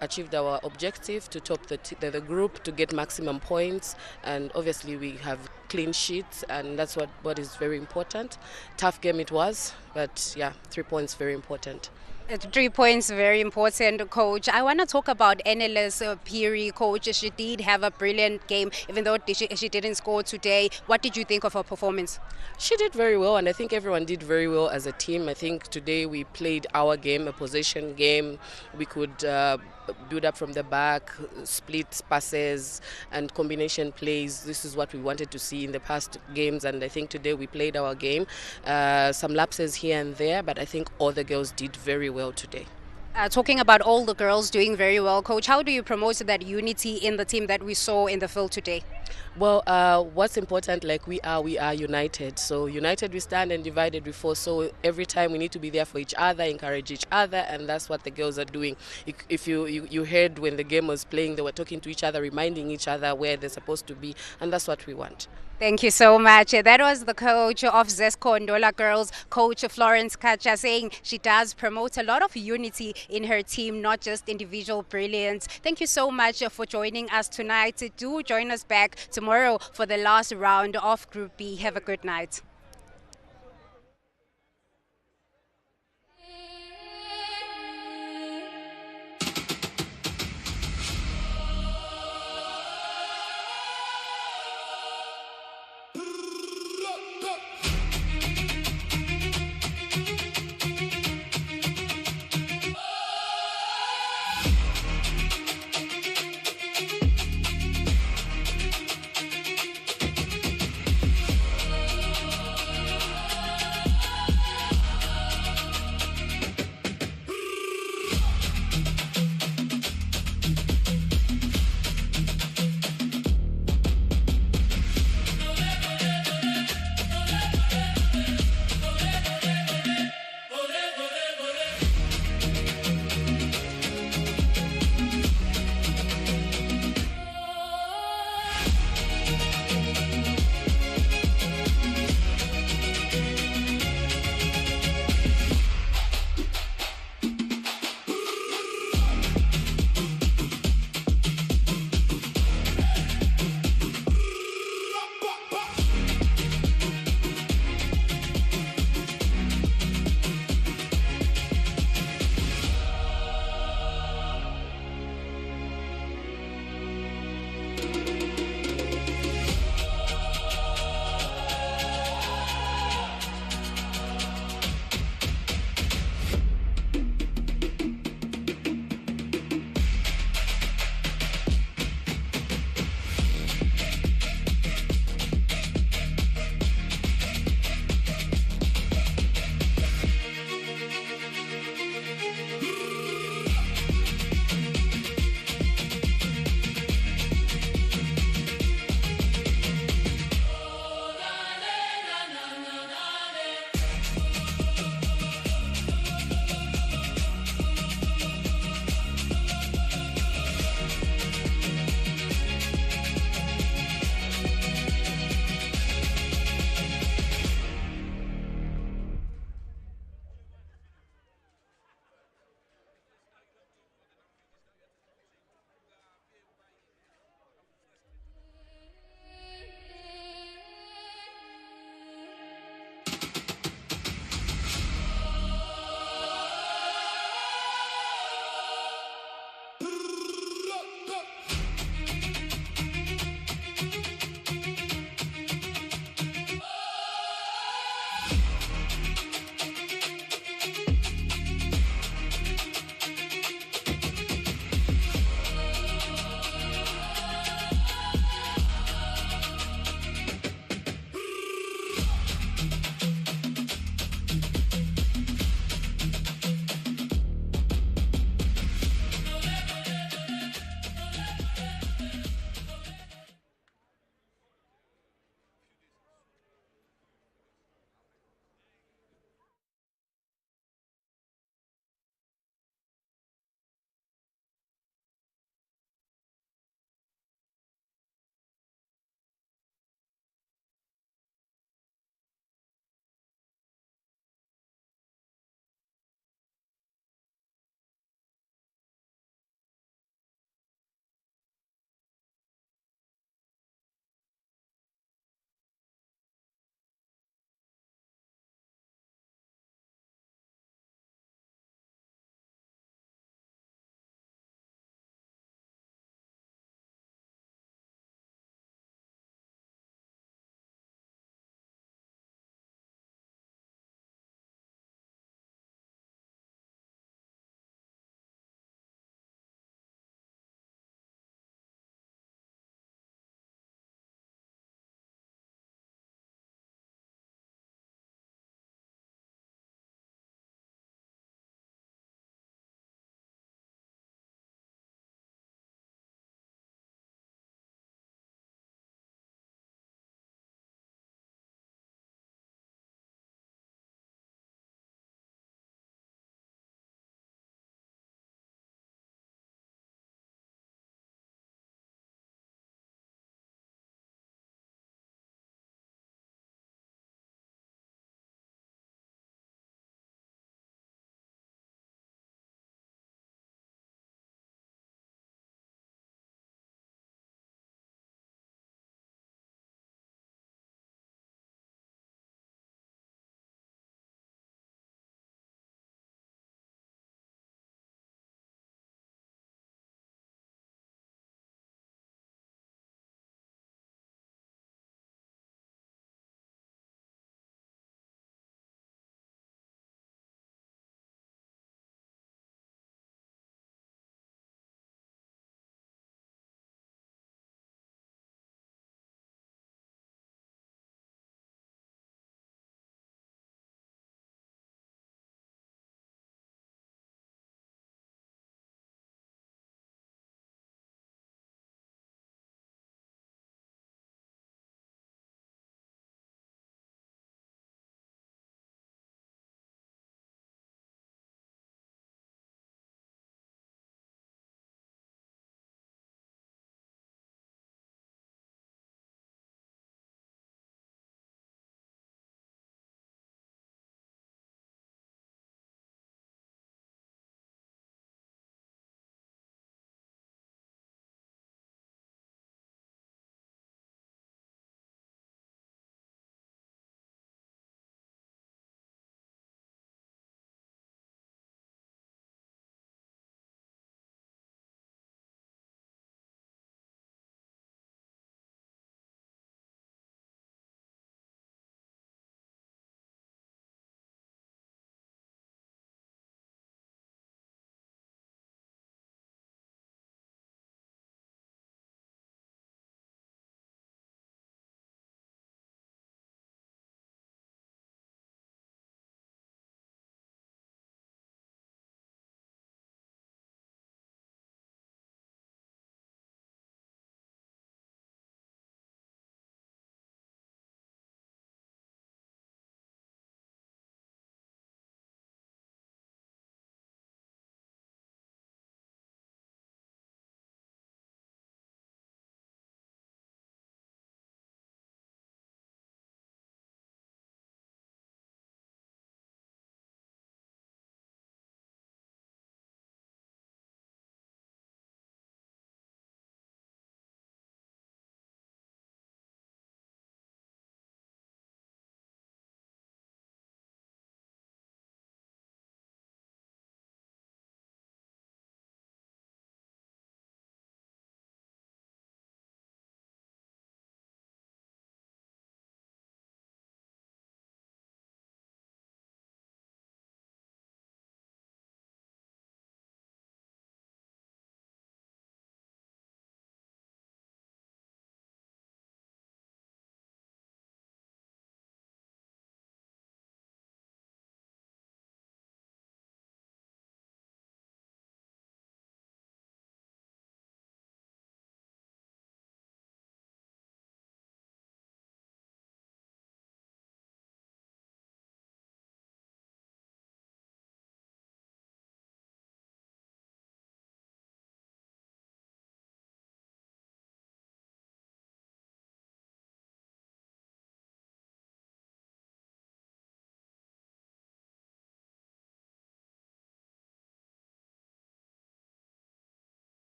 achieved our objective to top the group, to get maximum points, and obviously we have clean sheets, and that's what is very important. Tough game it was, but yeah, 3 points very important. 3 points, very important, Coach. I want to talk about Ndola Phiri, Coach. She did have a brilliant game, even though she didn't score today. What did you think of her performance? She did very well, and I think everyone did very well as a team. I think today we played our game, a possession game. We could build up from the back, split passes and combination plays. This is what we wanted to see in the past games, and I think today we played our game. Some lapses here and there, but I think all the girls did very well today. Talking about all the girls doing very well, Coach, how do you promote that unity in the team that we saw in the field today? Well, what's important, like we are united. So united we stand and divided we fall. So every time we need to be there for each other, encourage each other, and that's what the girls are doing. If you heard when the game was playing, they were talking to each other, reminding each other where they're supposed to be, and that's what we want. Thank you so much. That was the coach of Zesco Ndola girls, Coach Florence Kacha, saying she does promote a lot of unity in her team, not just individual brilliance. Thank you so much for joining us tonight. Do join us back tomorrow for the last round of Group B. Have a good night.